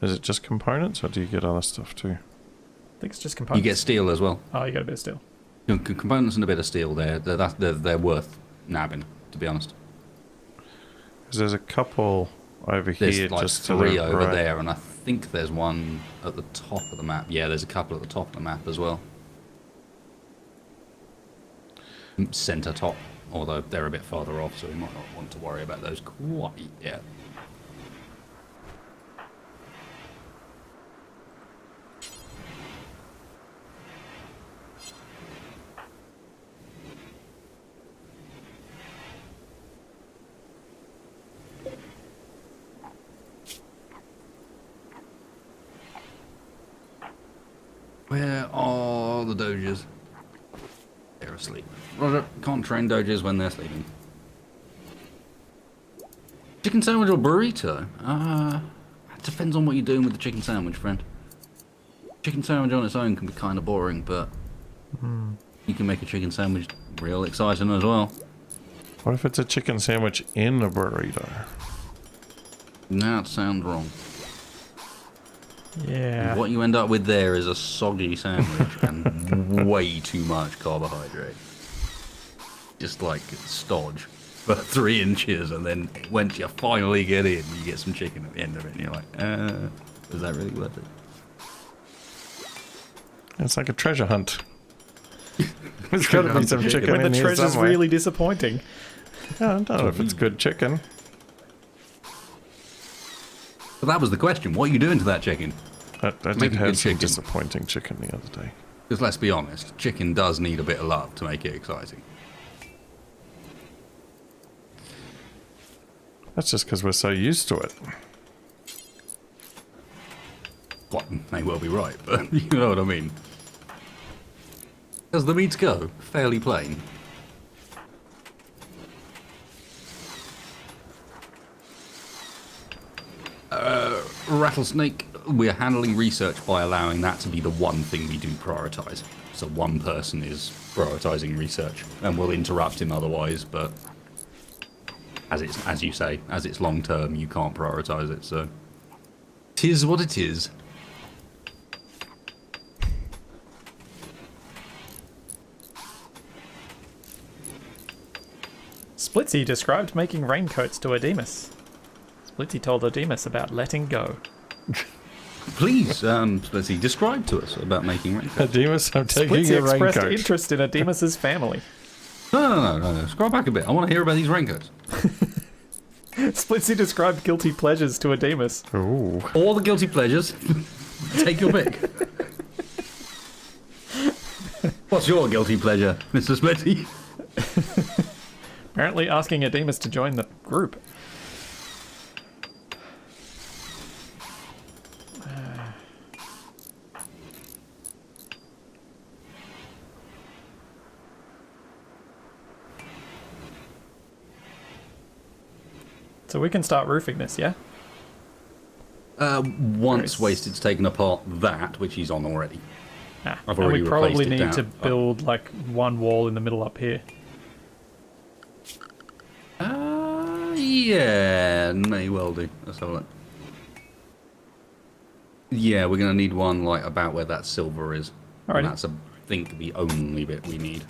Is it just components, or do you get other stuff too? I think it's just You components. get steel as well. Oh, you got a bit of steel. Components and a bit of steel there. They're worth nabbing, to be honest. Because there's a couple over There's here, like just to 3 the over right. there, and I think there's one at the top of the map. Yeah, there's a couple at the top of the map as well. Center top, although they're a bit farther off, so we might not want to worry about those quite yet. Where are the Doges? They're asleep. Roger, can't train Doges when they're sleeping. Chicken sandwich or burrito? It depends on what you're doing with the chicken sandwich, friend. Chicken sandwich on its own can be kind of boring, but you can make a chicken sandwich real exciting as well. What if it's a chicken sandwich in a burrito? Now it sounds wrong. Yeah. What you end up with there is a soggy sandwich and way too much carbohydrate. Just like stodge for 3 inches, and then once you finally get in, you get some chicken at the end of it, and you're like, is that really worth it? It's like a treasure hunt. There's got to be some chicken When the in here treasure's somewhere. really disappointing. I don't know if it's good chicken. But that was the question. What are you doing to that chicken? I Make a did good have some chicken. disappointing chicken the other day. Because let's be honest, chicken does need a bit of love to make it exciting. That's just because we're so used to it. Well, may well be right, but you know what I mean. As the meats go, fairly plain. Rattlesnake, we're handling research by allowing that to be the one thing we do prioritise. So one person is prioritising research, and we'll interrupt him otherwise, but as you say, as it's long term, you can't prioritise it, so 'tis what it is. Splitsy described making raincoats to Odemus. Splitsy told Odemus about letting go. Please, Splitsy, describe to us about making raincoats. Demas, I'm taking Splitsy your expressed raincoat. interest in Odemus's family. No. Scroll back a bit. I want to hear about these raincoats. Splitsy described guilty pleasures to Odemus. Ooh. All the guilty pleasures. Take your pick. What's your guilty pleasure, Mr. Splitsy? Apparently asking Odemus to join the group. So we can start roofing this, yeah? Once Nice. Wasted's taken apart that, which he's on already. Ah, I've and already we probably replaced it need down. to build like one wall in the middle up here. Yeah, may well do. Let's have a look. Yeah, we're going to need one like about where that silver is. Alrighty. And that's, I think, the only bit we need.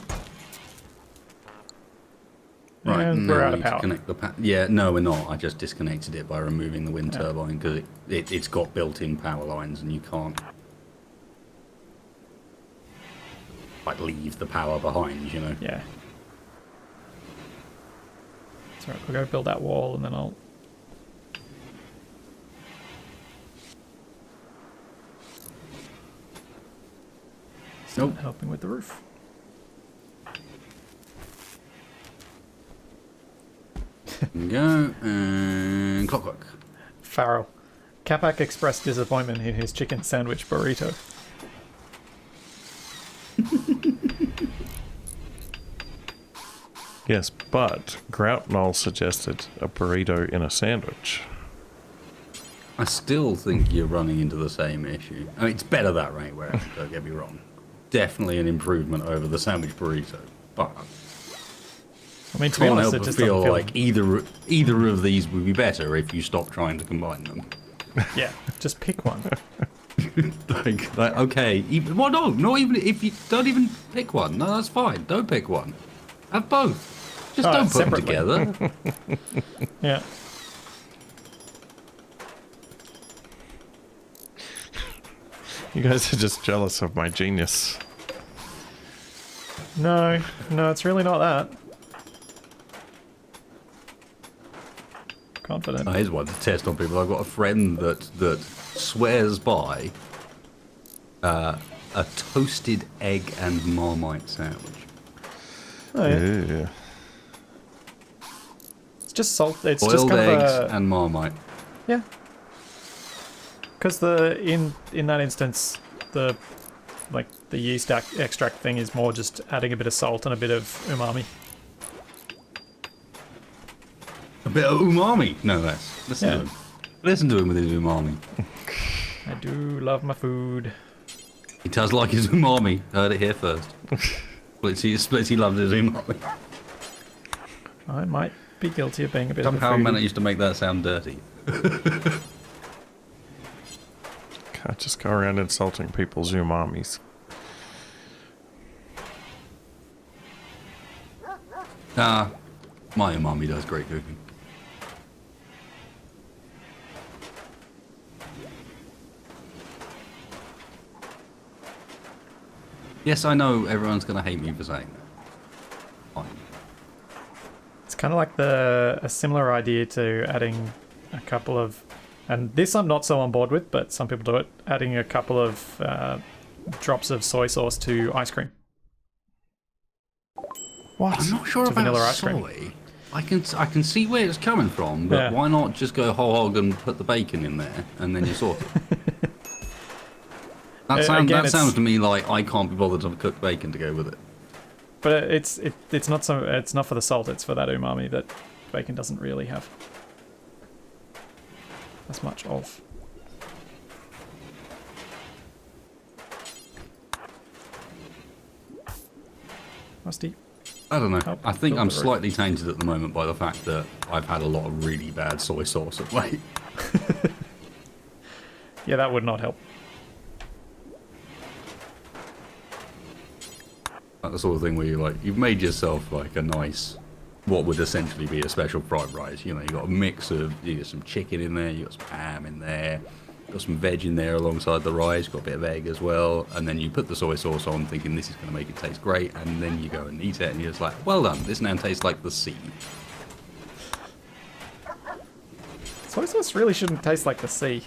Right, And now we're we out of need to power. connect the yeah, no, we're not. I just disconnected it by removing the wind turbine because it's got built-in power lines and you can't like leave the power behind, you know. Yeah. So we'll go build that wall and then I'll... start Nope. helping with the roof. There we go, and clockwork. Farrell. Capac expressed disappointment in his chicken sandwich burrito. Yes, but Grout Knoll suggested a burrito in a sandwich. I still think you're running into the same issue. I mean, it's better that way, where don't get me wrong. Definitely an improvement over the sandwich burrito, but I mean, to be can't honest, help it but just feel doesn't feel like either of these would be better if you stopped trying to combine them. Yeah, just pick one. like okay, well, no, not even if you don't even pick one. No, that's fine. Don't pick one. Have both. Just don't put them together. Yeah. You guys are just jealous of my genius. No, it's really not that. Confident. Here's one to test on people. I've got a friend that swears by a toasted egg and Marmite sandwich. Oh, yeah. Ew. It's just salt. It's Boiled just kind eggs of a and Marmite. yeah. Because in that instance, the yeast extract thing is more just adding a bit of salt and a bit of umami. A bit of umami, no less. Listen to him. Listen to him with his umami. I do love my food. He does like his umami. Heard it here first. Splitsy loves his umami. I might be guilty of being a bit Somehow of a man, it foodie. used to make that sound dirty. Can't just go around insulting people's umamis. My umami does great cooking. Yes, I know everyone's going to hate me for saying that. Fine. It's kind of like a similar idea to adding a couple of, and this I'm not so on board with, but some people do it, adding a couple of drops of soy sauce to ice cream. What? I'm not sure To about vanilla ice cream. soy. I can see where it's coming from, but Yeah. why not just go whole hog and put the bacon in there and then you sort it? That sounds to me like I can't be bothered to cook bacon to go with it. But it's not for the salt. It's for that umami that bacon doesn't really have as much of. Rusty. I don't know. Oh, I think I'm filter it. slightly tainted at the moment by the fact that I've had a lot of really bad soy sauce of late. Yeah, that would not help. Like the sort of thing where you've made yourself like a nice, what would essentially be a special fried rice. You know, you got a mix of, you got some chicken in there, you got some ham in there, got some veg in there alongside the rice, got a bit of egg as well, and then you put the soy sauce on thinking this is going to make it taste great, and then you go and eat it and you're just like, well done, this now tastes like the sea. Soy sauce really shouldn't taste like the sea.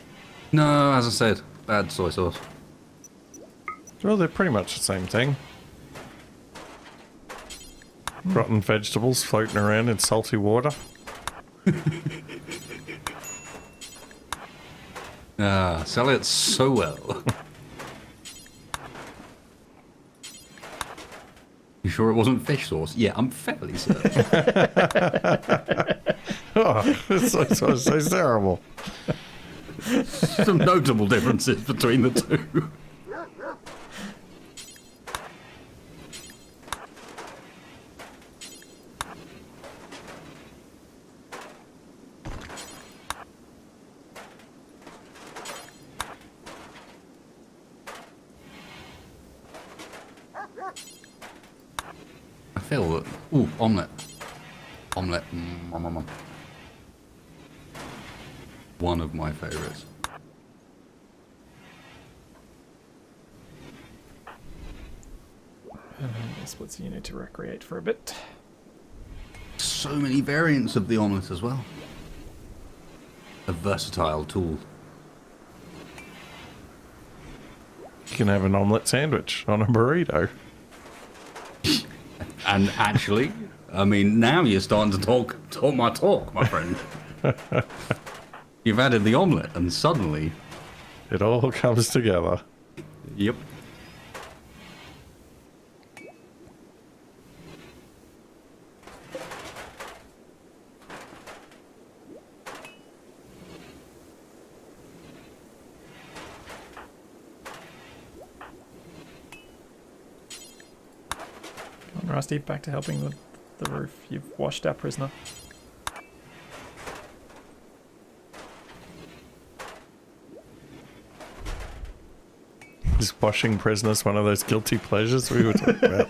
No, as I said, bad soy sauce. Well, they're pretty much the same thing. Rotten vegetables floating around in salty water. Sell it so well. You sure it wasn't fish sauce? Yeah, I'm fairly certain. Oh, it's so terrible. Some notable differences between the two. I feel that. Ooh, omelette. Omelette. One of my favourites. Splits, you need to recreate for a bit. So many variants of the omelette as well. A versatile tool. You can have an omelette sandwich on a burrito. And actually, I mean, now you're starting to talk my talk, my friend. You've added the omelette, and suddenly, It all comes together. yep. Come on, Rusty, back to helping the roof. You've washed our prisoner. Is washing prisoners one of those guilty pleasures we were talking about?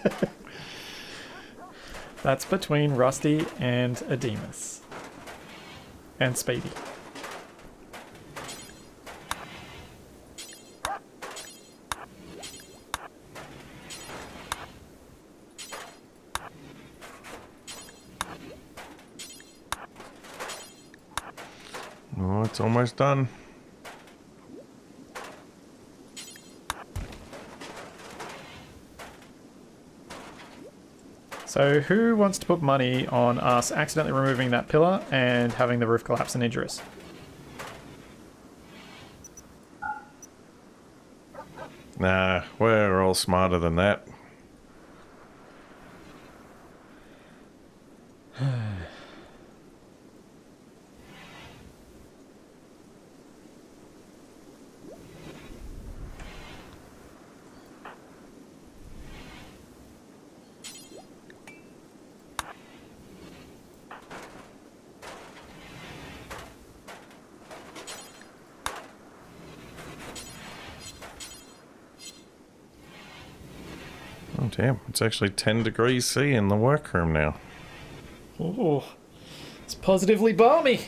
That's between Rusty and Ademus. And Speedy. Oh, it's almost done. So who wants to put money on us accidentally removing that pillar and having the roof collapse and injure us? Nah, we're all smarter than that. Oh damn, it's actually 10 degrees C in the workroom now. Oh, it's positively balmy.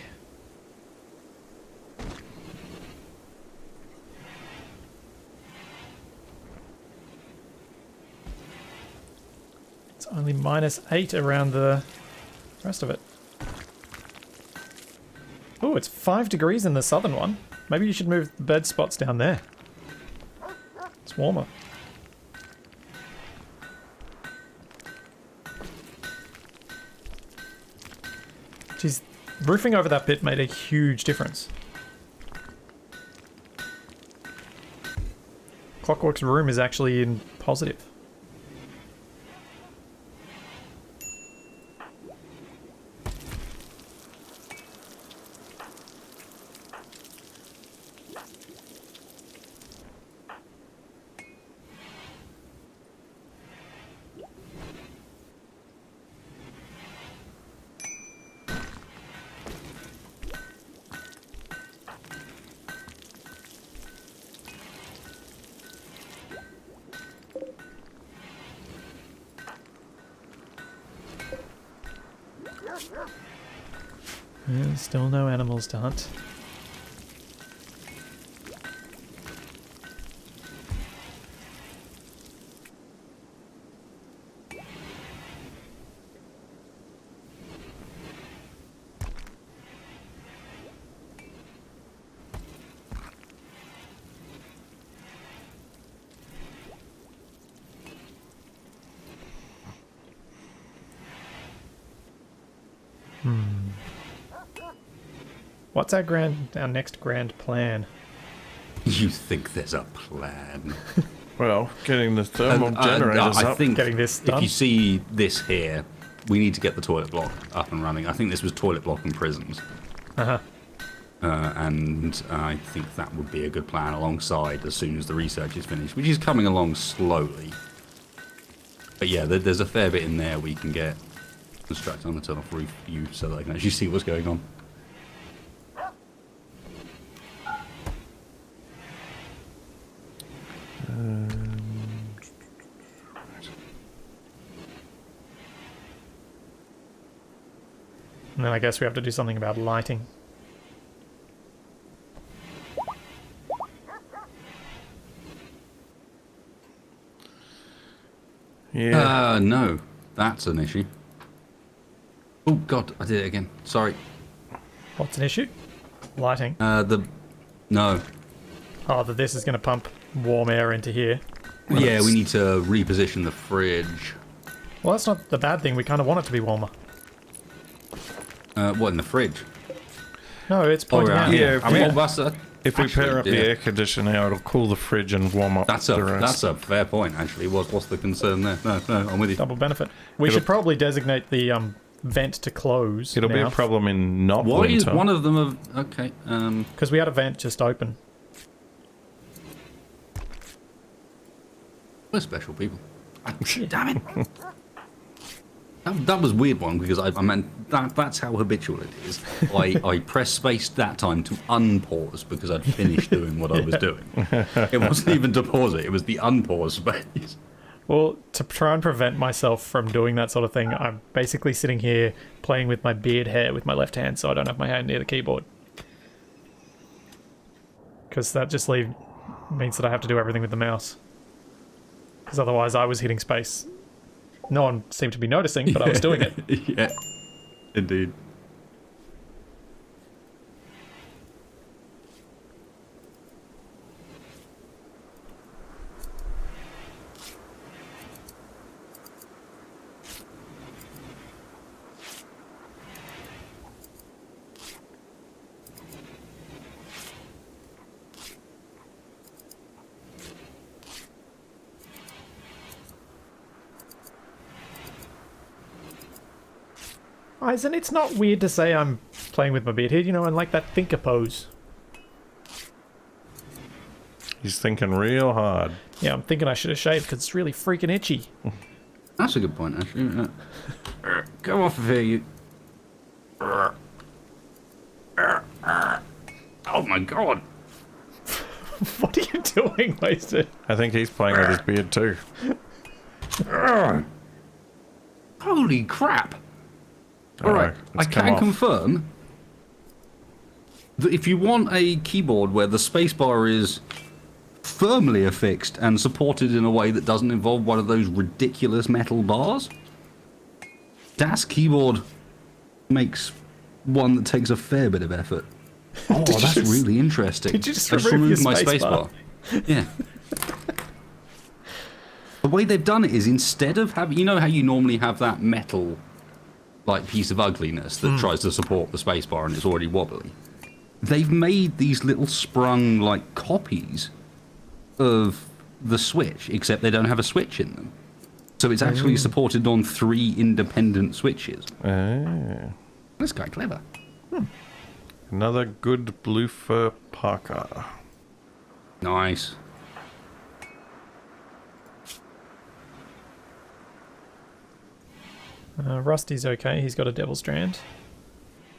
It's only -8 around the rest of it. Oh, it's 5 degrees in the southern one. Maybe you should move the bed spots down there. It's warmer. Geez, roofing over that bit made a huge difference. Clockwork's room is actually in positive. Still no animals to hunt. What's our next grand plan? You think there's a plan? Well, getting the thermal generators I up. think Getting this done. if you see this here, we need to get the toilet block up and running. I think this was toilet block and prisons. Uh-huh. And I think that would be a good plan alongside as soon as the research is finished, which is coming along slowly. But yeah, there's a fair bit in there we can get. Construct on the turn off roof view so that I can actually see what's going on. And then I guess we have to do something about lighting. Yeah. No, that's an issue. Oh god, I did it again. Sorry. What's an issue? Lighting. No. Oh, that this is going to pump warm air into here. Yeah, we need to reposition the fridge. Well, that's not the bad thing. We kind of want it to be warmer. What, in the fridge? No, it's pointing out. Yeah, I mean, that's a, If we actually, pair up the air conditioner now, it'll cool the fridge and warm up That's the rest. a fair point, actually. What's the concern there? No, I'm with you. Double benefit. We should probably designate the vent to close. It'll be a problem in not Why winter. is one of them of... Okay, Because we had a vent just open. we're special people. Damn it. That was a weird one because I meant that's how habitual it is. I pressed space that time to unpause because I'd finished doing what I was doing. It wasn't even to pause it, it was the unpause space. Well, to try and prevent myself from doing that sort of thing, I'm basically sitting here playing with my beard hair with my left hand so I don't have my hand near the keyboard. Because that just means that I have to do everything with the mouse. Because otherwise I was hitting space. No one seemed to be noticing, but I was doing it. Yeah, indeed. Eisen, it's not weird to say I'm playing with my beard here, you know, and like that thinker pose. He's thinking real hard. Yeah, I'm thinking I should have shaved because it's really freaking itchy. That's a good point, actually. Go off of here, you... Oh my god! What are you doing, Wasted? I think he's playing with his beard too. Holy crap! Alright, I can confirm that if you want a keyboard where the spacebar is firmly affixed and supported in a way that doesn't involve one of those ridiculous metal bars, Das keyboard makes one that takes a fair bit of effort. Oh, that's really interesting. Did you just I remove my your spacebar? Yeah. The way they've done it is instead of having, you know how you normally have that metal like piece of ugliness that tries to support the spacebar and it's already wobbly. They've made these little sprung like copies of the Switch, except they don't have a switch in them. So it's actually supported on 3 independent switches. That's quite clever. Another good blue fur parka. Nice. Rusty's okay. He's got a devil strand.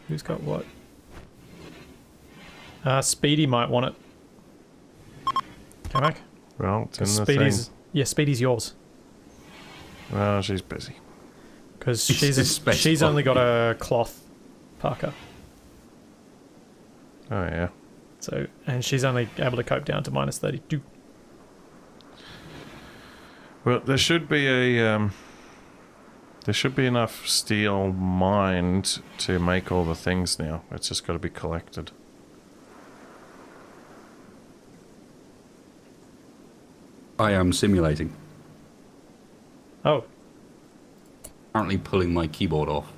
Who's got what? Speedy might want it. Capac? Well, it's in the Speedy's, thing. yeah, Speedy's yours. Well, she's busy. Because It's she's only got a cloth parka. Oh, yeah. So, and she's only able to cope down to minus 32. Well, there should be a... there should be enough steel mined to make all the things now. It's just got to be collected. I am simulating. Oh. Currently pulling my keyboard off.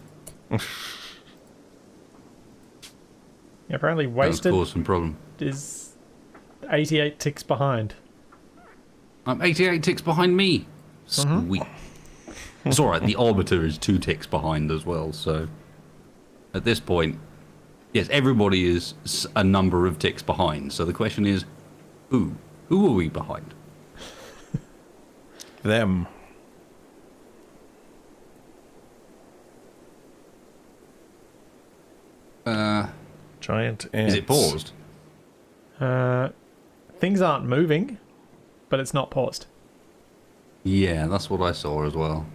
Yeah, apparently That's Wasted caused some problem. is 88 ticks behind. I'm 88 ticks behind me. Sweet. It's alright, the Arbiter is 2 ticks behind as well, so... At this point, yes, everybody is a number of ticks behind, so the question is, who? Who are we behind? Them. Giant ants. Is it paused? Things aren't moving, but it's not paused. Yeah, that's what I saw as well.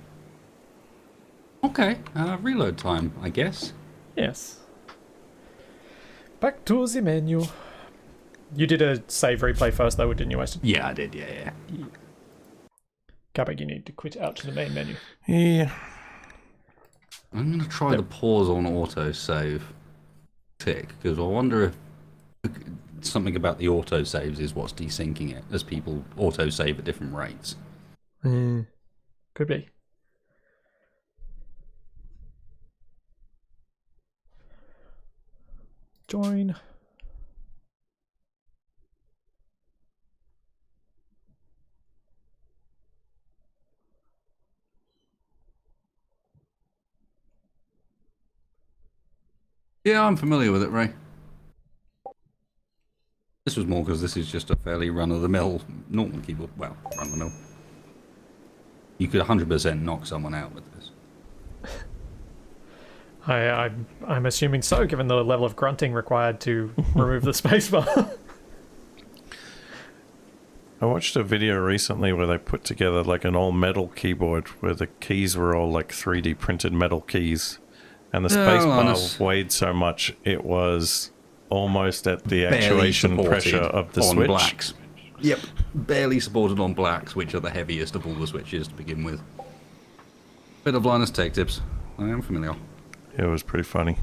Okay, reload time, I guess. Yes. Back to the menu. You did a save replay first though, didn't you, Wasted? Yeah, I did, yeah. Capac, you need to quit out to the main menu. Yeah. I'm going to try the pause on autosave tick, because I wonder if something about the autosaves is what's desyncing it, as people autosave at different rates. Could be. Join. Yeah, I'm familiar with it, Ray. This was more because this is just a fairly run-of-the-mill normal keyboard. Well, run-of-the-mill. You could 100% knock someone out with this. I'm assuming so, given the level of grunting required to remove the spacebar. I watched a video recently where they put together like an all metal keyboard where the keys were all like 3D printed metal keys, and the spacebar weighed so much it was almost at the actuation pressure of the switch. Blacks. Yep, barely supported on blacks, which are the heaviest of all the switches to begin with. Bit of Linus Tech Tips. I am familiar. It was pretty funny.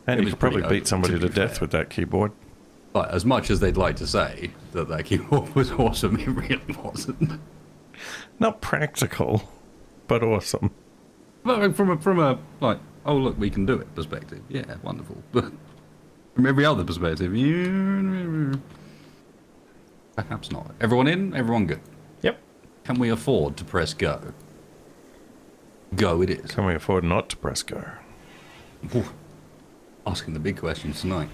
And you could probably beat somebody to death with that keyboard. But as much as they'd like to say that keyboard was awesome, it really wasn't. Not practical, but awesome. But from a like, oh look, we can do it perspective, yeah, wonderful. But from every other perspective, yeah, perhaps not. Everyone in? Everyone good? Yep. Can we afford to press go? Go it is. Can we afford not to press go? Ooh, asking the big questions tonight.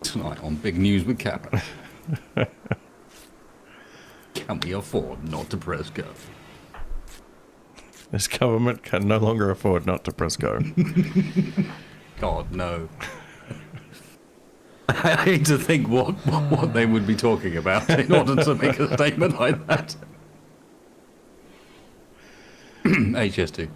Tonight on Big News with Capac. Can we afford not to press go? This government can no longer afford not to press go. God, no. I hate to think what they would be talking about in order to make a statement like that. HS2.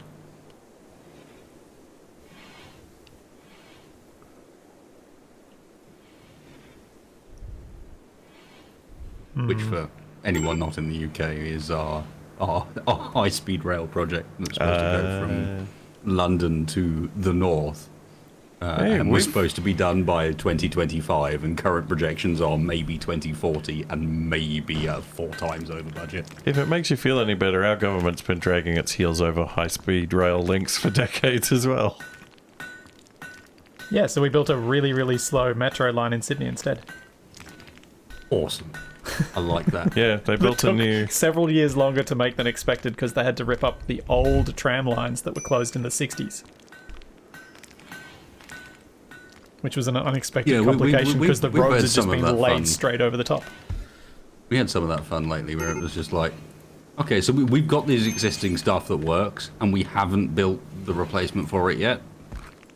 Which, for anyone not in the UK, is our high-speed rail project that's supposed to go from London to the north. And we're supposed to be done by 2025, and current projections are maybe 2040 and maybe 4 times over budget. If it makes you feel any better, our government's been dragging its heels over high-speed rail links for decades as well. Yeah, so we built a really, really slow metro line in Sydney instead. Awesome. I like that. Yeah, they built a new... several years longer to make than expected because they had to rip up the old tram lines that were closed in the 60s. Which was an unexpected complication because the roads had just been laid straight over the top. We had some of that fun lately where it was just like, okay, so we've got this existing stuff that works and we haven't built the replacement for it yet.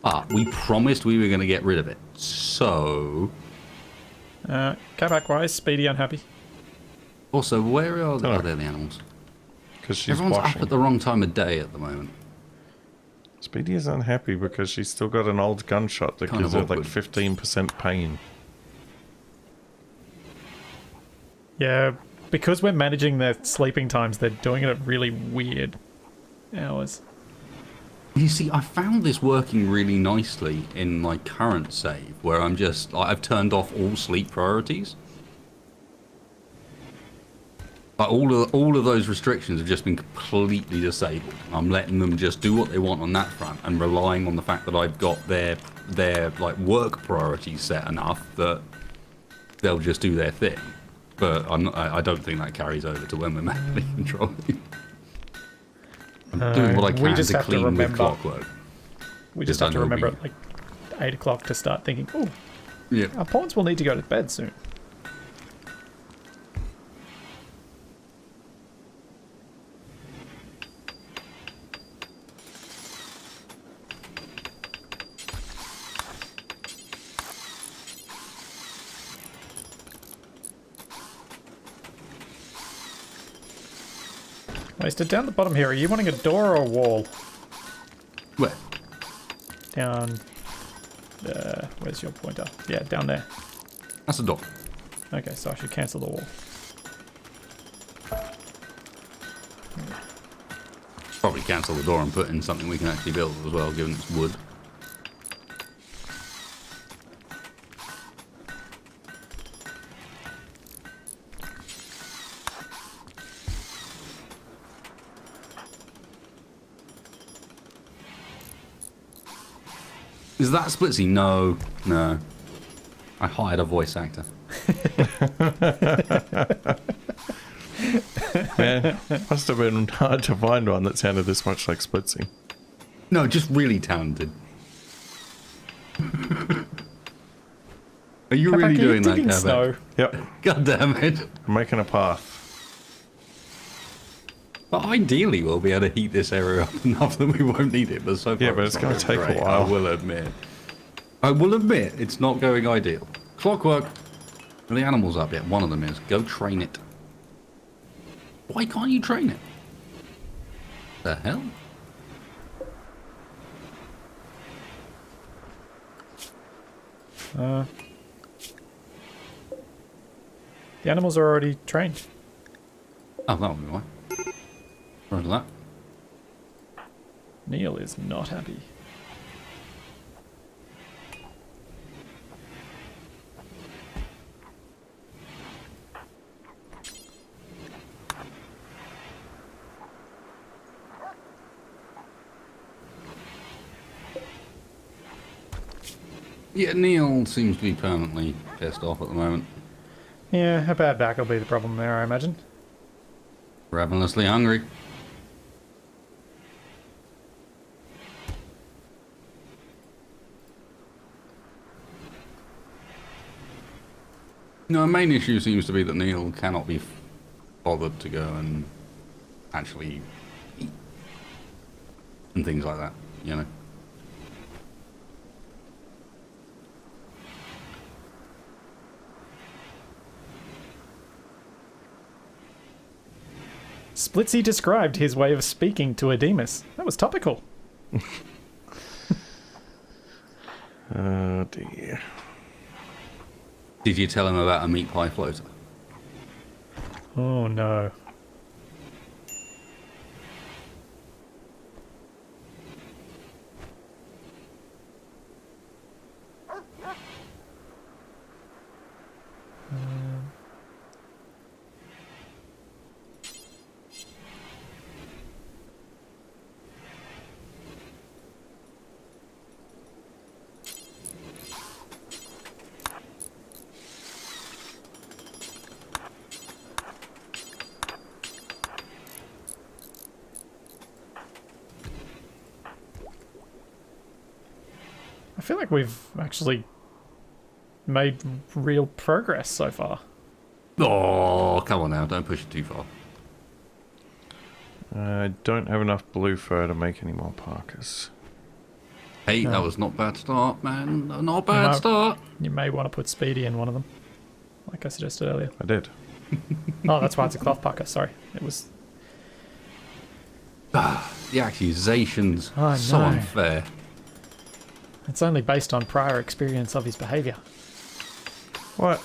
But we promised we were going to get rid of it. So... Capac-wise, Speedy unhappy. Also, where are the animals? Because she's Everyone's washing. up at the wrong time of day at the moment. Speedy is unhappy because she's still got an old gunshot that gives her like 15% pain. Yeah, because we're managing their sleeping times, they're doing it at really weird hours. You see, I found this working really nicely in my current save, where I've turned off all sleep priorities. Like all of those restrictions have just been completely disabled. I'm letting them just do what they want on that front, and relying on the fact that I've got their like work priorities set enough that they'll just do their thing. But I don't think that carries over to when we're manually controlling. I'm doing what I can to clean with clockwork. We just have to remember at like 8 o'clock to start thinking, oh, yeah, our pawns will need to go to bed soon. Wasted, down the bottom here, are you wanting a door or a wall? Where? Down... where's your pointer? Yeah, down there. That's a door. Okay, so I should cancel the wall. Probably cancel the door and put in something we can actually build as well, given it's wood. Is that Splitsy? No, no. I hired a voice actor. Man, must have been hard to find one that sounded this much like Splitsy. No, just really talented. Are you really doing that, Capac? Snow. Yep. God damn it. I'm making a path. But ideally, we'll be able to heat this area up enough that we won't need it. But so far, Yeah, but it's going to take a while. I will admit. I will admit, it's not going ideal. Clockwork. Are the animals up yet? One of them is. Go train it. Why can't you train it? The hell? The animals are already trained. Oh, that'll be why. Roger that. Neil is not happy. Yeah, Neil seems to be permanently pissed off at the moment. Yeah, a bad back will be the problem there, I imagine. Ravenously hungry. No, the main issue seems to be that Neil cannot be bothered to go and actually eat. And things like that, you know. Splitsy described his way of speaking to Ademus. That was topical. Oh dear. Did you tell him about a meat pie floater? Oh no. I feel like we've actually made real progress so far. Oh, come on now, don't push it too far. I don't have enough blue fur to make any more parkas. Hey, No. that was not a bad start, man. Not a bad start. You may want to put Speedy in one of them, like I suggested earlier. I did. Oh, that's why it's a cloth parka. Sorry, it was. The accusations, Oh, so no. unfair. It's only based on prior experience of his behaviour. What?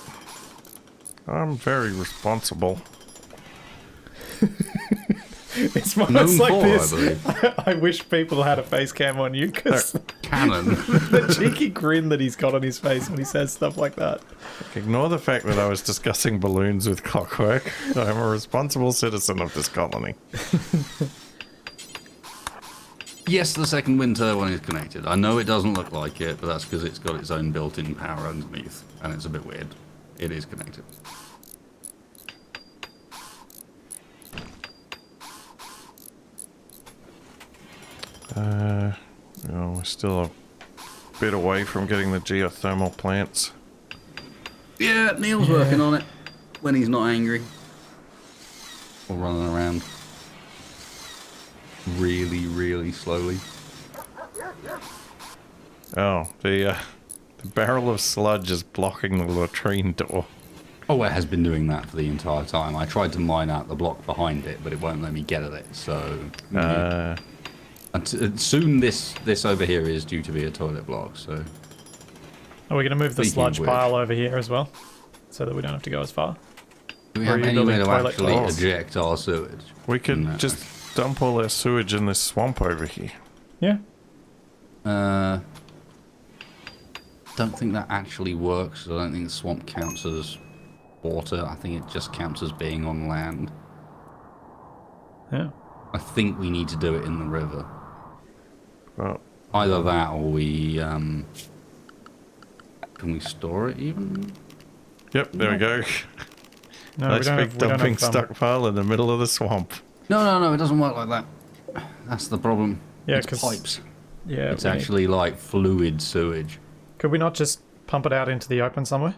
I'm very responsible. It's moments Known like for, this. I believe. I wish people had a face cam on you because Canon. the cheeky grin that he's got on his face when he says stuff like that. Ignore the fact that I was discussing balloons with Clockwork. I'm a responsible citizen of this colony. Yes, the second wind turbine is connected. I know it doesn't look like it, but that's because it's got its own built-in power underneath, and it's a bit weird. It is connected. We're still a bit away from getting the geothermal plants. Yeah, Neil's working on it when he's not angry. Or running around really, really slowly. Oh, the barrel of sludge is blocking the latrine door. Oh, it has been doing that for the entire time. I tried to mine out the block behind it, but it won't let me get at it, so... soon this over here is due to be a toilet block, so... Are we going to move the Speaking sludge of which- pile over here as well? So that we don't have to go as far? Do we Or are have you any way building to toilet actually cloths? eject our sewage? We could No. just dump all our sewage in this swamp over here. Yeah. Don't think that actually works. I don't think the swamp counts as water. I think it just counts as being on land. Yeah. I think we need to do it in the river. Well, Either that or we, can we store it even? yep, there we go. No, Let's we big don't have, dumping stockpile in the middle of the swamp. No, it doesn't work like that. That's the problem. Yeah, it's 'cause- pipes. Yeah. It's we need- actually like fluid sewage. Could we not just pump it out into the open somewhere?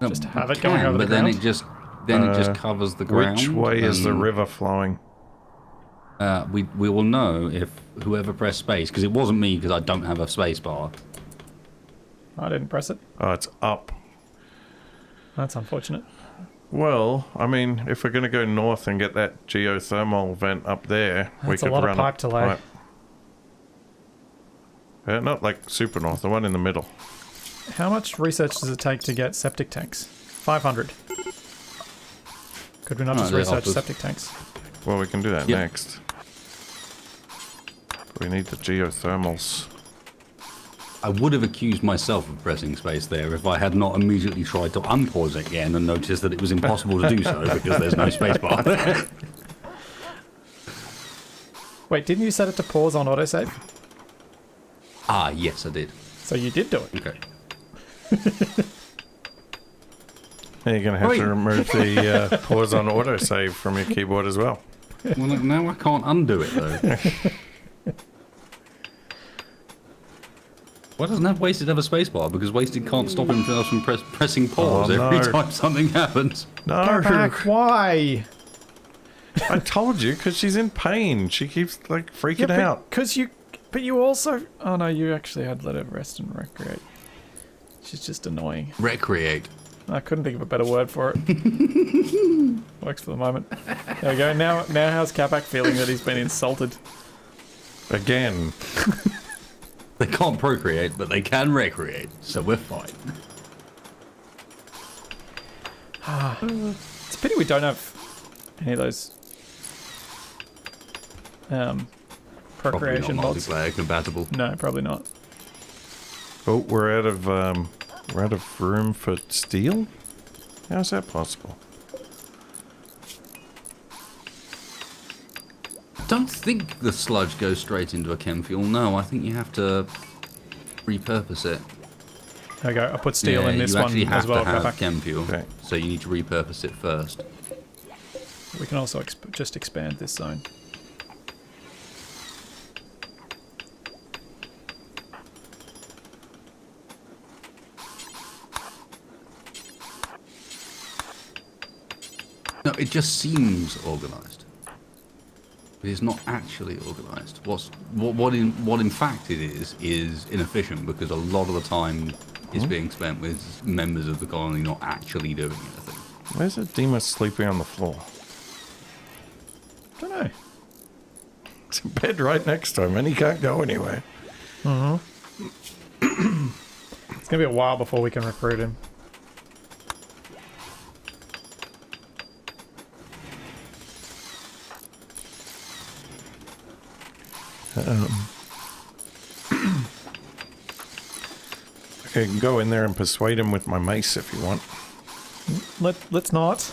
No, Just we have it going can, over the but then ground? it just then it just covers the ground. Which way is the river flowing? We will know if whoever pressed space, because it wasn't me, because I don't have a space bar. I didn't press it. Oh, it's up. That's unfortunate. Well, I mean, if we're going to go north and get that geothermal vent up there, we could a lot run of pipe to lay. Not like super north, the one in the middle. How much research does it take to get septic tanks? 500. Could we not just research septic tanks? Well, we can do that next. But we need the geothermals. I would have accused myself of pressing space there if I had not immediately tried to unpause it again and noticed that it was impossible to do so because there's no space bar there. Wait, didn't you set it to pause on autosave? Ah, yes, I did. So you did do it. Okay. You're going to have to remove the pause on autosave from your keyboard as well. Well, now I can't undo it, though. Why doesn't have Wasted have a spacebar? Because Wasted can't stop himself from pressing pause every time something happens. No. Capac, why? I told you, because she's in pain. She keeps, like, freaking out. But you also... Oh, no, you actually had let her rest and recreate. She's just annoying. Recreate. I couldn't think of a better word for it. Works for the moment. There we go. Now how's Capac feeling that he's been insulted? Again. They can't procreate, but they can recreate, so we're fine. It's a pity we don't have any of those procreation mods. Multiplayer compatible. No, probably not. Oh, we're out of room for steel? How's that possible? I don't think the sludge goes straight into a chem fuel. No, I think you have to repurpose it. There we go. I put steel in this one as well. You actually have to have Capac. chem fuel, Okay. so you need to repurpose it first. We can also just expand this zone. No, it just seems organised. But it's not actually organised. What in fact it is inefficient because a lot of the time is being spent with members of the colony not actually doing anything. Where's Edema sleeping on the floor? Don't know. It's in bed right next to him and he can't go anywhere. It's gonna be a while before we can recruit him. I can go in there and persuade him with my mace if you want. Let's not.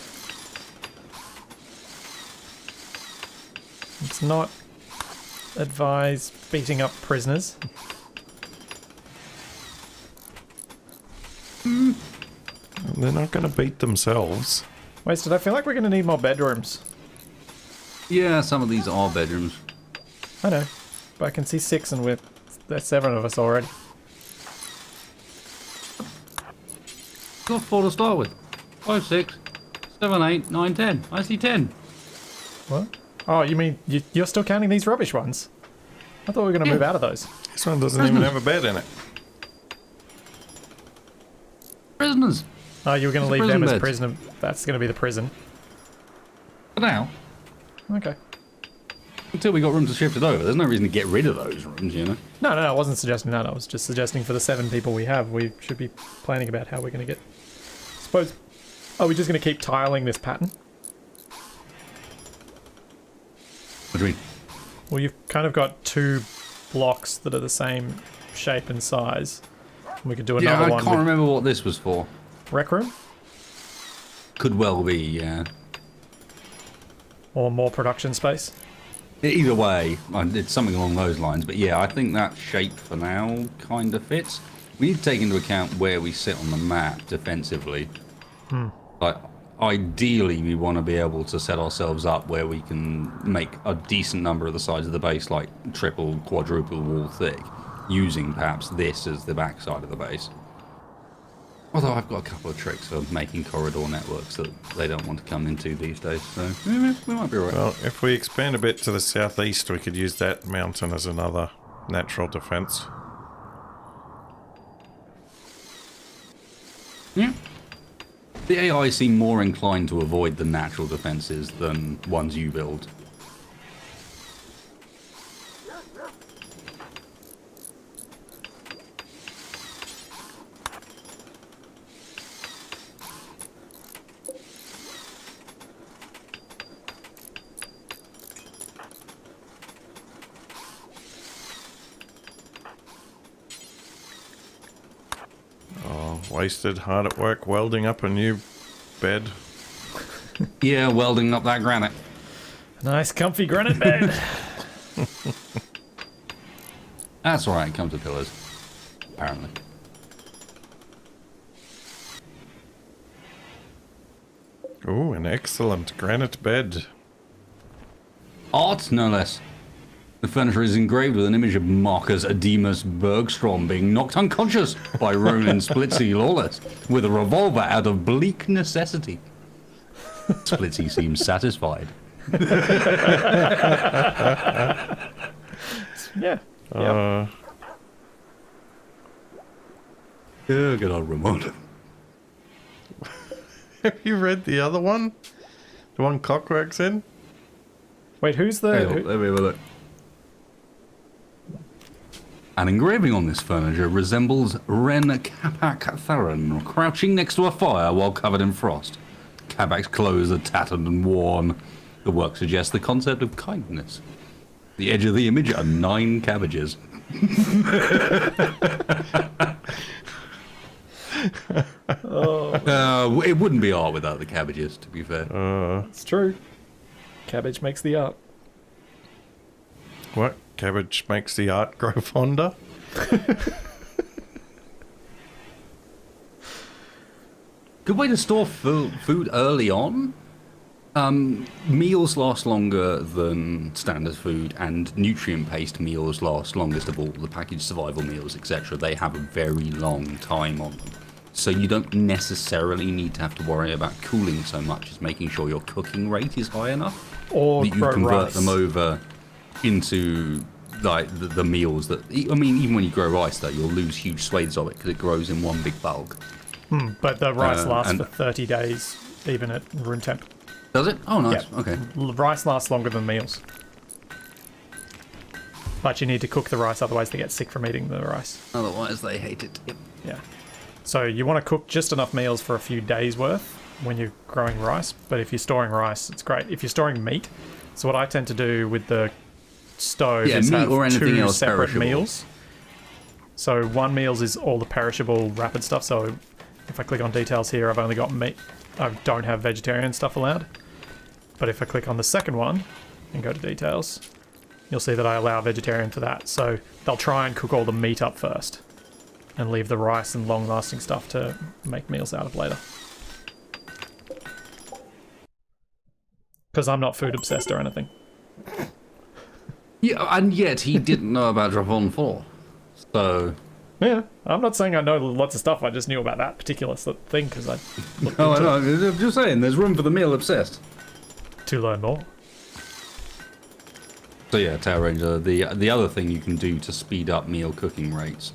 Let's not advise beating up prisoners. They're not going to beat themselves. Wasted, I feel like we're going to need more bedrooms. Yeah, some of these are bedrooms. I know, but I can see 6 and there's 7 of us already. Got 4 to start with. 5, 6, 7, 8, 9, 10. I see 10. What? Oh, you mean you're still counting these rubbish ones? I thought we were going to move out of those. This one doesn't even have a bed in it. Prisoners. Oh, you were going to It's leave them as prison prisoner. That's going to be the prison. For now. Okay. Until we got room to shift it over. There's no reason to get rid of those rooms, you know? No, I wasn't suggesting that. I was just suggesting for the 7 people we have, we should be planning about how we're going to get... Suppose... Are we just going to keep tiling this pattern? What do you mean? Well, you've kind of got 2 blocks that are the same shape and size. We could do another one. I can't remember what this was for. Rec room? Could well be, yeah. Or more production space? Either way, it's something along those lines. But yeah, I think that shape for now kind of fits. We need to take into account where we sit on the map defensively. Like, ideally, we want to be able to set ourselves up where we can make a decent number of the sides of the base, like triple, quadruple wall thick, using perhaps this as the backside of the base. Although I've got a couple of tricks for making corridor networks that they don't want to come into these days, so we might be alright. Well, if we expand a bit to the southeast, we could use that mountain as another natural defense. Yeah. The AI seem more inclined to avoid the natural defenses than ones you build. Wasted, hard at work, welding up a new bed. Yeah, welding up that granite. Nice, comfy granite bed. That's alright, it comes with pillars. Apparently. Ooh, an excellent granite bed. Art, no less. The furniture is engraved with an image of Marcus Ademus Bergstrom being knocked unconscious by Ronan Splitsy Lawless with a revolver out of bleak necessity. Splitsy seems satisfied. Yeah. Yeah, good old Rimworld. Have you read the other one? The one Clockwork's in? Wait, who's the... Hey, let me have a look. An engraving on this furniture resembles Ren Capac Theron crouching next to a fire while covered in frost. Capac's clothes are tattered and worn. The work suggests the concept of kindness. The edge of the image are 9 cabbages. It wouldn't be art without the cabbages, to be fair. It's true. Cabbage makes the art. What? Cabbage makes the art grow fonder? Good way to store food early on. Meals last longer than standard food, and nutrient-based meals last longest of all. The packaged survival meals, etc. They have a very long time on them. So you don't necessarily need to have to worry about cooling so much as making sure your cooking rate is high enough. Or that you convert them over into like the meals that... I mean, even when you grow rice, though, you'll lose huge swathes of it because it grows in one big bulk. But the rice lasts for 30 days, even at room temp. Does it? Oh, nice. Yeah. Okay. Rice lasts longer than meals. But you need to cook the rice, otherwise they get sick from eating the rice. Otherwise, they hate it. Yep. Yeah. So you want to cook just enough meals for a few days worth when you're growing rice. But if you're storing rice, it's great. If you're storing meat, so what I tend to do with the stove is meat have or anything 2 else separate perishable. meals. So one meals is all the perishable rapid stuff. So if I click on details here, I've only got meat. I don't have vegetarian stuff allowed. But if I click on the second one and go to details, you'll see that I allow vegetarian for that. So they'll try and cook all the meat up first and leave the rice and long-lasting stuff to make meals out of later. Because I'm not food obsessed or anything. Yeah, and yet he didn't know about Drop-On 4. So... Yeah, I'm not saying I know lots of stuff. I just knew about that particular thing because I looked Oh, I into know. I'm just saying, there's room for the meal obsessed. it to learn more. So yeah, Tower Ranger, the other thing you can do to speed up meal cooking rates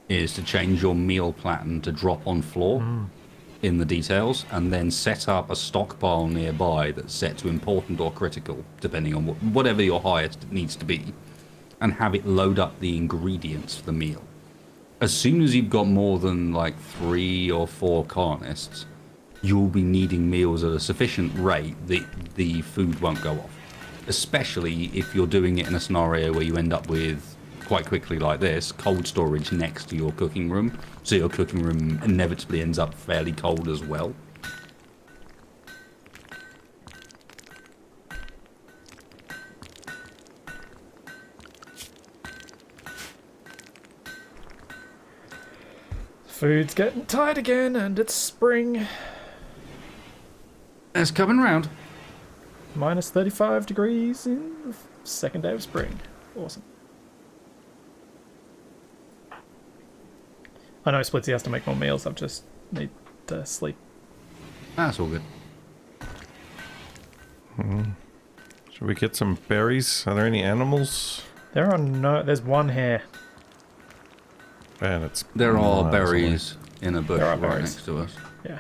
is to change your meal pattern to drop on floor in the details, and then set up a stockpile nearby that's set to important or critical, depending on whatever your highest needs to be, and have it load up the ingredients for the meal. As soon as you've got more than like 3 or 4 carnists, you'll be needing meals at a sufficient rate that the food won't go off. Especially if you're doing it in a scenario where you end up with, quite quickly like this, cold storage next to your cooking room. So your cooking room inevitably ends up fairly cold as well. Food's getting tight again, and it's spring. It's coming round. Minus 35 degrees in the second day of spring. Awesome. I know Splitsy has to make more meals. I've just need to sleep. That's all good. Should we get some berries? Are there any animals? There are no... There's one hare. And it's There are miles berries in a bush There are right berries. next to us. Yeah.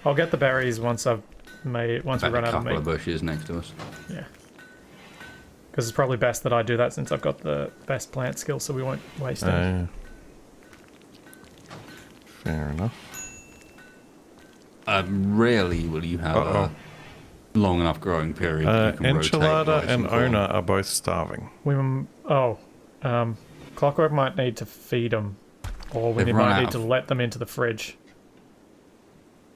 I'll get the berries once I've made... Once we About run a out of couple meat. of bushes next to us. Yeah. Because it's probably best that I do that since I've got the best plant skill, so we won't waste it. Fair enough. Rarely will you have a long enough growing period. You can rotate Enchilada rice and corn. Ona are both starving. Clockwork might need to feed them, or we They've run might out need to of- let them into the fridge.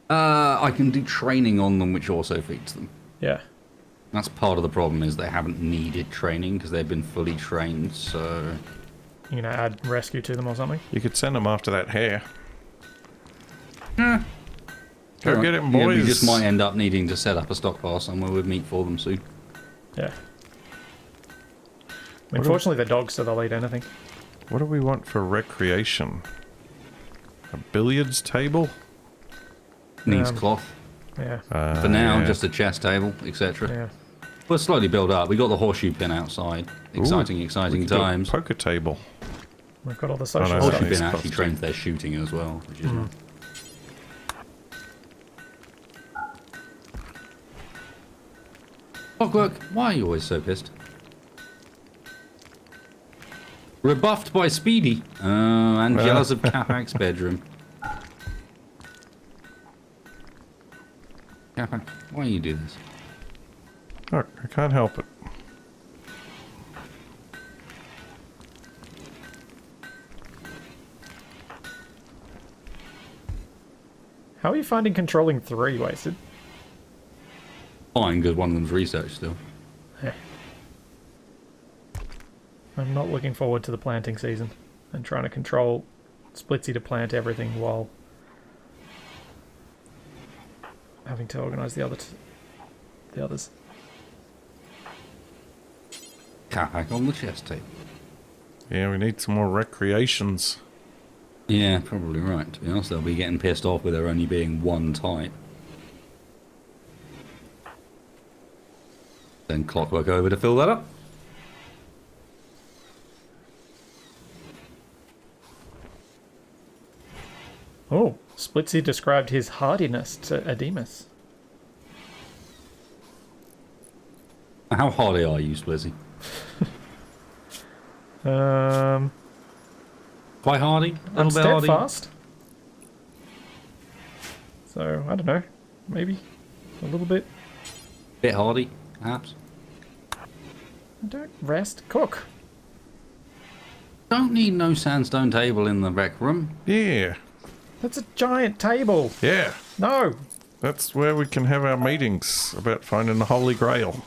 I can do training on them, which also feeds them. Yeah. That's part of the problem, is they haven't needed training because they've been fully trained, so... You know, add rescue to them or something. You could send them after that hare. Yeah. Go get him, Yeah, boys. we just might end up needing to set up a stockpile somewhere with meat for them soon. Yeah. Unfortunately, they're dogs, so they'll eat anything. What do we want for recreation? A billiards table? Needs cloth. Yeah. For now, yeah. just a chess table, etc. Yeah. We'll slowly build up. We got the horseshoe pin outside. Exciting We exciting could do a times. poker table. We've got all the social no, stuff. Horseshoe it's pin actually costing. trains their shooting as well, which is nice. Clockwork, why are you always so pissed? Rebuffed by Speedy. Oh, and jealous of Capac's bedroom. Capac, why you do this? Look, I can't help it. How are you finding controlling 3 wasted? Fine, because one of them's research still. I'm not looking forward to the planting season and trying to control Splitsy to plant everything while having to organise the others. Capac on the chess table. Yeah, we need some more recreations. Yeah, probably right. To be honest, they'll be getting pissed off with there only being one type. Then Clockwork over to fill that up. Oh, Splitsy described his hardiness to Ademus. How hardy are you, Splizzy? Quite hardy? A I'm little bit hardy? steadfast. So, I don't know. Maybe a little bit. Bit hardy, perhaps? Don't rest, cook. Don't need no sandstone table in the rec room. Yeah, That's a giant table. yeah. No. That's where we can have our meetings about finding the Holy Grail.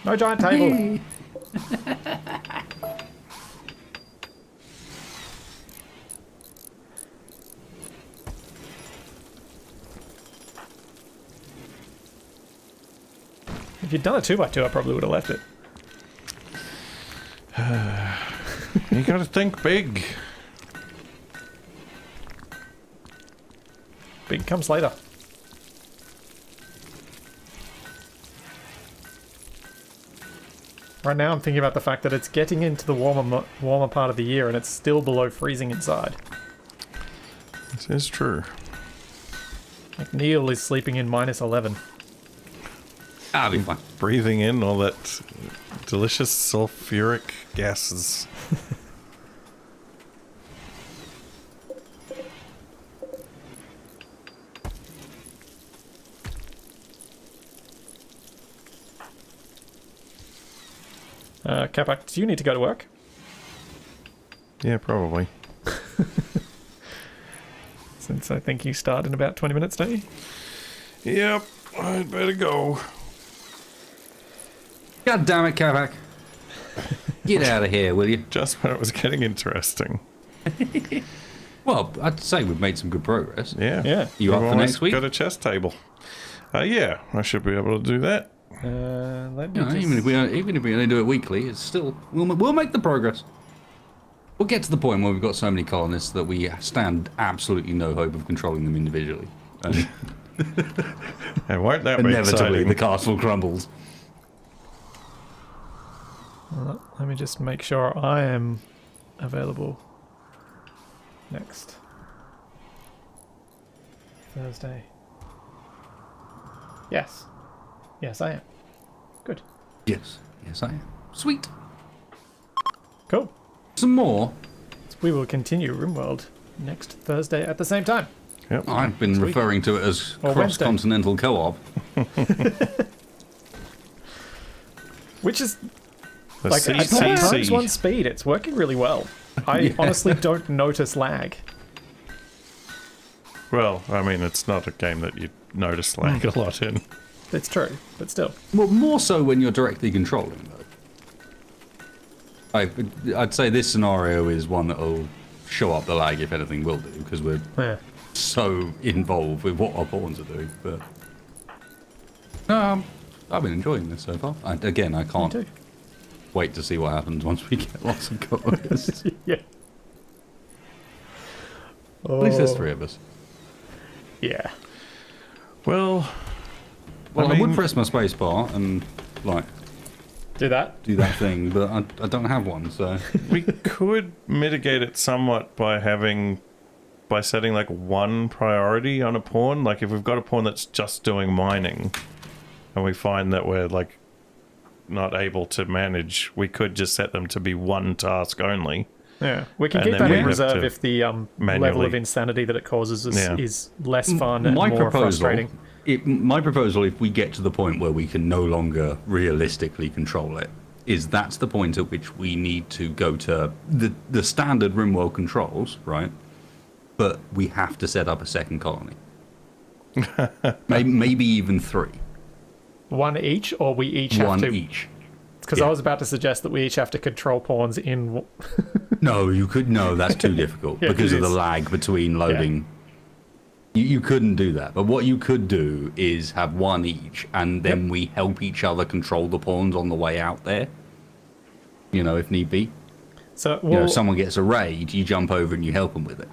No giant table. If you'd done a 2x2, I probably would have left it. You gotta think big. Big comes later. Right now I'm thinking about the fact that it's getting into the warmer part of the year and it's still below freezing inside. This is true. Like Neil is sleeping in minus 11. That'll be fine. Breathing in all that delicious sulfuric gases. Capac, do you need to go to work? Yeah, probably. Since I think you start in about 20 minutes, don't you? Yep, I'd better go. God damn it, Capac. Get out of here, will you? Just when it was getting interesting. Well, I'd say we've made some good progress. Yeah. Yeah. You up We've for almost next week? got a chess table. Yeah, I should be able to do that. Let me You know, just... even if we only do it weekly, it's still we'll make the progress. We'll get to the point where we've got so many colonists that we stand absolutely no hope of controlling them individually. And And won't that be inevitably, exciting? the castle crumbles. Let me just make sure I am available next Thursday. Yes. Yes, I am. Good. Yes, yes, I am. Sweet. Cool. Some more. We will continue Rimworld next Thursday at the same time. Yep. I've been Sweet. referring to it as Or Wednesday. cross-continental co-op. Which is The like at CCC. times one speed. It's working really well. I honestly don't notice lag. Well, I mean, it's not a game that you notice lag a lot in. It's true, but still. Well, more so when you're directly controlling, though. I'd say this scenario is one that'll show up the lag, if anything will do, because we're Yeah. so involved with what our pawns are doing. But I've been enjoying this so far. I Me can't too. wait to see what happens once we get lots of colonists. Yeah. At least there's 3 of us. Yeah. Well, Well, I mean- would press my space bar and like Do that. do that thing, but I don't have one, so we could mitigate it somewhat by setting like one priority on a pawn. Like if we've got a pawn that's just doing mining and we find that we're like not able to manage, we could just set them to be one task only. Yeah. We can And keep then that we in have reserve to if the level manually- of insanity that it causes Yeah. is less fun and my more proposal, frustrating. my proposal, if we get to the point where we can no longer realistically control it, is that's the point at which we need to go to the standard Rimworld controls, right? But we have to set up a second colony. maybe even 3. One each, or we each have One to. each. Because yeah. I was about to suggest that we each have to control pawns in. No, you could. No, that's too difficult Yeah, because it of the is. lag between loading. You couldn't do that. But what you could do is have one each, and then we help each other control the pawns on the way out there. You know, if need be. So You know, we'll. if someone gets a raid, you jump over and you help them with it.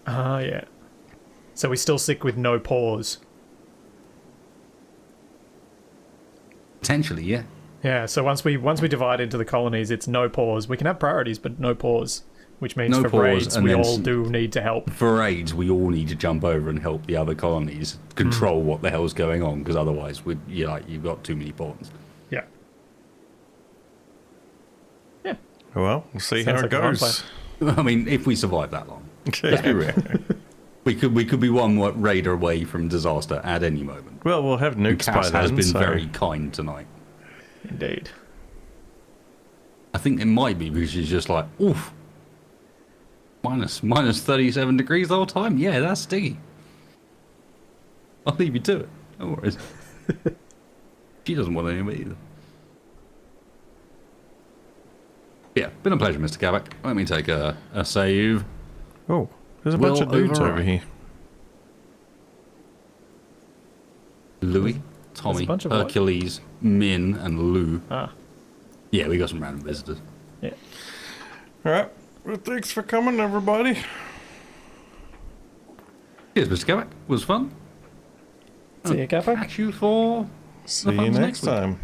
Yeah. So we still stick with no pause. Potentially, yeah. Yeah. So once we divide into the colonies, it's no pause. We can have priorities, but no pause, which means No for pause, raids and we then all do need to help. For raids, we all need to jump over and help the other colonies control what the hell's going on, because otherwise, you've got too many pawns. Yeah. Yeah. Well, we'll see Sounds how like it a fun goes. I mean, if we survive that long. Let's be real. We could be one raider away from disaster at any moment. Well, we'll have And nukes by Cass then. has been so very kind tonight. Indeed. I think it might be because she's just like, oof, minus 37 degrees the whole time. Yeah, that's sticky. I'll leave you to it. No worries. She doesn't want any of it either. Yeah, been a pleasure, Mr. Capac. Let me take a save. Oh, there's a bunch Well, of dudes over override. here. Louis, Tommy, bunch of what? Hercules, Min, and Lou. Ah. Yeah, we got some random visitors. Yeah. All right. Well, thanks for coming, everybody. Cheers, Mr. Capac. Was fun. See you, Capac. Catch you for See the you funs next week. time.